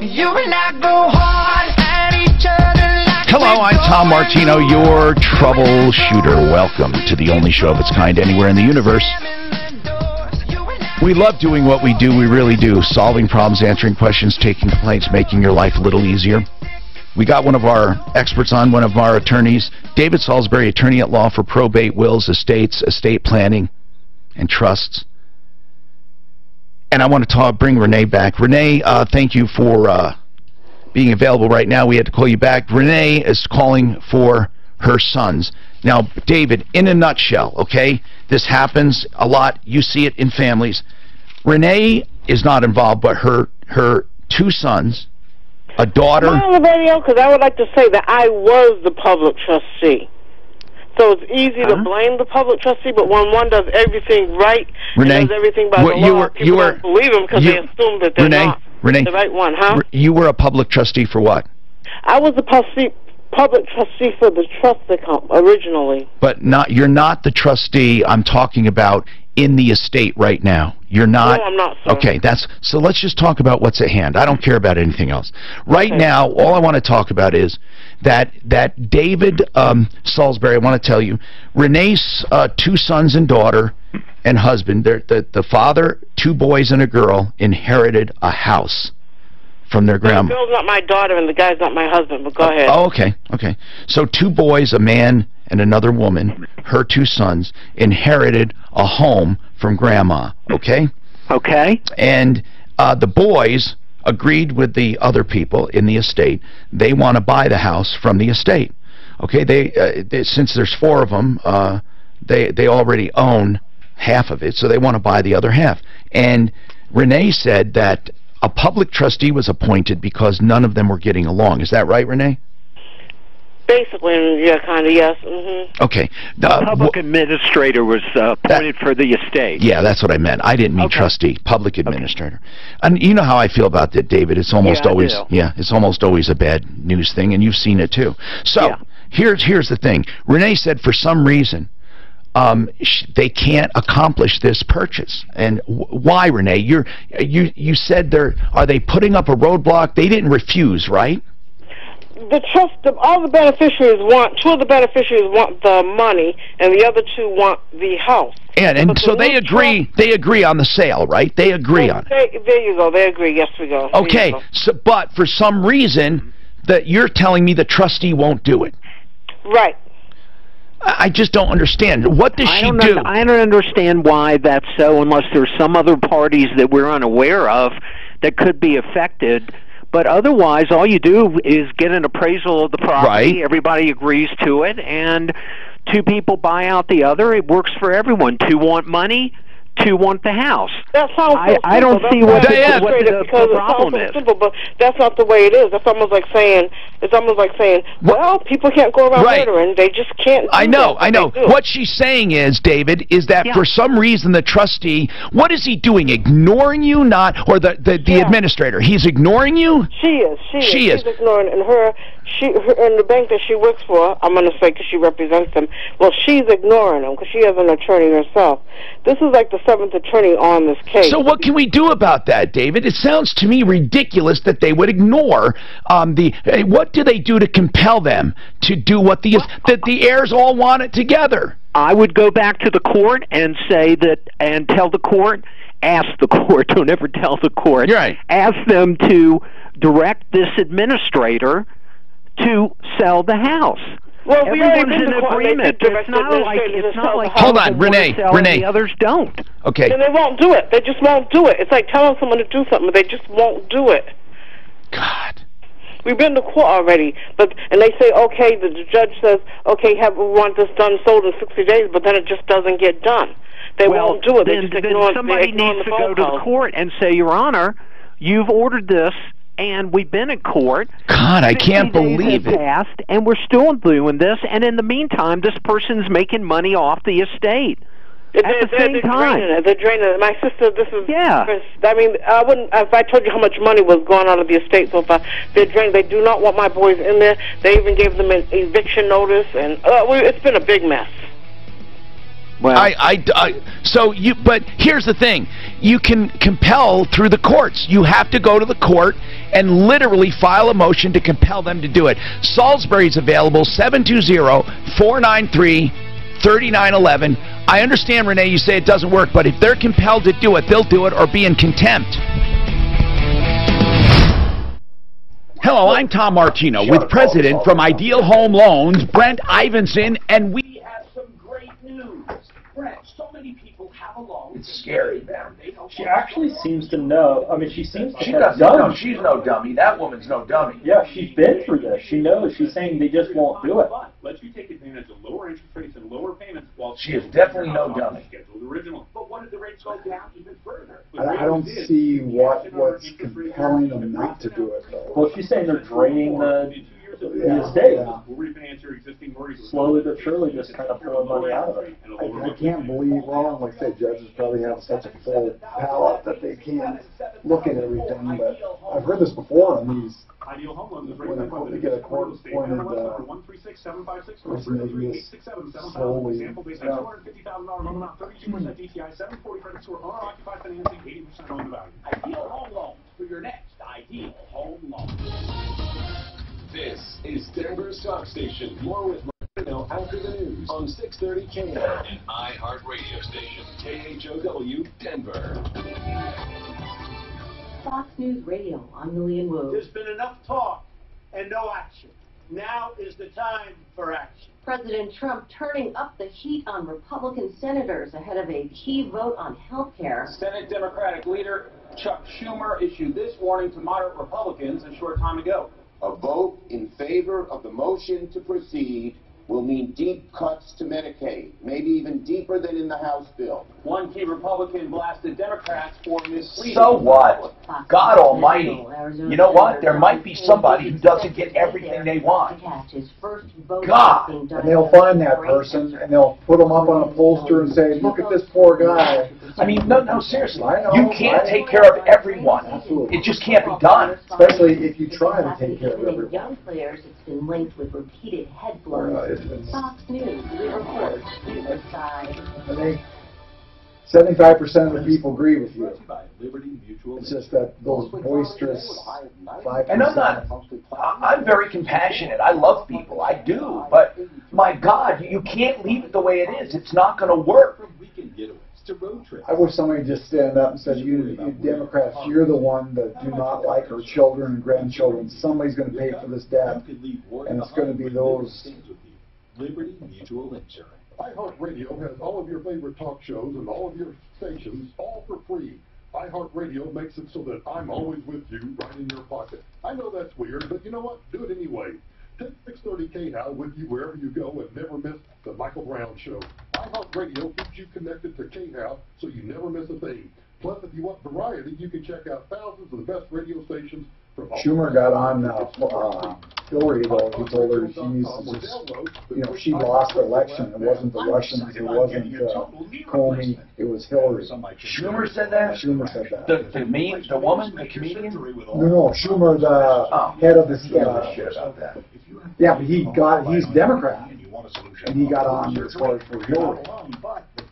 You and I go hard at each other like Hello, I'm Tom Martino, your troubleshooter. Welcome to the only show of its kind anywhere in the universe. We love doing what we do, we really do. Solving problems, answering questions, taking complaints, making your life a little easier. We got one of our experts on, one of our attorneys, David Salisbury, attorney at law for probate, wills, estates, estate planning, and trusts. And I want to bring Renee back. Renee, thank you for being available right now. We had to call you back. Renee is calling for her sons. Now, David, in a nutshell, okay, this happens a lot. You see it in families. Renee is not involved, but her 2 sons, a daughter. Am I on the radio? Because I would like to say that I was the public trustee. So it's easy to blame the public trustee, but when one does everything right, Renee, and does everything by the law, people don't believe them because they assume that they're not the right one, huh? You were a public trustee for what? I was the public trustee for the trust account originally. But you're not the trustee I'm talking about in the estate right now. You're not. No, I'm not, sir. Okay, so let's just talk about what's at hand. I don't care about anything else. Right now, all I want to talk about is that David Salisbury, I want to tell you, Renee's 2 sons and daughter and husband, the father, 2 boys and a girl, inherited a house from their grandma. The girl's not my daughter and the guy's not my husband, but go ahead. Oh, okay. So 2 boys, a man and another woman, her 2 sons, inherited a home from grandma, okay? Okay. And the boys agreed with the other people in the estate. They want to buy the house from the estate. Okay, they since there's 4 of them, they already own half of it, so they want to buy the other half. And Renee said that a public trustee was appointed because none of them were getting along. Is that right, Renee? Basically, yeah, kind of, yes. Mm-hmm. Okay. The public administrator was appointed for the estate. Yeah, that's what I meant. I didn't mean trustee. Public administrator. And you know how I feel about that, David. It's almost always it's almost always a bad news thing, and you've seen it too. So here's the thing. Renee said for some reason they can't accomplish this purchase. And why, Renee? You said are they putting up a roadblock? They didn't refuse, right? The trust, all the beneficiaries want, 2 of the beneficiaries want the money, and the other 2 want the house. And so they agree. They agree on the sale, right? They agree on it. There you go. They agree. Yes, we go. Okay. So, but for some reason, that you're telling me the trustee won't do it. Right. I just don't understand. What does she do? I don't understand why that's so, unless there's some other parties that we're unaware of that could be affected. But otherwise, all you do is get an appraisal of the property. Right. Everybody agrees to it, and 2 people buy out the other. It works for everyone. 2 want money. 2 want the house. That sounds so simple. I don't see what the It problem is. sounds so simple, but that's not the way it is. That's almost like saying, well, people can't go around murdering. They just can't. I know. What she's saying is, David, is that for some reason the trustee, what is he doing? Ignoring you, or the administrator? He's ignoring you? She is. She's ignoring, and her in the bank that she works for, I'm going to say because she represents them, well, she's ignoring them because she has an attorney herself. This is like the 7th attorney on this case. So what can we do about that, David? It sounds to me ridiculous that they would ignore what do they do to compel them to do what that the heirs all want it together? I would go back to the court and say that, and tell the court, ask the court, don't ever tell the court. You're right. Ask them to direct this administrator to sell the house. Well, we everyone's in agreement. It's not like hold on, Renee. The others don't. Okay. And they won't do it. They just won't do it. It's like telling someone to do something, but they just won't do it. God. We've been to court already, and they say, okay, the judge says, okay, we want this done, sold in 60 days, but then it just doesn't get done. They won't do it. They just ignore, somebody needs to go to the court and say, Your Honor, you've ordered this, and we've been in court. God, I can't believe it. Passed, and we're still doing this, and in the meantime, this person's making money off the estate. At the same time. They're draining it. My sister, this is... Yeah. I mean, I wouldn't... If I told you how much money was going out of the estate so far, they're draining. They do not want my boys in there. They even gave them an eviction notice, and it's been a big mess. Well, but here's the thing. You can compel through the courts. You have to go to the court and literally file a motion to compel them to do it. Salisbury's available, 720-493-3911. I understand, Renee, you say it doesn't work, but if they're compelled to do it, they'll do it or be in contempt. Hello, I'm Tom Martino with President from Ideal Home Loans, Brent Ivinson, and we have some great news. Brent, so many people have a loan. It's scary, man. She actually seems to know. I mean, she seems to have done. She's no dummy. That woman's no dummy. Yeah, she's been through this. She knows. She's saying they just won't do it. Let you take advantage of lower interest rates and lower payments while she is definitely no dummy. But what if the rates go down even further? I don't see what's compelling them not to do it, though. Well, she's saying they're draining the estate. We'll refinance your existing mortgage. Slowly but surely just kind of pulling money out of it. I can't believe, well, like I said, judges probably have such a full palette that they can't look at everything, but I I've heard this before on these. Ideal Home Loans is When rated they by get a court-appointed, slowly, Sample based on $250,000 loan amount, 32% DTI, 740 credit score, owner-occupied financing, 80% loan to value. Ideal Home Loans for your next Ideal Home Loan. This is Denver's Talk Station. More with Martino after the news on 630 KHOW and iHeartRadio station KHOW Denver. Fox News Radio, I'm Lillian Wu. There's been enough talk and no action. Now is the time for action. President Trump turning up the heat on Republican senators ahead of a key vote on health care. Senate Democratic leader Chuck Schumer issued this warning to moderate Republicans a short time ago. A vote in favor of the motion to proceed will mean deep cuts to Medicaid, maybe even deeper than in the House bill. One key Republican blasted Democrats for misleading. So what? God almighty. You know what? There might be somebody who doesn't get everything they want. God! And they'll find that person, and they'll put them up on a poster and say, look at this poor guy. I mean, no, seriously. You can't take care of everyone. Absolutely. It just can't be done. Especially if you try to take care of everyone. Young players, it's been linked with repeated head blows. Fox News reports the side. I think 75% of the people agree with you. It's just that those boisterous 5%. And I'm very compassionate. I love people. I do. But, my God, you can't leave it the way it is. It's not going to work. I wish somebody would just stand up and said, you Democrats, you're the one that do not like our children and grandchildren. Somebody's going to pay for this debt, and it's going to be those. Liberty Mutual Insurance. iHeartRadio has all of your favorite talk shows and all of your stations, all for free. iHeartRadio makes it so that I'm always with you, right in your pocket. I know that's weird, but you know what? Do it anyway. Take 630 KHOW with you wherever you go and never miss the Michael Brown Show. iHeartRadio keeps you connected to KHOW so you never miss a thing. Plus, if you want variety, you can check out thousands of the best radio stations. Schumer got on Hillary, though. He told her she needs to just, she lost the election. It wasn't the Russians. It wasn't Comey. It was Hillary. Schumer said that? Schumer said that. The woman, the comedian? No, Schumer, the head of the yeah, but he's Democrat. And he got on as far as for Hillary.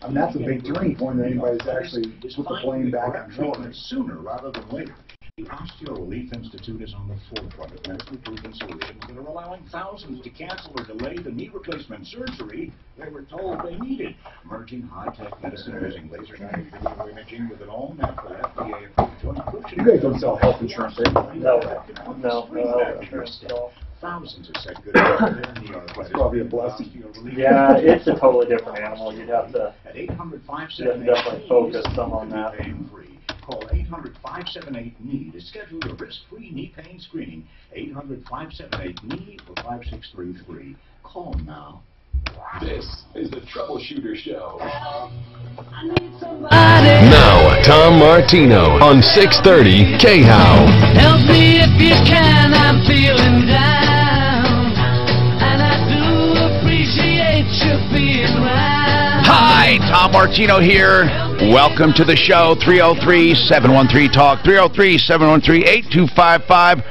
I mean, that's a big turning point that anybody's actually put the blame back on Hillary. Sooner rather than later. The Osteo Relief Institute is on the forefront of medically proven solutions that are allowing thousands to cancel or delay the knee replacement surgery they were told they needed. Emerging high-tech medicine using laser-guided video imaging with an all-natural FDA-approved joint cushion. You guys don't sell health insurance, eh? No. Thousands have said good about their knee arthritis. It's probably a blessing. Yeah, it's a totally different animal. You'd have to definitely focus some on that. Call 800-578-KNEE to schedule your risk-free knee pain screening. 800-578-KNEE or 5633. Call now. This is the Troubleshooter Show. Now, Tom Martino on 630 KHOW. Help me if you can, I'm feeling down, and I do appreciate you being around. Hi, Tom Martino here. Welcome to the show, 303-713-TALK, 303-713-8255.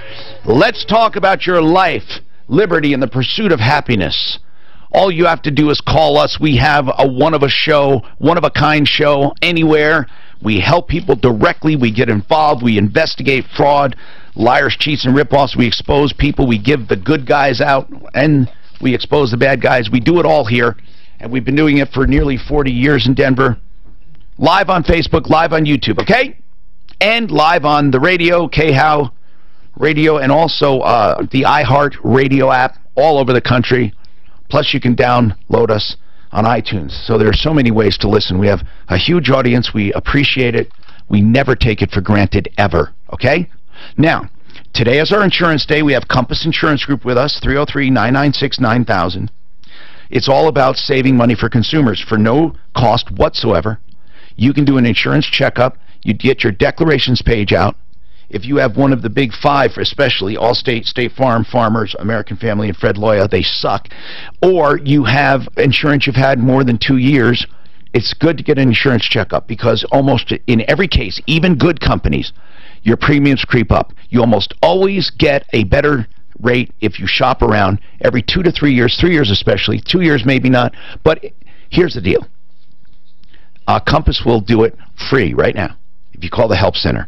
Let's talk about your life, liberty, and the pursuit of happiness. All you have to do is call us. We have a one-of-a-kind show anywhere. We help people directly. We get involved. We investigate fraud, liars, cheats, and ripoffs. We expose people. We give the good guys out, and we expose the bad guys. We do it all here, and we've been doing it for nearly 40 years in Denver. Live on Facebook, live on YouTube, okay? And live on the radio, KHOW Radio, and also the iHeart Radio app all over the country. Plus, you can download us on iTunes. So there are so many ways to listen. We have a huge audience. We appreciate it. We never take it for granted, ever, okay? Now, today is our insurance day. We have Compass Insurance Group with us, 303-996-9000. It's all about saving money for consumers for no cost whatsoever. You can do an insurance checkup. You get your declarations page out. If you have one of the big five, especially Allstate, State Farm, Farmers, American Family, and Fred Loya, they suck. Or you have insurance you've had more than 2 years, it's good to get an insurance checkup because almost in every case, even good companies, your premiums creep up. You almost always get a better rate if you shop around every 2 to 3 years, 3 years especially, 2 years maybe not. But here's the deal. Compass will do it free right now if you call the help center.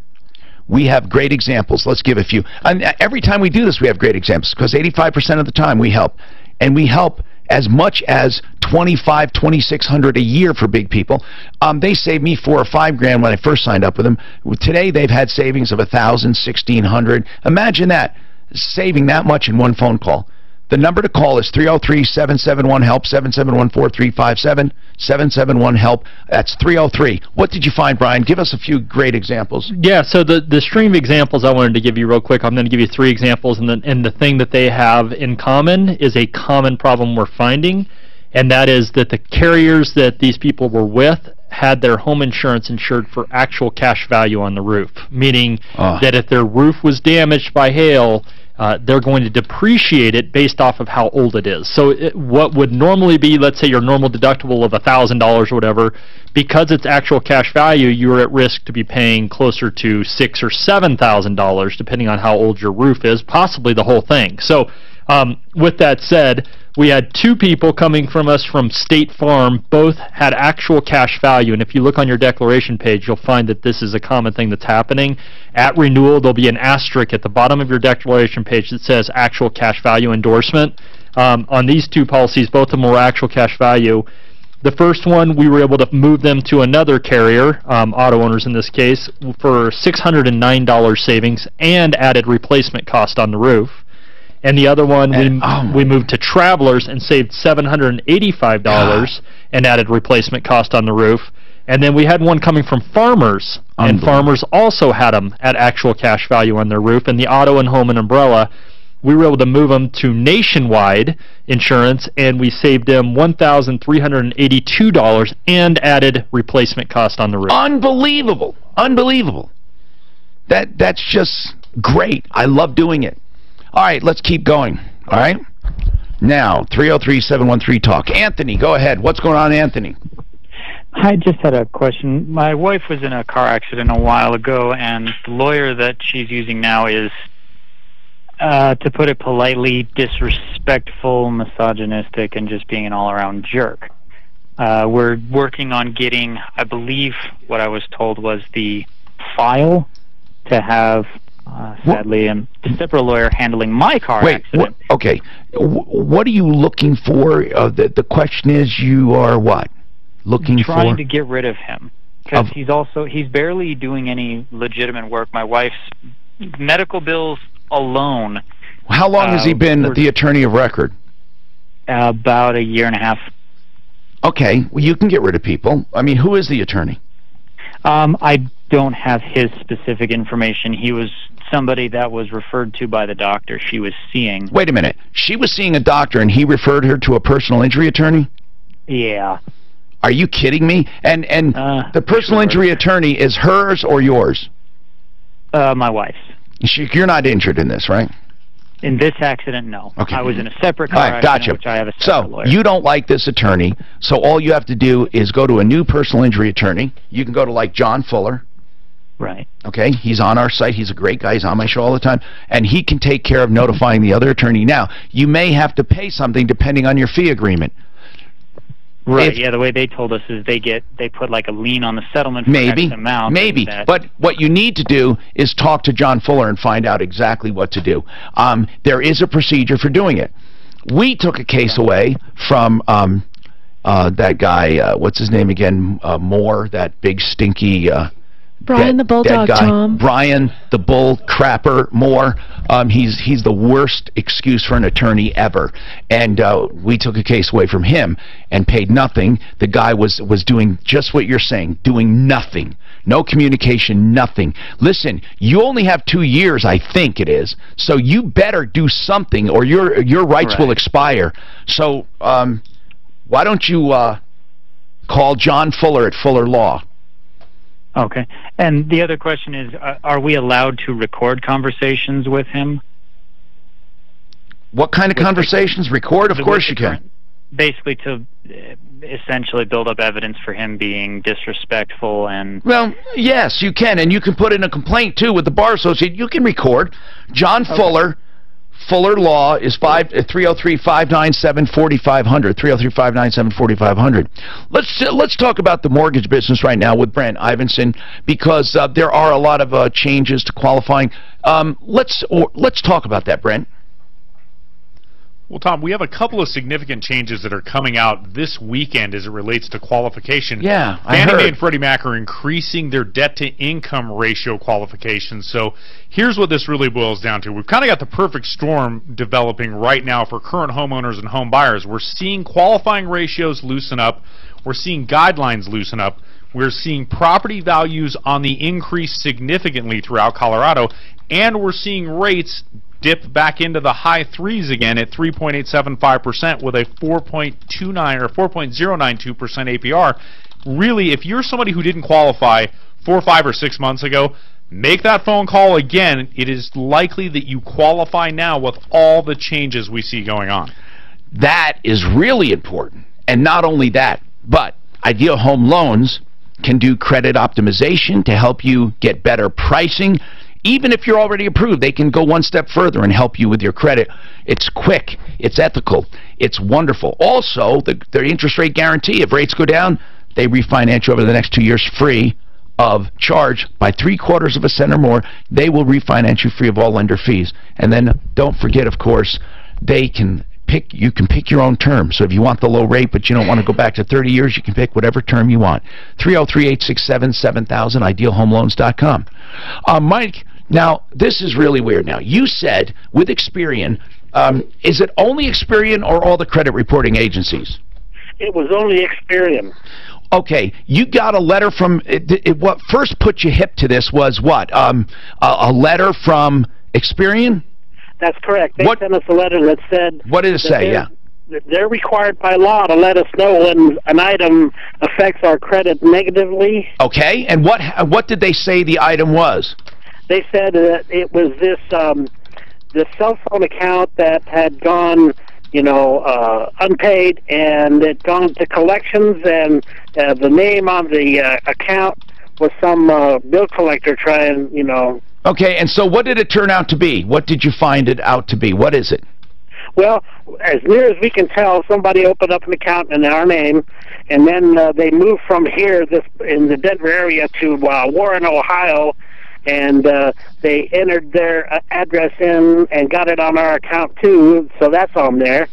We have great examples. Let's give a few. And every time we do this, we have great examples because 85% of the time we help. And we help as much as $2,500, $2,600 a year for big people. They saved me $4,000 or $5,000 when I first signed up with them. Today they've had savings of $1,000, $1,600. Imagine that, saving that much in one phone call. The number to call is 303-771-HELP, 771-4357, 771-HELP. That's 303. What did you find, Brian? Give us a few great examples. Yeah, so the stream of examples I wanted to give you real quick, I'm going to give you 3 examples, and the thing that they have in common is a common problem we're finding, and that is that the carriers that these people were with had their home insurance insured for actual cash value on the roof, meaning that if their roof was damaged by hail, they're going to depreciate it based off of how old it is. So what would normally be, let's say, your normal deductible of $1,000 or whatever, because it's actual cash value, you're at risk to be paying closer to $6,000 or $7,000, depending on how old your roof is, possibly the whole thing. So with that said, we had 2 people coming from us from State Farm. Both had actual cash value, and if you look on your declaration page, you'll find that this is a common thing that's happening. At renewal, there'll be an asterisk at the bottom of your declaration page that says actual cash value endorsement. On these 2 policies, both of them were actual cash value. The first one, we were able to move them to another carrier, auto owners in this case, for $609 savings and added replacement cost on the roof. And the other one, we moved to Travelers and saved $785 and added replacement cost on the roof. And then we had one coming from Farmers, and Farmers also had them at actual cash value on their roof. And the auto and home and umbrella, we were able to move them to Nationwide Insurance, and we saved them $1,382 and added replacement cost on the roof. Unbelievable. Unbelievable. That's just great. I love doing it. All right, let's keep going. All right? Now, 303-713-TALK. Anthony, go ahead. What's going on, Anthony? I just had a question. My wife was in a car accident a while ago, and the lawyer that she's using now is, to put it politely, disrespectful, misogynistic, and just being an all-around jerk. We're working on getting, I believe what I was told was the file to have... sadly, a separate lawyer handling my car accident. Okay. What are you looking for? The question is, you are what? Looking for? Trying to get rid of him. Because he's barely doing any legitimate work. My wife's medical bills alone. How long has he been the attorney of record? About a year and a half. Okay. Well, you can get rid of people. I mean, who is the attorney? I don't have his specific information. He was somebody that was referred to by the doctor she was seeing. Wait a minute. She was seeing a doctor and he referred her to a personal injury attorney? Yeah. Are you kidding me? And the personal injury attorney is hers or yours? My wife's. You're not injured in this, right? In this accident, no. Okay. I was in a separate car accident, which I have a separate lawyer. So, you don't like this attorney, so all you have to do is go to a new personal injury attorney. You can go to, like, John Fuller. Right. Okay, he's on our site. He's a great guy. He's on my show all the time. And he can take care of notifying the other attorney. Now, you may have to pay something depending on your fee agreement. Right, yeah, the way they told us is they put like a lien on the settlement for X amount. Maybe, but what you need to do is talk to John Fuller and find out exactly what to do. There is a procedure for doing it. We took a case away from that guy, what's his name again, Moore, that big stinky... Brian the Bulldog Tom. Brian the Bull Crapper Moore. He's the worst excuse for an attorney ever. And we took a case away from him and paid nothing. The guy was doing just what you're saying, doing nothing. No communication, nothing. Listen, you only have 2 years, I think it is, so you better do something or your rights will expire. So why don't you call John Fuller at Fuller Law? Okay. And the other question is, are we allowed to record conversations with him? What kind of conversations? Record? Of course you can. basically to essentially build up evidence for him being disrespectful and... Well, yes, you can, and you can put in a complaint, too, with the Bar Association. You can record. John Fuller, Fuller Law is 303-597-4500, 303-597-4500. Let's talk about the mortgage business right now with Brent Ivinson, because there are a lot of changes to qualifying. Let's talk about that, Brent. Well, Tom, we have a couple of significant changes that are coming out this weekend as it relates to qualification. Yeah, I Fannie heard. Mae and Freddie Mac are increasing their debt-to-income ratio qualifications. So here's what this really boils down to. We've kind of got the perfect storm developing right now for current homeowners and home buyers. We're seeing qualifying ratios loosen up. We're seeing guidelines loosen up. We're seeing property values on the increase significantly throughout Colorado, and we're seeing rates dip back into the high threes again at 3.875% with a 4.29 or 4.092% APR. Really, if you're somebody who didn't qualify 4, 5, or 6 months ago, make that phone call again. It is likely that you qualify now with all the changes we see going on. That is really important. And not only that, but Ideal Home Loans can do credit optimization to help you get better pricing. Even if you're already approved, they can go one step further and help you with your credit. It's quick. It's ethical. It's wonderful. Also, the interest rate guarantee, if rates go down, they refinance you over the next 2 years free of charge by 0.75% or more. They will refinance you free of all lender fees. And then don't forget, of course, you can pick your own term. So if you want the low rate but you don't want to go back to 30 years, you can pick whatever term you want. 303-867-7000, idealhomeloans.com. Mike, now, this is really weird. Now, you said with Experian, is it only Experian or all the credit reporting agencies? It was only Experian. Okay, you got a letter from, what first put you hip to this was what? A letter from Experian? That's correct. They sent us a letter that said... What did it say? Yeah. They're required by law to let us know when an item affects our credit negatively. Okay, and what did they say the item was? They said that it was this cell phone account that had gone, unpaid, and it gone to collections, and the name on the account was some bill collector trying, Okay, and so what did it turn out to be? What did you find it out to be? What is it? Well, as near as we can tell, somebody opened up an account in our name, and then they moved from here, in the Denver area, to Warren, Ohio, and they entered their address in and got it on our account too, so that's on there.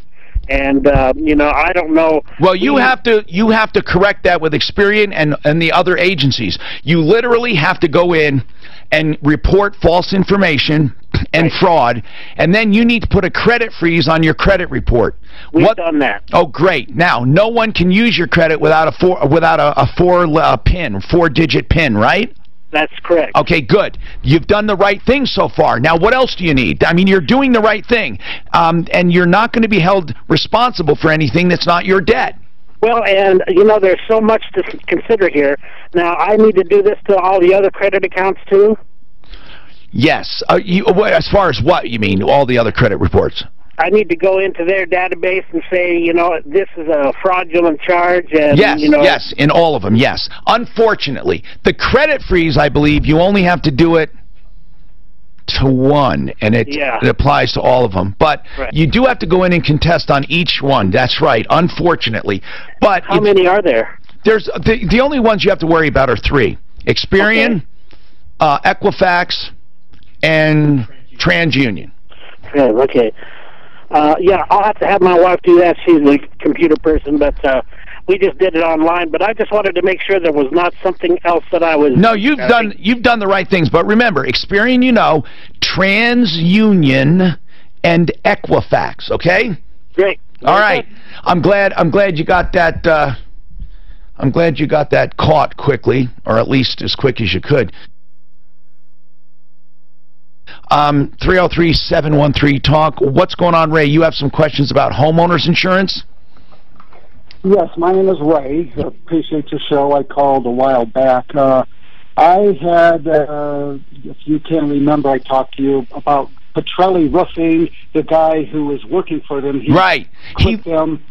And I don't know. Well, you have to correct that with Experian and the other agencies. You literally have to go in and report false information and fraud, and then you need to put a credit freeze on your credit report. We've done that. Oh, great! Now, no one can use your credit without a four-digit PIN, right? That's correct. Okay, good. You've done the right thing so far. Now, what else do you need? I mean, you're doing the right thing, and you're not going to be held responsible for anything that's not your debt. Well, and, there's so much to consider here. Now, I need to do this to all the other credit accounts, too? Yes. As far as what you mean, all the other credit reports? I need to go into their database and say, this is a fraudulent charge. And, yes, in all of them, yes. Unfortunately, the credit freeze, I believe, you only have to do it to one, and it applies to all of them. But you do have to go in and contest on each one. That's right, unfortunately. But how many are there? There's the only ones you have to worry about are 3. Experian, Equifax, and TransUnion. Okay. I'll have to have my wife do that. She's a computer person, but we just did it online. But I just wanted to make sure there was not something else that I was... No, you've done the right things. But remember, Experian, TransUnion, and Equifax. Okay. Great. All right. I'm glad you got that. I'm glad you got that caught quickly, or at least as quick as you could. 303-713-TALK. What's going on, Ray? You have some questions about homeowners insurance? Yes, my name is Ray. Appreciate your show. I called a while back. I had, if you can remember, I talked to you about Petrelli Roofing, the guy who was working for them, he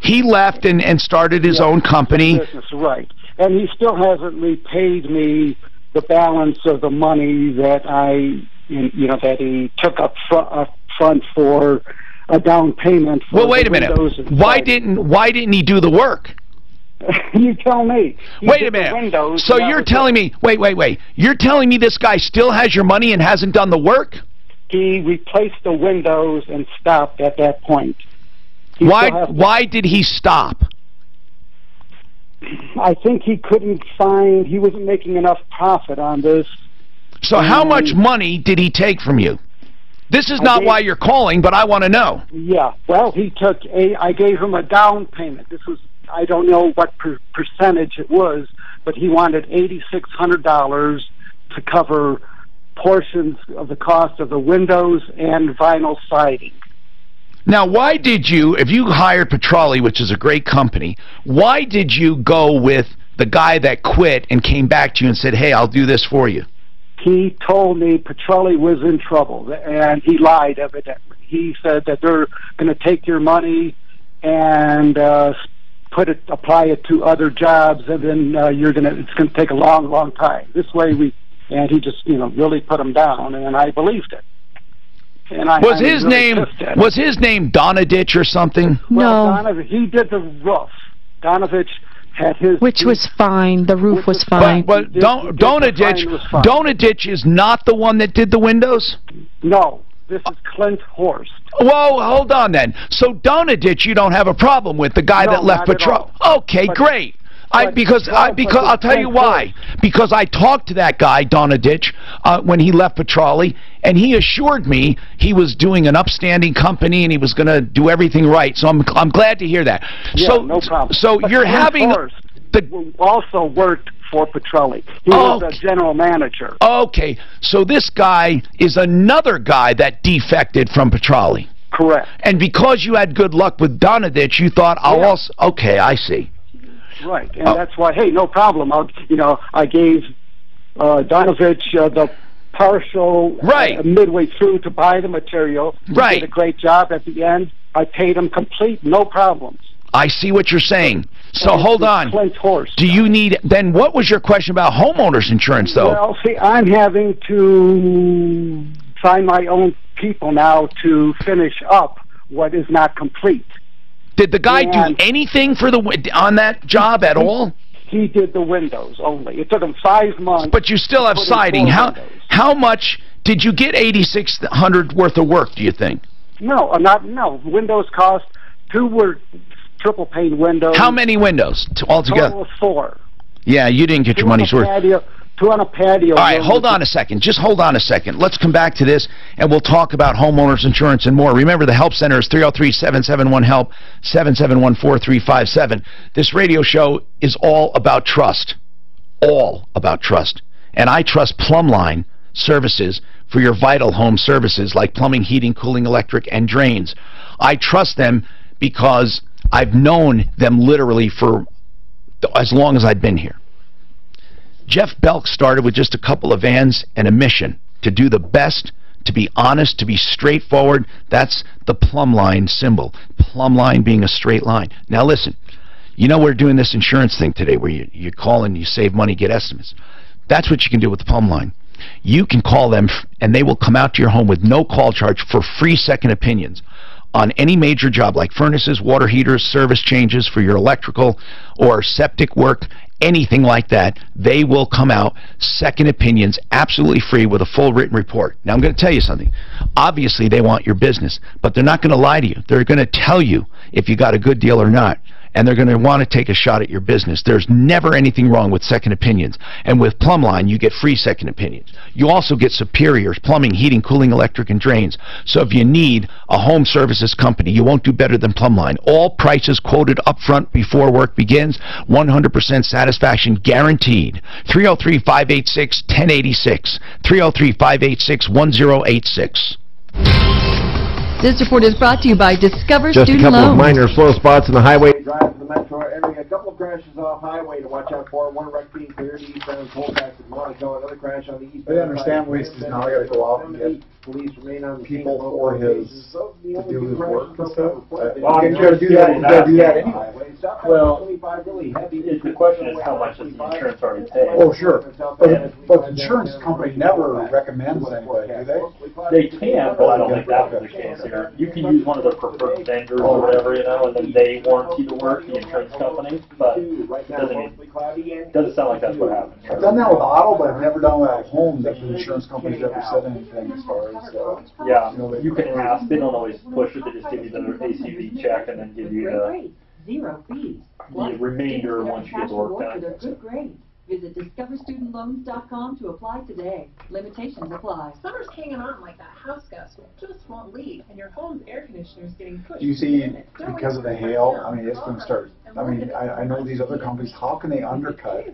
he left and started his own company. Business, right. And he still hasn't repaid me the balance of the money that that he took up front for a down payment. For wait a minute. Why didn't he do the work? You tell me. Wait a minute. So you're telling me, wait. You're telling me this guy still has your money and hasn't done the work? He replaced the windows and stopped at that point. Why did he stop? I think he wasn't making enough profit on this. So how much money did he take from you? This is not why you're calling, but I want to know. Yeah, well, I gave him a down payment. This was, I don't know what percentage it was, but he wanted $8,600 to cover portions of the cost of the windows and vinyl siding. Now, why did you, if you hired Petrelli, which is a great company, why did you go with the guy that quit and came back to you and said, hey, I'll do this for you? He told me Petrelli was in trouble, and he lied evidently. He said that they're going to take your money and apply it to other jobs, and then it's going to take a long, long time. This way and he just really put him down, and I believed it. And was his name Donadich or something? Well, no. He did the roof. Donovich had his... Which was fine. The roof was fine. But Donadich is not the one that did the windows? No. This is Clint Horst. Whoa, hold on then. So Donadich you don't have a problem with, the guy that left Patrol. Okay, great. Because I'll tell you why. Because I talked to that guy, Donadich, when he left Petrelli, and he assured me he was doing an upstanding company and he was going to do everything right. So I'm glad to hear that. Yeah, no problem. So you're having also worked for Petrelli. He was a general manager. Okay, so this guy is another guy that defected from Petrelli. Correct. And because you had good luck with Donadich, you thought, okay, I see. Right, and that's why, hey, no problem. I gave Donovich the partial midway through to buy the material. He did a great job at the end. I paid him complete, no problems. I see what you're saying. So hold on. Clint Horst. Do you need, then what was your question about homeowners insurance, though? Well, see, I'm having to find my own people now to finish up what is not complete. Did the guy do anything on that job at all? He did the windows only. It took him 5 months. But you still have siding. How much did you get $8,600 worth of work, do you think? No. Windows cost, 2 were triple pane windows. How many windows altogether? Total of 4. Yeah, you didn't get your money's worth. 2 on a patio. All right, hold on a second. Just hold on a second. Let's come back to this, and we'll talk about homeowners insurance and more. Remember, the help center is 303-771-HELP, 771-4357. This radio show is all about trust. All about trust. And I trust Plumline Services for your vital home services like plumbing, heating, cooling, electric, and drains. I trust them because I've known them literally for as long as I've been here. Jeff Belk started with just a couple of vans and a mission to do the best, to be honest, to be straightforward. That's the plumb line symbol. Plumb line being a straight line. Now listen, we're doing this insurance thing today where you call and you save money, get estimates. That's what you can do with the plumb line. You can call them and they will come out to your home with no call charge for free second opinions on any major job like furnaces, water heaters, service changes for your electrical or septic work, anything like that. They will come out, second opinions, absolutely free with a full written report. Now, I'm going to tell you something. Obviously, they want your business, but they're not going to lie to you. They're going to tell you if you got a good deal or not, and they're going to want to take a shot at your business. There's never anything wrong with second opinions, and with Plumline, you get free second opinions. You also get superiors, plumbing, heating, cooling, electric, and drains. So if you need a home services company, you won't do better than Plumline. All prices quoted up front before work begins, 100% satisfaction guaranteed. 303-586-1086, 303-586-1086. This report is brought to you by Discover Just Student a couple Loans. of minor slow spots in the highway. Drive to the metro area couple of crashes off highway to watch out for. One wreck being cleared eastbound Colfax and Monaco. Another crash on the eastbound. They understand ways now. I got to go out and get police remain on the people for his to do his work and stuff. Well, You got to do that. You got to do that anyway. Well, the question is how much does the insurance already pay? Oh, sure. But the insurance company never recommends anybody, do they? They can, but I don't think that was the case here. You can use one of their preferred vendors or whatever, you know, and then they warranty the work, the insurance company, but it doesn't sound like that's what happened. I've done that with auto, but I've never done that at home, that the insurance company's ever said anything as far as, yeah, you can ask. They don't always push it. They just give you the ACV check and then give you the remainder once you get the work done. Visit discoverstudentloans.com to apply today. Limitations apply. Summer's hanging on like that house gust just won't leave, and your home's air conditioner's getting pushed. You see, because of the hail, I mean, it's going to start. I mean, I know these other companies, how can they undercut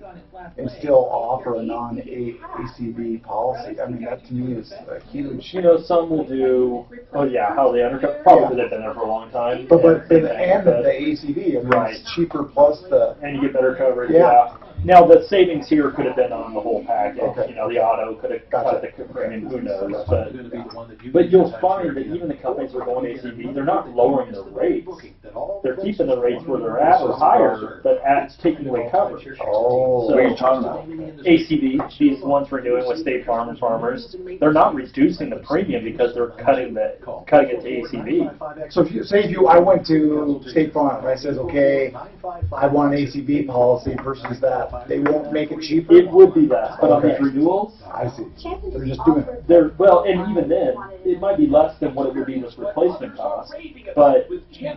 and still offer a non-ACV policy? I mean, that to me is a huge... You know, some will do, oh yeah, how they undercut, probably because they've been there for a long time. But the ACV, I mean, right. It's cheaper plus the... And you get better coverage, yeah. Now, the savings here could have been on the whole package. Okay. You know, the auto could have cut the premium, who knows. But you'll find that even the companies that are going ACV, they're not lowering their rates. They're keeping the rates where they're at or higher, but taking away coverage. Oh, so, what are you talking about? ACV, these ones renewing with State Farm and Farmers, they're not reducing the premium because they're cutting it to ACV. So I went to State Farm and I says, okay, I want an ACV policy versus that. They won't make it cheaper? It would be that, but on these renewals, I see. They're just doing it. Well, and even then, it might be less than what it would be with replacement cost. But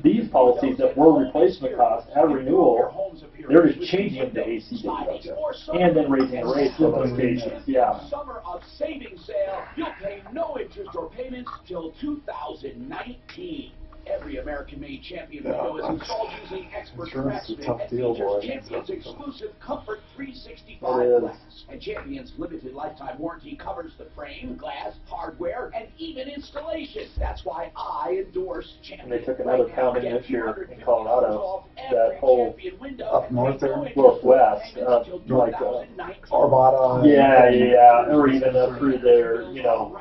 these policies that were replacement cost at renewal, they're just changing them to ACV and then raising the rates in those cases. Yeah. Summer of savings sale. You'll pay no interest or payments till 2019. Every American-made Champion window is installed using expert craftsmen and features Champion's exclusive Comfort 365 glass. And Champion's limited lifetime warranty covers the frame, glass, hardware, and even installation. That's why I endorse Champion. And they took another pounding this year in Colorado. That whole up north there, northwest, like Arvada. Yeah, or even up through there. You know,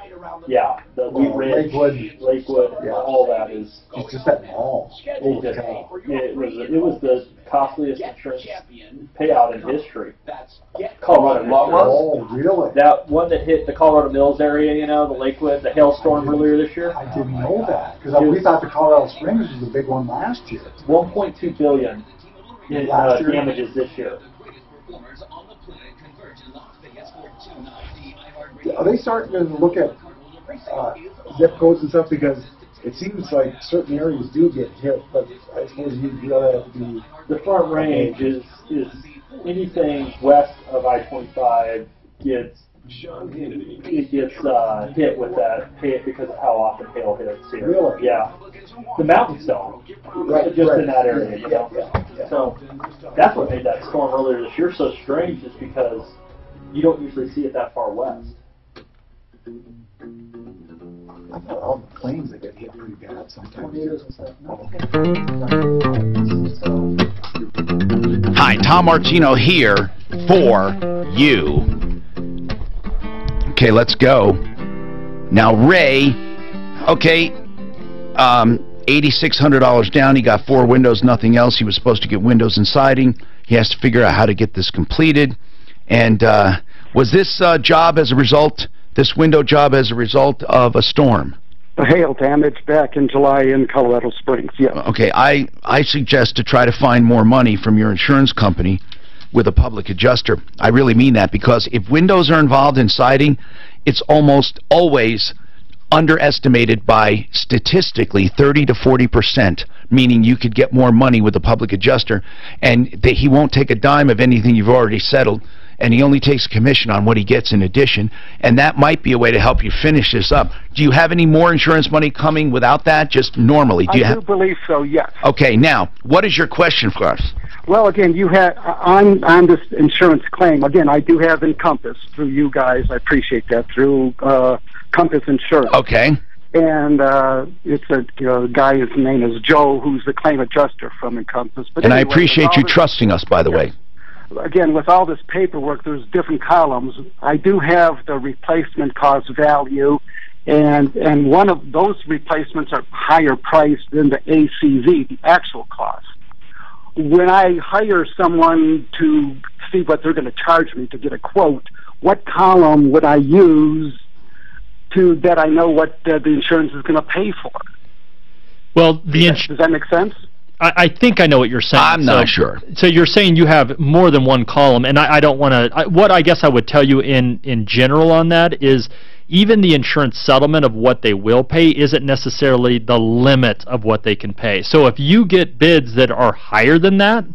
the Wheat Ridge, Lakewood, all that is. It's just that mall. It was the costliest insurance payout in history. Colorado Mills. Oh, really? That one that hit the Colorado Mills area, you know, the Lakewood, the hailstorm earlier this year. I didn't know that because we thought the Colorado Springs was the big one last year. 1.2 billion in damages this year. Are they starting to look at zip codes and stuff because? It seems like certain areas do get hit, but I suppose you'd rather have to be... The Front Range is anything west of I-25 gets hit with that because of how often hail hits here. Really? Yeah. The mountains don't. Just in that area, you know. Yeah. So that's what made that storm earlier this year so strange, is because you don't usually see it that far west. I thought all the planes that get hit pretty bad sometimes. Hi, Tom Martino here for you. Okay, let's go. Now, Ray, okay, $8,600 down. He got 4 windows, nothing else. He was supposed to get windows and siding. He has to figure out how to get this completed. And was this job as a result... This window job as a result of a storm? The hail damage back in July in Colorado Springs, yes. Okay, I suggest to try to find more money from your insurance company with a public adjuster. I really mean that, because if windows are involved in siding, it's almost always underestimated by statistically 30 to 40%, meaning you could get more money with a public adjuster, and he won't take a dime of anything you've already settled, and he only takes a commission on what he gets in addition, and that might be a way to help you finish this up. Do you have any more insurance money coming without that, just normally? I do believe so, yes. Okay, now, what is your question for us? Well, again, you had on this insurance claim, again, I do have Encompass through you guys. I appreciate that, through Compass Insurance. Okay. And it's a guy, his name is Joe, who's the claim adjuster from Encompass. But and anyway, I appreciate you trusting us, by the way. Again, with all this paperwork, there's different columns. I do have the replacement cost value, and one of those replacements are higher priced than the ACV, the actual cost. When I hire someone to see what they're going to charge me to get a quote, what column would I use that I know what the insurance is going to pay for? Well, does that make sense? I think I know what you're saying. I'm not sure. So you're saying you have more than one column, and I don't want to... What I guess I would tell you in general on that is even the insurance settlement of what they will pay isn't necessarily the limit of what they can pay. So if you get bids that are higher than that,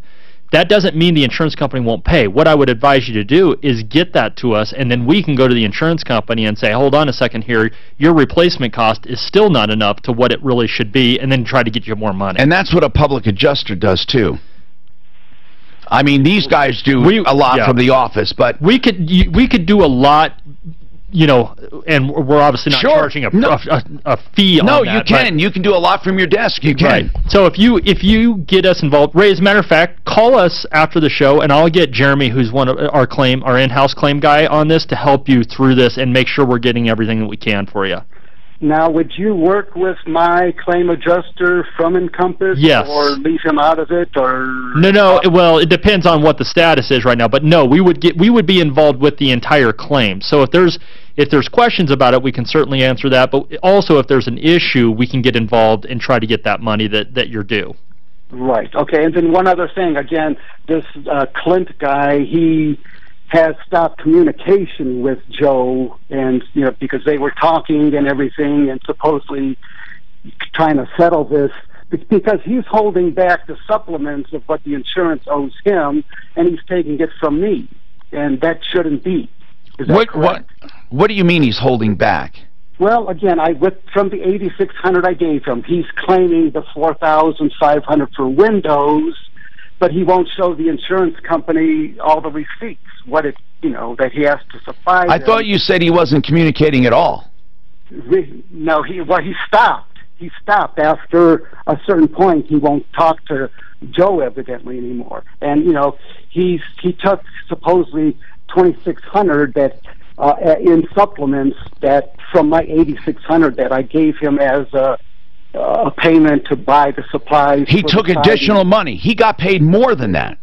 that doesn't mean the insurance company won't pay. What I would advise you to do is get that to us, and then we can go to the insurance company and say, hold on a second here, your replacement cost is still not enough to what it really should be, and then try to get you more money. And that's what a public adjuster does, too. I mean, these guys do a lot from the office, but... We could do a lot... and we're obviously not charging a fee on that. No, you can. You can do a lot from your desk. You can. Right. So if you get us involved, Ray, as a matter of fact, call us after the show, and I'll get Jeremy, who's one of our in-house claim guy, on this to help you through this and make sure we're getting everything that we can for you. Now, would you work with my claim adjuster from Encompass? Yes. Or leave him out of it, or... No, well, it depends on what the status is right now, but no, we would be involved with the entire claim. So if there's questions about it, we can certainly answer that, but also if there's an issue, we can get involved and try to get that money that you're due. Right, okay, and then one other thing, again, this Clint guy, he has stopped communication with Joe, and because they were talking and everything, and supposedly trying to settle this, because he's holding back the supplements of what the insurance owes him, and he's taking it from me, and that shouldn't be. Is that correct? What do you mean he's holding back? Well, again, from the $8,600 I gave him, he's claiming the $4,500 for Windows, but he won't show the insurance company all the receipts, that he has to supply. I thought you said he wasn't communicating at all. No, he stopped. He stopped after a certain point. He won't talk to Joe evidently anymore, and he took supposedly $2,600 that in supplements that from my $8,600 that I gave him as a payment to buy the supplies. He took additional money. He got paid more than that.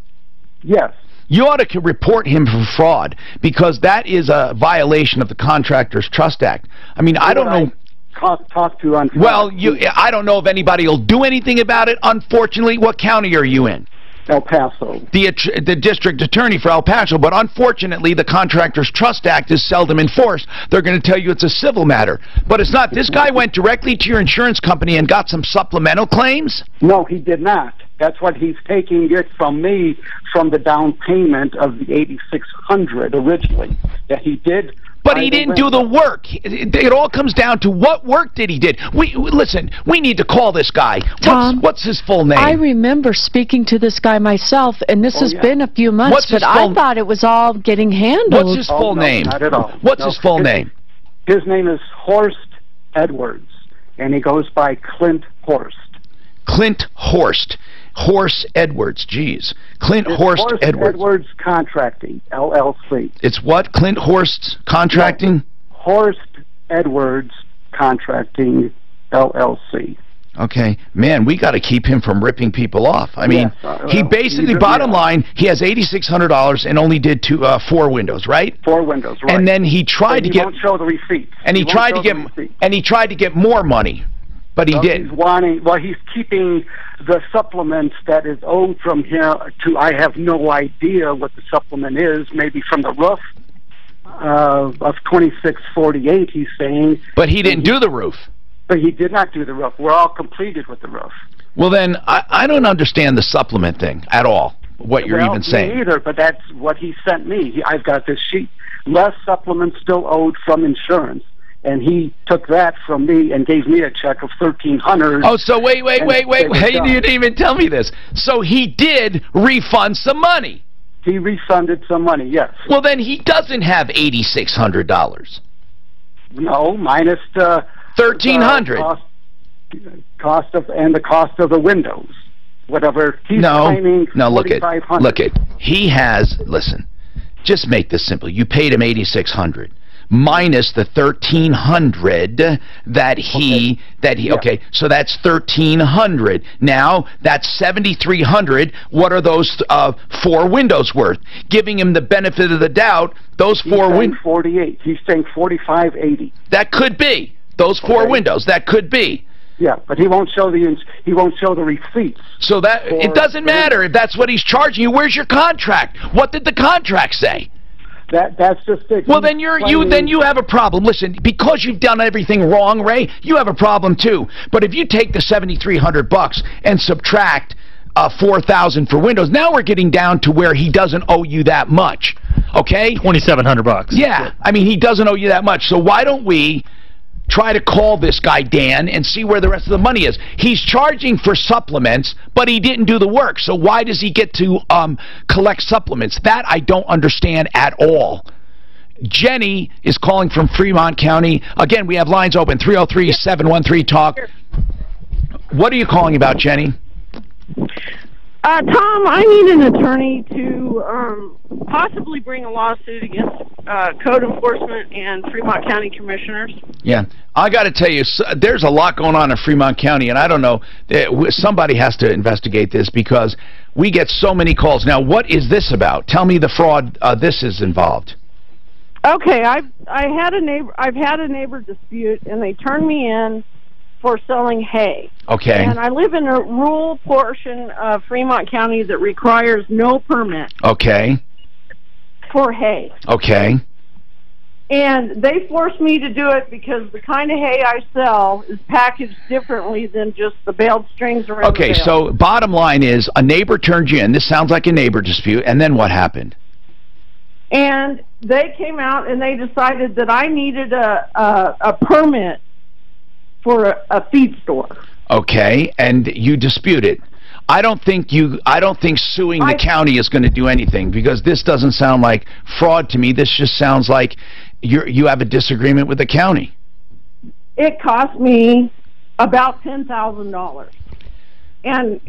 Yes. You ought to report him for fraud, because that is a violation of the Contractors Trust Act. I mean, I don't know. Talk to on. Well, I don't know if anybody will do anything about it. Unfortunately, what county are you in? El Paso. The district attorney for El Paso, but unfortunately the Contractors Trust Act is seldom enforced. They're going to tell you it's a civil matter. But it's not. This guy went directly to your insurance company and got some supplemental claims? No, he did not. That's what he's taking it from me, from the down payment of the $8,600 originally that he did. But he didn't do the work. It all comes down to what work did he did. Listen, we need to call this guy. Tom, what's his full name? I remember speaking to this guy myself, and this has been a few months, but I thought it was all getting handled. What's his full name? Not at all. What's his full name? His name is Horst Edwards, and he goes by Clint Horst. Clint Horst. Horst Edwards, geez. Clint Horst Edwards. Edwards Contracting, LLC. It's what? Clint Horst Contracting? No, Horst Edwards Contracting, LLC. Okay. Man, we got to keep him from ripping people off. I mean, he basically, bottom line, he has $8,600 and only did 4 windows, right? 4 windows, right. And then he tried to get... He won't show the receipts. And he tried to get more money. But he did. He's keeping the supplements that is owed from him to, I have no idea what the supplement is, maybe from the roof of $2,648, he's saying. But he didn't do the roof. But he did not do the roof. We're all completed with the roof. Well, then, I don't understand the supplement thing at all, what you're even saying. Me either, but that's what he sent me. I've got this sheet. Less supplements still owed from insurance. And he took that from me and gave me a check of $1,300. Oh, so wait. You didn't even tell me this. So he did refund some money. He refunded some money, yes. Well, then he doesn't have $8,600. No, minus the $1,300. Cost of the windows, whatever. He's claiming look it. He has. Listen, just make this simple. You paid him $8,600 minus the $1,300 that he. Okay, so that's $1,300. Now that's $7,300. What are those 4 windows worth? Giving him the benefit of the doubt. Those 4 windows. 48. He's saying 45.80. That could be those 4 windows. That could be. Yeah, but he won't show the receipts. So that it doesn't matter if that's what he's charging you. Where's your contract? What did the contract say? That's just it. Well, then you have a problem. Listen, because you've done everything wrong, Ray, you have a problem too. But if you take the $7,300 and subtract $4,000 for windows, now we're getting down to where he doesn't owe you that much. Okay? $2,700. Yeah, I mean he doesn't owe you that much. So why don't we try to call this guy Dan and see where the rest of the money is? He's charging for supplements, but he didn't do the work. So why does he get to collect supplements? That I don't understand at all. Jenny is calling from Fremont County. Again, we have lines open, 303-713-TALK. What are you calling about, Jenny? Tom, I need an attorney to possibly bring a lawsuit against code enforcement and Fremont County commissioners. Yeah, I got to tell you, there's a lot going on in Fremont County, and I don't know, somebody has to investigate this because we get so many calls. Now, what is this about? Tell me the fraud this is involved. Okay, I've had a neighbor dispute, and they turned me in for selling hay. Okay. And I live in a rural portion of Fremont County that requires no permit. Okay. For hay. Okay. And they forced me to do it because the kind of hay I sell is packaged differently than just the baled strings around the bale. So bottom line is a neighbor turned you in. This sounds like a neighbor dispute. And then what happened? And they came out and they decided that I needed a permit for a feed store. Okay, and you dispute it. I don't think suing the county is going to do anything because this doesn't sound like fraud to me. This just sounds like you have a disagreement with the county. It cost me about $10,000.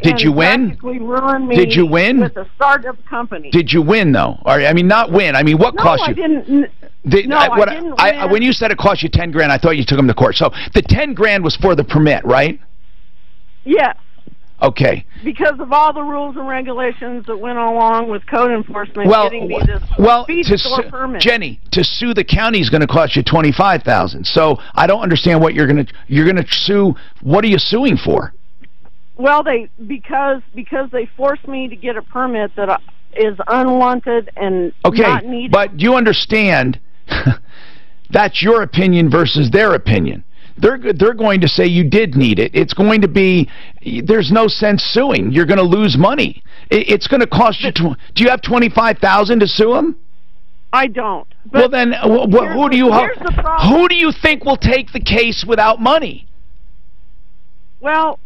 Did you win? Practically ruined me. Did you win? With a startup company. Did you win though? Or I mean, not win. I mean, what cost you? I didn't. I didn't win. When you said it cost you $10,000, I thought you took him to court. So the $10,000 was for the permit, right? Yes. Okay. Because of all the rules and regulations that went along with code enforcement getting me this feed store permit. Jenny, to sue the county is going to cost you $25,000. So I don't understand what you're going to sue. What are you suing for? Well, because they forced me to get a permit that is unwanted and not needed. But you understand that's your opinion versus their opinion. They're going to say you did need it. It's going to be, there's no sense suing. You're going to lose money. It's going to cost you. Do you have $25,000 to sue them? I don't. Well, then who do you think will take the case without money? Well,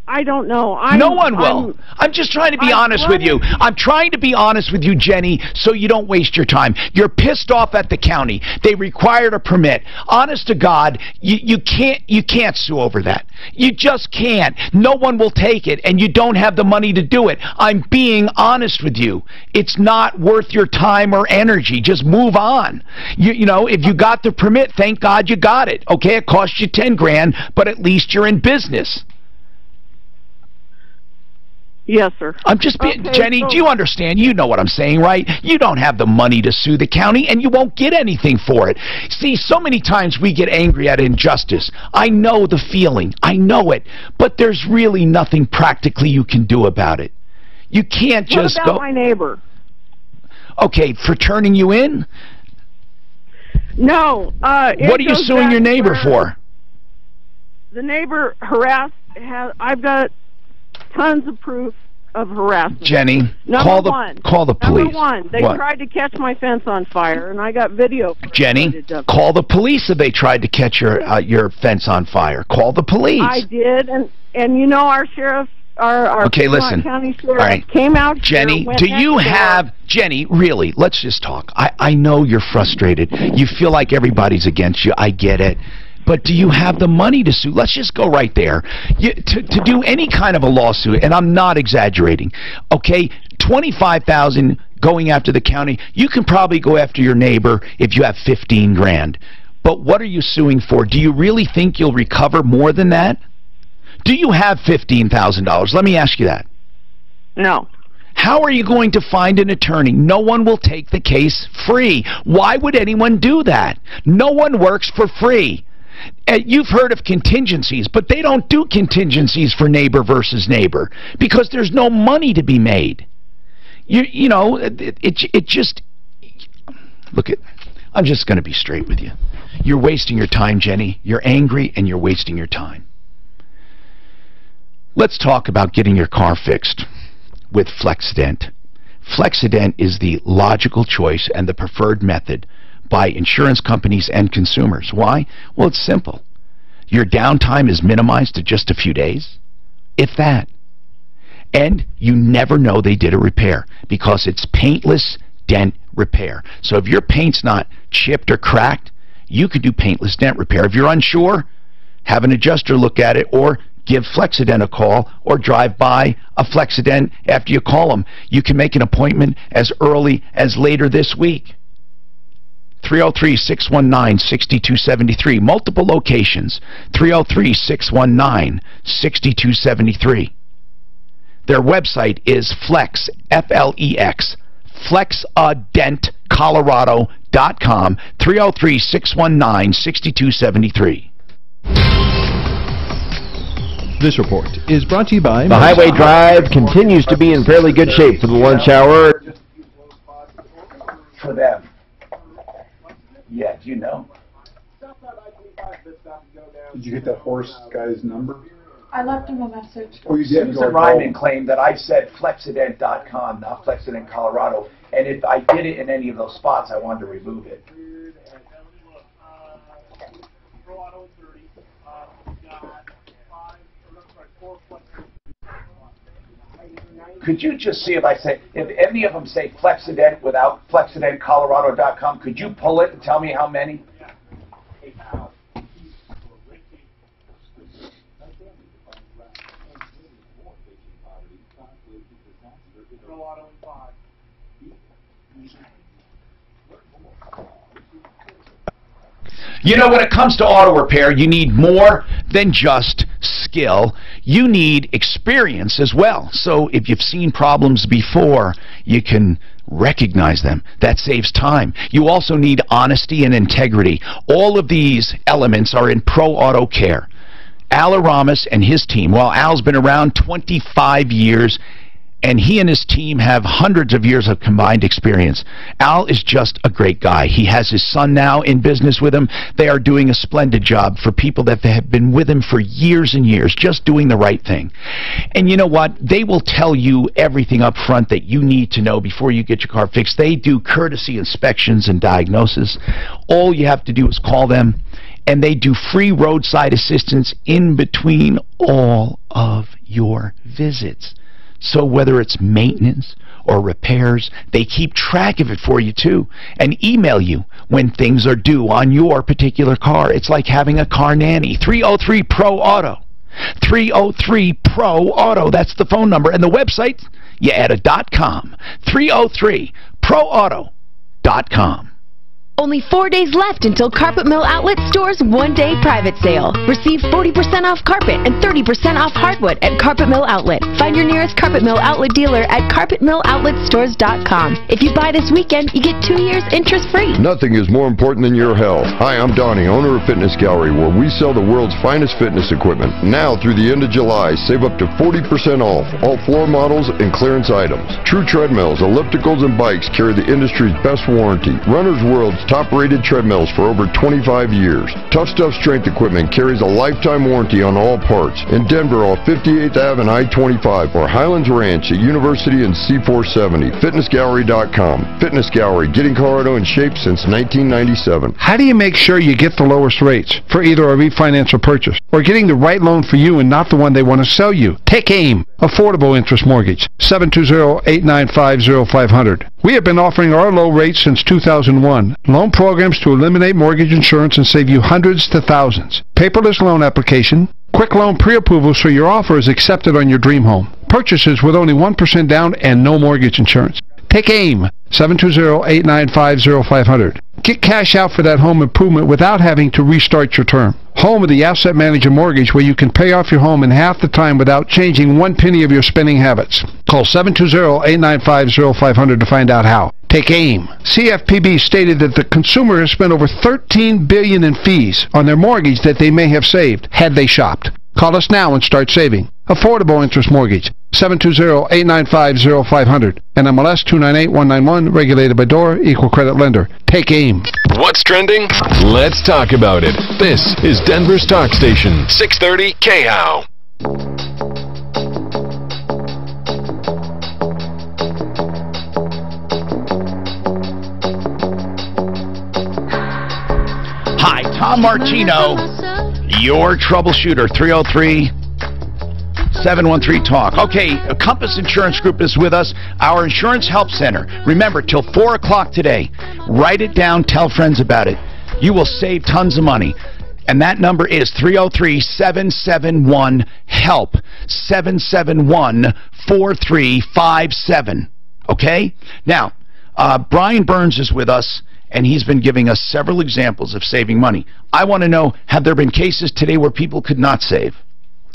I don't know. No one will. I'm just trying to be honest with you. I'm trying to be honest with you, Jenny, so you don't waste your time. You're pissed off at the county. They required a permit. Honest to God, you can't sue over that. You just can't. No one will take it, and you don't have the money to do it. I'm being honest with you. It's not worth your time or energy. Just move on. You know, if you got the permit, thank God you got it. Okay, it cost you $10,000, but at least you're in business. Yes, sir. I'm just being, Jenny, do you understand? You know what I'm saying, right? You don't have the money to sue the county, and you won't get anything for it. See, so many times we get angry at injustice. I know the feeling. I know it. But there's really nothing practically you can do about it. You can't just go... What about my neighbor? Okay, for turning you in? No. What are you suing your neighbor for? The neighbor harassed... I've got tons of proof of harassment. Jenny, call the police. Number one, they tried to catch my fence on fire, and I got video. Jenny, call the police if they tried to catch your fence on fire. Call the police. I did, and you know our sheriff, our county sheriff came out. Jenny, do you have Jenny? Really? Let's just talk. I know you're frustrated. You feel like everybody's against you. I get it. But do you have the money to sue? Let's just go right there. To do any kind of a lawsuit, and I'm not exaggerating, okay, $25,000 going after the county, you can probably go after your neighbor if you have 15 grand. But what are you suing for? Do you really think you'll recover more than that? Do you have $15,000? Let me ask you that. No. How are you going to find an attorney? No one will take the case free. Why would anyone do that? No one works for free. You've heard of contingencies, but they don't do contingencies for neighbor versus neighbor because there's no money to be made. You know, it just... Look, I'm just going to be straight with you. You're wasting your time, Jenny. You're angry and you're wasting your time. Let's talk about getting your car fixed with Flexident. Flexident is the logical choice and the preferred method by insurance companies and consumers. Why? Well, it's simple. Your downtime is minimized to just a few days, if that. And you never know they did a repair because it's paintless dent repair. So if your paint's not chipped or cracked, you could do paintless dent repair. If you're unsure, have an adjuster look at it or give Flexident a call or drive by a Flexident after you call them. You can make an appointment as early as later this week. 303-619-6273. Multiple locations. 303-619-6273. Their website is Flex, F-L-E-X, FlexAdentColorado.com, 303-619-6273. This report is brought to you by... The Highway Drive continues to be in fairly good shape for the lunch hour. For them. Yeah, do you know? Did you get that horse guy's number? I left him a message. Oh, you did? Susan Ryman claimed that I said Flexident.com, not Flexident Colorado, and if I did it in any of those spots, I wanted to remove it. Could you just see if any of them say Flexident without FlexidentColorado.com, could you pull it and tell me how many? You know, when it comes to auto repair, you need more than just skill. You need experience as well. So if you've seen problems before, you can recognize them. That saves time. You also need honesty and integrity. All of these elements are in Pro Auto Care. Al Aramis and his team, well, Al's been around 25 years, and he and his team have hundreds of years of combined experience. Al is just a great guy. He has his son now in business with him. They are doing a splendid job for people that have been with him for years and years, just doing the right thing. And you know what? They will tell you everything up front that you need to know before you get your car fixed. They do courtesy inspections and diagnosis. All you have to do is call them, and they do free roadside assistance in between all of your visits. So whether it's maintenance or repairs, they keep track of it for you too and email you when things are due on your particular car. It's like having a car nanny. 303-PRO-AUTO. 303-PRO-AUTO. That's the phone number. And the website, you add a .com. 303-PROAUTO.com. Only 4 days left until Carpet Mill Outlet Store's one-day private sale. Receive 40% off carpet and 30% off hardwood at Carpet Mill Outlet. Find your nearest Carpet Mill Outlet dealer at CarpetMillOutletStores.com. If you buy this weekend, you get 2 years interest-free. Nothing is more important than your health. Hi, I'm Donnie, owner of Fitness Gallery, where we sell the world's finest fitness equipment. Now, through the end of July, save up to 40% off all floor models and clearance items. True treadmills, ellipticals, and bikes carry the industry's best warranty. Runner's World's top-rated treadmills for over 25 years. Tough Stuff Strength Equipment carries a lifetime warranty on all parts. In Denver off 58th Ave and I-25, or Highlands Ranch at University and C470. FitnessGallery.com. Fitness Gallery, getting Colorado in shape since 1997. How do you make sure you get the lowest rates for either a refinance or purchase, or getting the right loan for you and not the one they want to sell you? Take AIM. Affordable interest mortgage, 720-895-0500. We have been offering our low rates since 2001. Loan programs to eliminate mortgage insurance and save you hundreds to thousands. Paperless loan application, quick loan pre-approval so your offer is accepted on your dream home. Purchases with only 1% down and no mortgage insurance. Take AIM, 720-895-0500. Get cash out for that home improvement without having to restart your term. Home of the Asset Manager Mortgage, where you can pay off your home in half the time without changing one penny of your spending habits. Call 720-895-0500 to find out how. Take AIM. CFPB stated that the consumer has spent over $13 billion in fees on their mortgage that they may have saved had they shopped. Call us now and start saving. Affordable interest mortgage, 720-895-0500. NMLS 298191, regulated by DORA, equal credit lender. Take AIM. What's trending? Let's talk about it. This is Denver's talk station, 630 KHOW. Hi, Tom Martino, your troubleshooter, 303-713-TALK. Okay, Compass Insurance Group is with us, our Insurance Help Center. Remember, till 4 o'clock today, write it down, tell friends about it. You will save tons of money. And that number is 303-771-HELP, 771-4357. Okay? Now, Brian Burns is with us, and he's been giving us several examples of saving money. I want to know, have there been cases today where people could not save?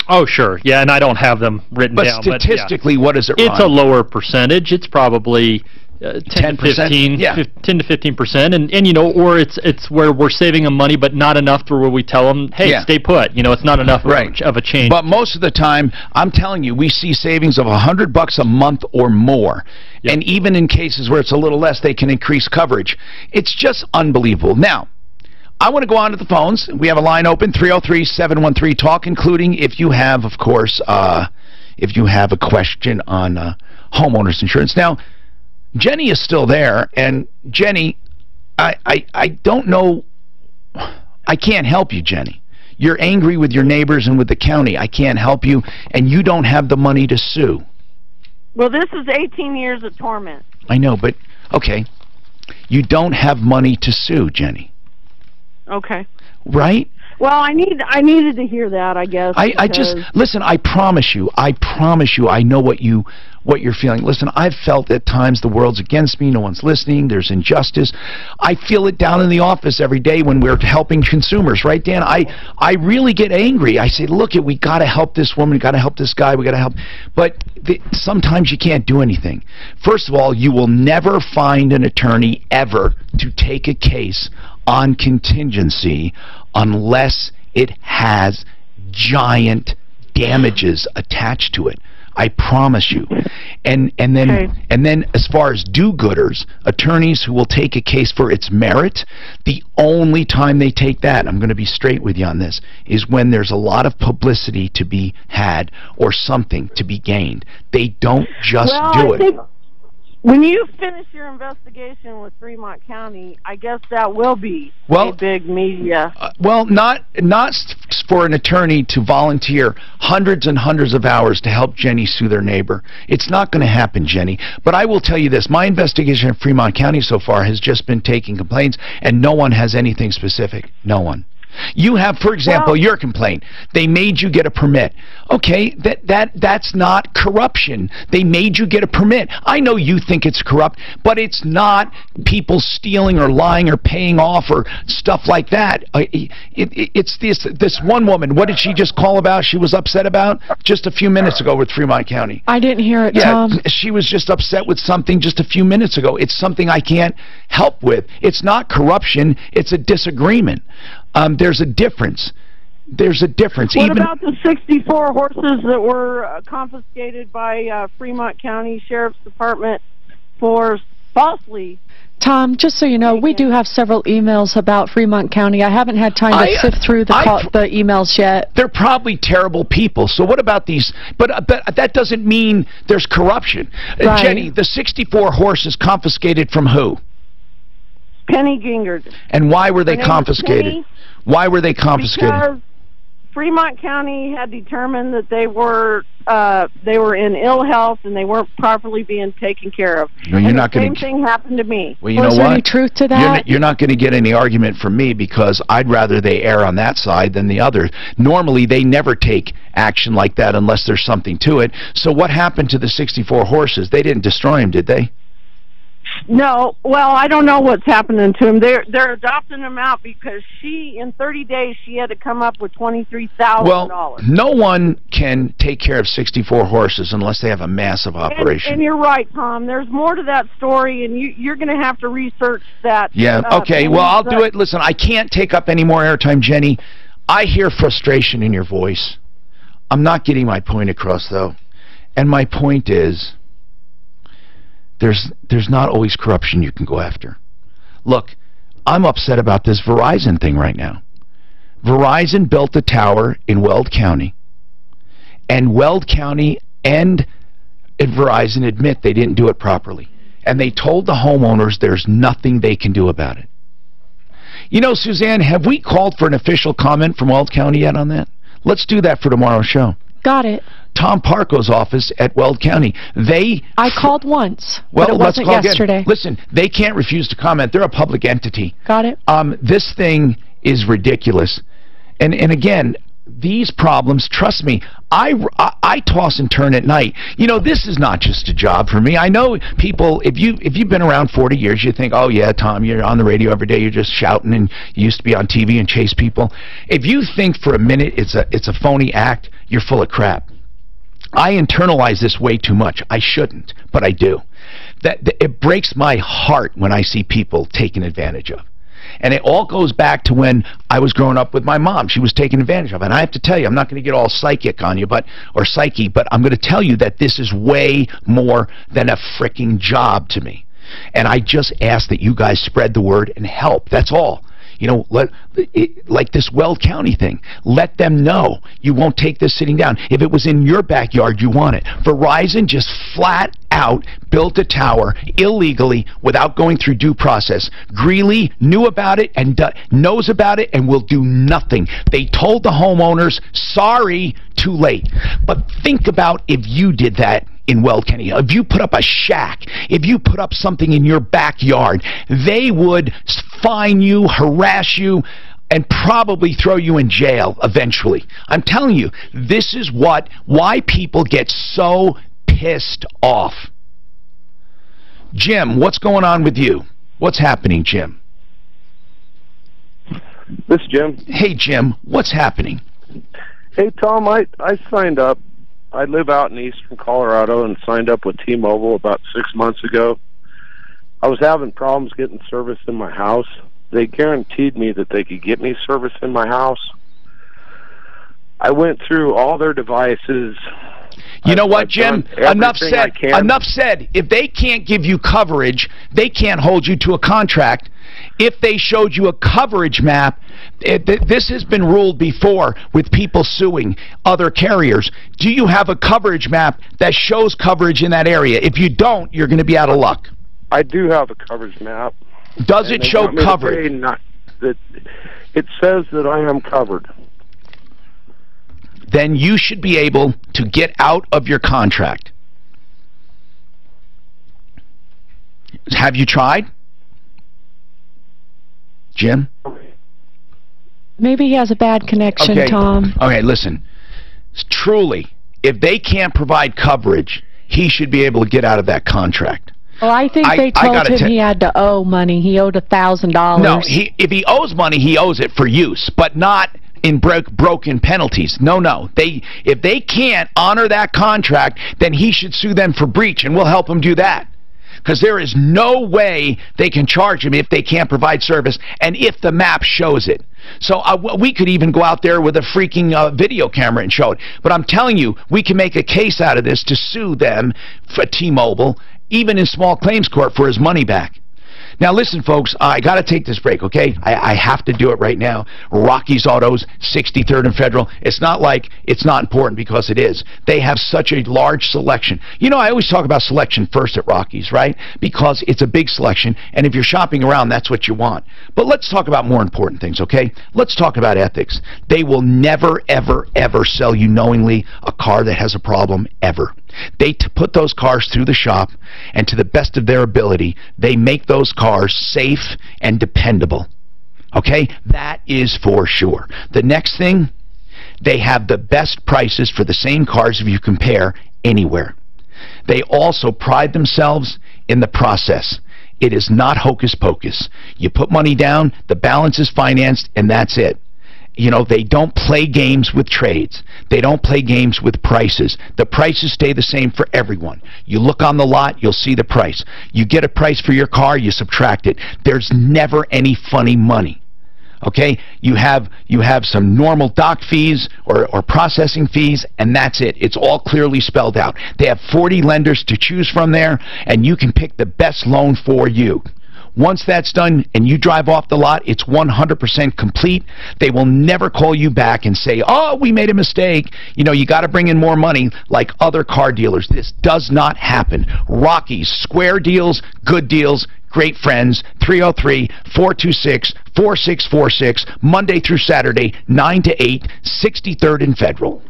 Oh, sure. Yeah, and I don't have them written down. But statistically, what is it run? It's a lower percentage. It's probably 10 to 15, yeah. 10 to 15%, and you know, or it's where we're saving them money, but not enough to where we tell them, hey, yeah, stay put. You know, it's not enough of a change. But most of the time, I'm telling you, we see savings of $100 a month or more. Yep. And even in cases where it's a little less, they can increase coverage. It's just unbelievable. Now, I want to go on to the phones. We have a line open, 303-713-TALK, including if you have, of course, if you have a question on homeowners insurance. Now, Jenny is still there, and Jenny, I don't know, I can't help you, Jenny. You're angry with your neighbors and with the county. I can't help you, and you don't have the money to sue. Well, this is 18 years of torment. I know, but, okay, you don't have money to sue, Jenny. Okay. Right? Well, I needed to hear that, I guess. I just, listen, I promise you, I know what you're feeling. Listen, I've felt at times the world's against me, no one's listening, there's injustice. I feel it down in the office every day when we're helping consumers, right, Dan? I really get angry. I say, look, we got to help this woman, we got to help this guy, we got to help. But sometimes you can't do anything. First of all, you will never find an attorney ever to take a case on contingency unless it has giant damages attached to it. I promise you. And then as far as do-gooders, attorneys who will take a case for its merit, the only time they take that, I'm going to be straight with you on this, is when there's a lot of publicity to be had or something to be gained. They don't just do it. When you finish your investigation with Fremont County, I guess that will be a big media. Well, not for an attorney to volunteer hundreds and hundreds of hours to help Jenny sue their neighbor. It's not going to happen, Jenny. But I will tell you this. My investigation in Fremont County so far has just been taking complaints, and no one has anything specific. No one. You have, for example, your complaint. They made you get a permit. Okay, that's not corruption. They made you get a permit. I know you think it's corrupt, but it's not people stealing or lying or paying off or stuff like that. It's this one woman. What did she just call about? She was upset about just a few minutes ago with Fremont County. I didn't hear it, Tom. She was just upset with something just a few minutes ago. It's something I can't help with. It's not corruption. It's a disagreement. There's a difference. There's a difference. What about the 64 horses that were confiscated by Fremont County Sheriff's Department for falsely? Tom, just so you know, we do have several emails about Fremont County. I haven't had time to sift through the emails yet. They're probably terrible people. So what about these? But that doesn't mean there's corruption. Right. Jenny, the 64 horses confiscated from who? Penny Gingard. And why were they confiscated? Why were they confiscated? Because Fremont County had determined that they were they were in ill health and they weren't properly being taken care of. No, you're not the same thing happened to me. Well, you know is what? there any truth to that? You're not going to get any argument from me because I'd rather they err on that side than the other. Normally, they never take action like that unless there's something to it. So what happened to the 64 horses? They didn't destroy them, did they? No, well, I don't know what's happening to him. They're adopting him out because in 30 days, she had to come up with $23,000. Well, no one can take care of 64 horses unless they have a massive operation. And you're right, Tom. There's more to that story, and you're going to have to research that. Yeah, okay, well, I'll do it. Listen, I can't take up any more airtime, Jenny. I hear frustration in your voice. I'm not getting my point across, though. And my point is, there's not always corruption you can go after. Look, I'm upset about this Verizon thing right now. Verizon built a tower in Weld County, and Weld County and Verizon admit they didn't do it properly. And they told the homeowners there's nothing they can do about it. You know, Suzanne, have we called for an official comment from Weld County yet on that? Let's do that for tomorrow's show. Got it. Tom Parko's office at Weld County. I called once, well, but it wasn't yesterday. Again. Listen, they can't refuse to comment. They're a public entity. Got it. This thing is ridiculous. And again, these problems, trust me, I toss and turn at night. You know, this is not just a job for me. I know people, if you've been around 40 years, you think, oh yeah, Tom, you're on the radio every day, you're just shouting, and you used to be on TV and chase people. If you think for a minute it's a phony act, you're full of crap. I internalize this way too much. I shouldn't, but I do. It breaks my heart when I see people taken advantage of. And it all goes back to when I was growing up with my mom. She was taken advantage of. And I have to tell you, I'm not going to get all psychic on you, or psyche, but I'm going to tell you that this is way more than a fricking job to me. And I just ask that you guys spread the word and help. That's all. You know, like this Weld County thing. Let them know you won't take this sitting down. If it was in your backyard, you want it. Verizon just flat out built a tower illegally without going through due process. Greeley knew about it and knows about it and will do nothing. They told the homeowners, sorry, too late. But think about if you did that in Weld County. If you put up a shack, if you put up something in your backyard, they would fine you, harass you, and probably throw you in jail eventually. I'm telling you, this is why people get so pissed off. Jim, what's going on with you? What's happening, Jim? This is Jim. Hey, Jim, what's happening? Hey, Tom, I signed up. I live out in eastern Colorado and signed up with T-Mobile about 6 months ago. I was having problems getting service in my house. They guaranteed me that they could get me service in my house. I went through all their devices. You know what, Jim? Enough said. Enough said. If they can't give you coverage, they can't hold you to a contract. If they showed you a coverage map, this has been ruled before with people suing other carriers. Do you have a coverage map that shows coverage in that area? If you don't, you're going to be out of luck. I do have a coverage map. Does it show coverage? It says that I am covered. Then you should be able to get out of your contract. Have you tried? Jim? Maybe he has a bad connection, okay. Tom. Okay, listen. Truly, if they can't provide coverage, he should be able to get out of that contract. Well, I think they told him he had to owe money. He owed $1,000. No, if he owes money, he owes it for use, but not in broken penalties. No. If they can't honor that contract, then he should sue them for breach, and we'll help him do that. Because there is no way they can charge him if they can't provide service, and if the map shows it. So we could even go out there with a freaking video camera and show it. But I'm telling you, we can make a case out of this to sue them for T-Mobile, even in small claims court, for his money back. Now listen, folks, I got to take this break, okay? I have to do it right now. Rocky's Autos, 63rd and Federal. It's not like it's not important, because it is. They have such a large selection. You know, I always talk about selection first at Rocky's, right? Because it's a big selection, and if you're shopping around, that's what you want. But let's talk about more important things, okay? Let's talk about ethics. They will never, ever, ever sell you knowingly a car that has a problem, ever. They put those cars through the shop, and to the best of their ability, they make those cars safe and dependable. Okay? That is for sure. The next thing, they have the best prices for the same cars if you compare anywhere. They also pride themselves in the process. It is not hocus pocus. You put money down, the balance is financed, and that's it. You know, they don't play games with trades. They don't play games with prices. The prices stay the same for everyone. You look on the lot, you'll see the price. You get a price for your car, you subtract it. There's never any funny money. Okay? You have some normal doc fees or processing fees, and that's it. It's all clearly spelled out. They have 40 lenders to choose from there, and you can pick the best loan for you. Once that's done and you drive off the lot, it's 100% complete. They will never call you back and say, oh, we made a mistake. You know, you got to bring in more money like other car dealers. This does not happen. Rocky's, square deals, good deals, great friends, 303-426-4646, Monday through Saturday, 9 to 8, 63rd and Federal.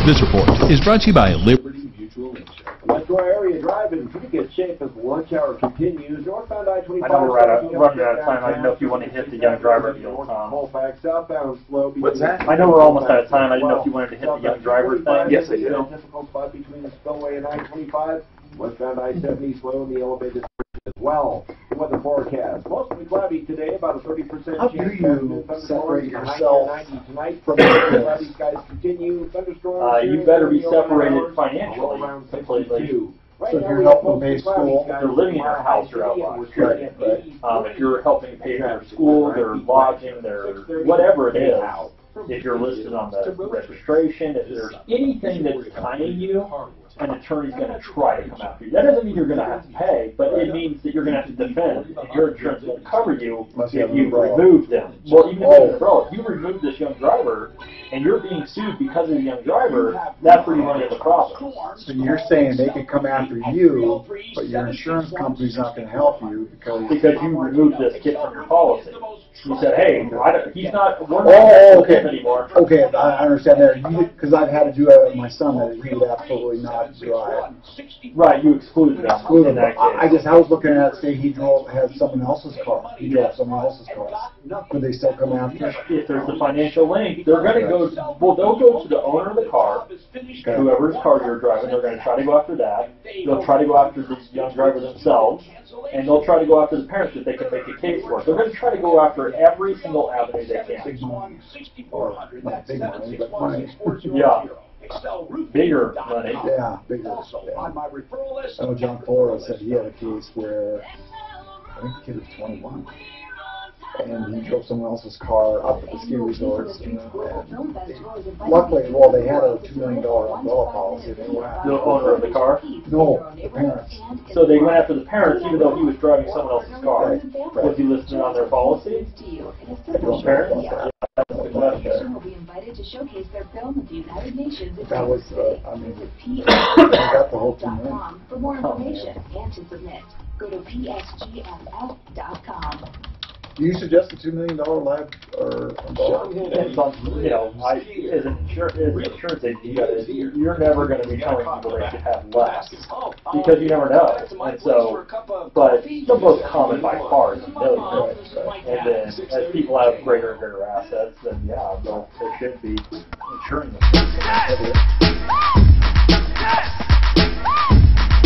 This report is brought to you by Liberty Mutual Insurance. West Shore area drive in pretty good shape as the lunch hour continues. Northbound I-25. I know we're running out of time. I didn't know if you want to hit the young driver deal, Tom. Colfax southbound slow. What's that? I know we're almost out of time. I didn't know if you wanted to hit the young driver thing. Yes, I do. Difficult spot between the spillway and I-25. Westbound I-70 slow in the elevated as well. The weather forecast. Mostly cloudy today, about a 30% chance. How do you separate yourself tonight from the cloudy skies continue? Thunderstorms. You better be separated financially completely. So if you're helping them pay school, they're living in your house or outbox. Right. If you're helping pay their school, their lodging, their whatever it is, if you're listed on the registration, if there's anything that's tying you, an attorney's going to try to come after you. That doesn't mean you're going to have to pay, but it means that you're going to have to defend, and your insurance won't cover you if you remove them. Well, even if it's an umbrella, if you remove this young driver, and you're being sued because of the young driver, that's where you run into the problem. So you're saying they could come after you, but your insurance company's not going to help you because you removed this kid from your policy. You said, hey, he's not, we're not anymore. Okay, I understand that. Because I've had to do that with my son, that he would absolutely not drive. Right, you excluded him in that case. I was looking at, say he had someone else's car. He drove someone else's car. Could they still come after? If there's a financial link, they're going to go to, well, they'll go to the owner of the car, whoever's car you're driving, they're going to try to go after that. They'll try to go after this young driver themselves, and they'll try to go after the parents that they can make a case for. They're going to try to go after every single avenue they can. Or not big money, but money. Yeah. Bigger money. Yeah, bigger. Yeah. I know John Flores said he had a case where I think the kid was 21. And he drove someone else's car up at the ski resorts. And luckily, well, they had a $2 million umbrella policy. They went after the owner of the car? No, the parents. So they went after the parents even though he was driving someone else's car. Right. Was he listed on their policy? The parents? That's the question. That was, I mean, I got the whole thing. For more information and to submit, go to psgff.com. Do you suggest a $2 million life or umbrella? You know, as an insurance agent, you're never going to be telling people they should have less because you never know. And so, but the most common by far is $1 million. And then as people have greater and greater assets, then yeah, they should be insuring them.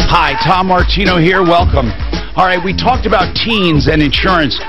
Hi, Tom Martino here. Welcome. All right, we talked about teens and insurance.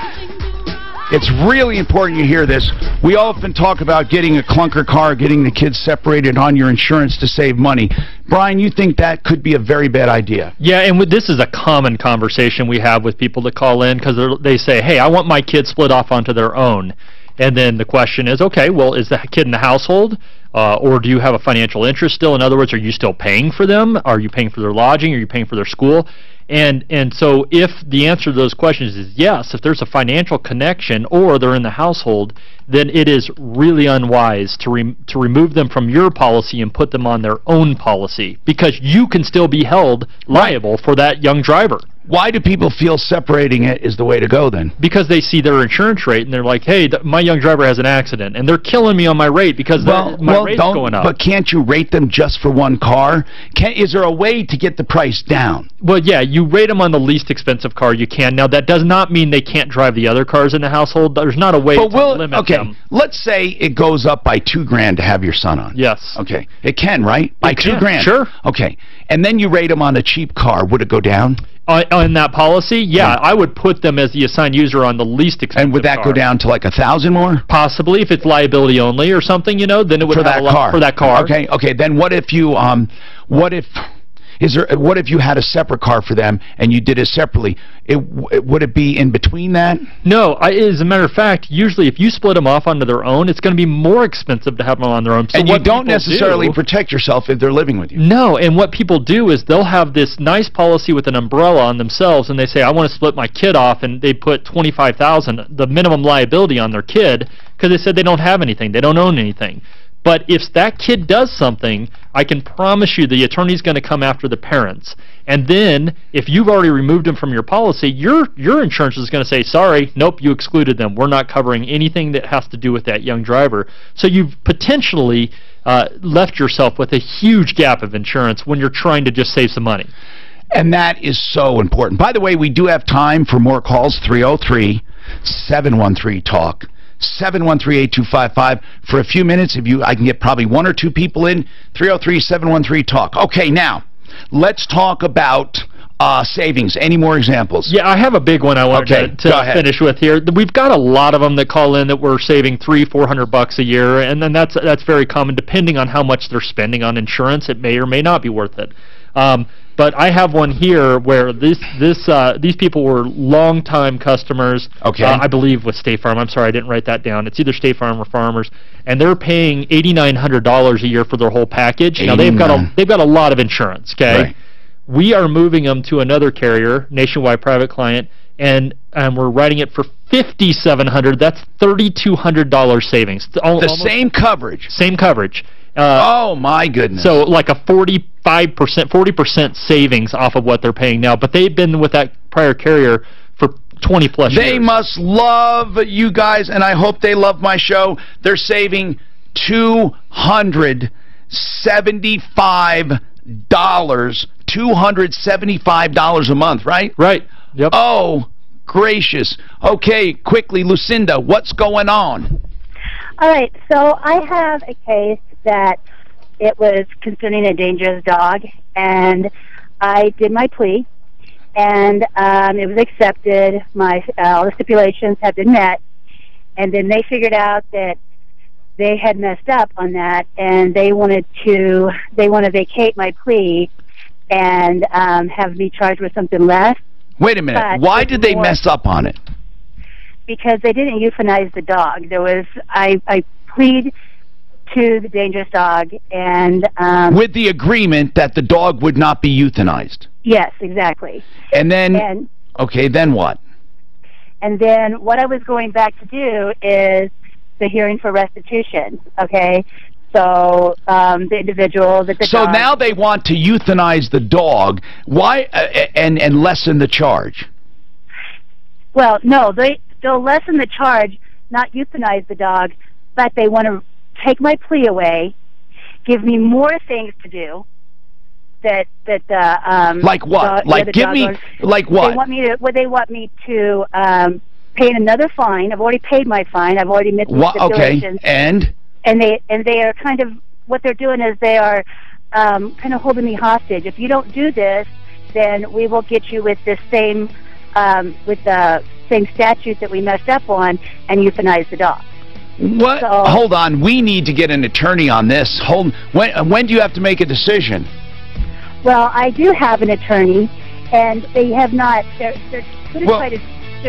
It's really important you hear this. We often talk about getting a clunker car, getting the kids separated on your insurance to save money. Brian, you think that could be a very bad idea? Yeah, and this is a common conversation we have with people that call in because they say, hey, I want my kids split off onto their own. And then the question is, okay, well, is the kid in the household? Or do you have a financial interest still? In other words, are you still paying for them? Are you paying for their lodging? Are you paying for their school? And so if the answer to those questions is yes, if there's a financial connection or they're in the household, then it is really unwise to remove them from your policy and put them on their own policy, because you can still be held liable for that young driver. Why do people feel separating it is the way to go then? Because they see their insurance rate and they're like, hey, my young driver has an accident, and they're killing me on my rate because my rate's going up. But can't you rate them just for one car? Is there a way to get the price down? Well, yeah, you rate them on the least expensive car you can. Now, that does not mean they can't drive the other cars in the household. There's not a way to limit them. Let's say it goes up by $2,000 to have your son on. Yes. Okay. It can, right? By $2,000. Sure. Okay. And then you rate them on a cheap car. Would it go down? On that policy, yeah, I would put them as the assigned user on the least expensive And would that go down to like $1,000 more? Possibly, if it's liability only or something, you know, then it would have a lot for that car. Okay, okay. Then what if you what if you had a separate car for them and you did it separately? Would it be in between that? No, as a matter of fact, usually if you split them off onto their own, it's going to be more expensive to have them on their own. So and you don't necessarily protect yourself if they're living with you. No, and what people do is they'll have this nice policy with an umbrella on themselves, and they say, I want to split my kid off, and they put $25,000, the minimum liability on their kid, because they said they don't have anything, they don't own anything. But if that kid does something, I can promise you the attorney's going to come after the parents. And then, if you've already removed them from your policy, your insurance is going to say, sorry, nope, you excluded them. We're not covering anything that has to do with that young driver. So you've potentially left yourself with a huge gap of insurance when you're trying to just save some money. And that is so important. By the way, we do have time for more calls, 303-713-TALK. 713-8255 for a few minutes. I can get probably one or two people in. 303-713-TALK. Okay, now let's talk about savings. Any more examples? Yeah, I have a big one I wanted to finish with here. We've got a lot of them that call in that we're saving $300-400 a year, and then that's very common depending on how much they're spending on insurance. It may or may not be worth it. But I have one here where these people were longtime customers. Okay. I believe with State Farm. I'm sorry, I didn't write that down. It's either State Farm or Farmers, and they're paying $8,900 a year for their whole package. Now they've got a lot of insurance. Okay. Right. We are moving them to another carrier, Nationwide Private Client, and we're writing it for $5,700. That's $3,200 savings. Same coverage. Same coverage. Oh my goodness! So like a 40% savings off of what they're paying now, but they've been with that prior carrier for 20+ years. They must love you guys, and I hope they love my show. They're saving $275. $275 a month, right? Right. Yep. Oh, gracious. Okay, quickly, Lucinda, what's going on? All right, so I have a case that it was concerning a dangerous dog, and I did my plea, and it was accepted. All the stipulations had been met, and then they figured out that they had messed up on that, and they want to vacate my plea and have me charged with something less. Wait a minute. Why did they mess up on it? Because they didn't euthanize the dog. I plead to the dangerous dog, and with the agreement that the dog would not be euthanized. Yes, exactly. And then okay, then what? And then what I was going back to do is the hearing for restitution. Okay, so the individual that the so dog, now they want to euthanize the dog. Why and lessen the charge? Well, no, they'll lessen the charge, not euthanize the dog, but they want to take my plea away, give me more things to do. Like what? Like give me like what? They want me to pay another fine. I've already paid my fine. I've already met the stipulations. Okay, and they are kind of, what they're doing is they are kind of holding me hostage. If you don't do this, then we will get you with the same statute that we messed up on and euthanize the dog. What? So, hold on. We need to get an attorney on this. When do you have to make a decision? Well, I do have an attorney, and they have not. They're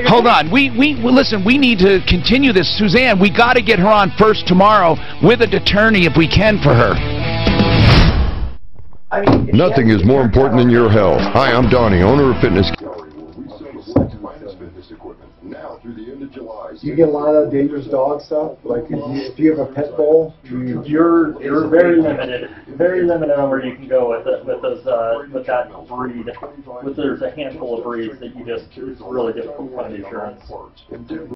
hold on. Listen. We need to continue this, Suzanne. We got to get her on first tomorrow with an attorney if we can for her. I mean, Nothing is more important than your health. Hi, I'm Donnie, owner of Fitness Gallery, where we sell the world's finest fitness equipment. Now through the end of July. Do you get a lot of dangerous dog stuff? Like if you have a pit bull, you're very limited. Very limited on where you can go with that breed. There's a handful of breeds that you just, it's really difficult to find insurance.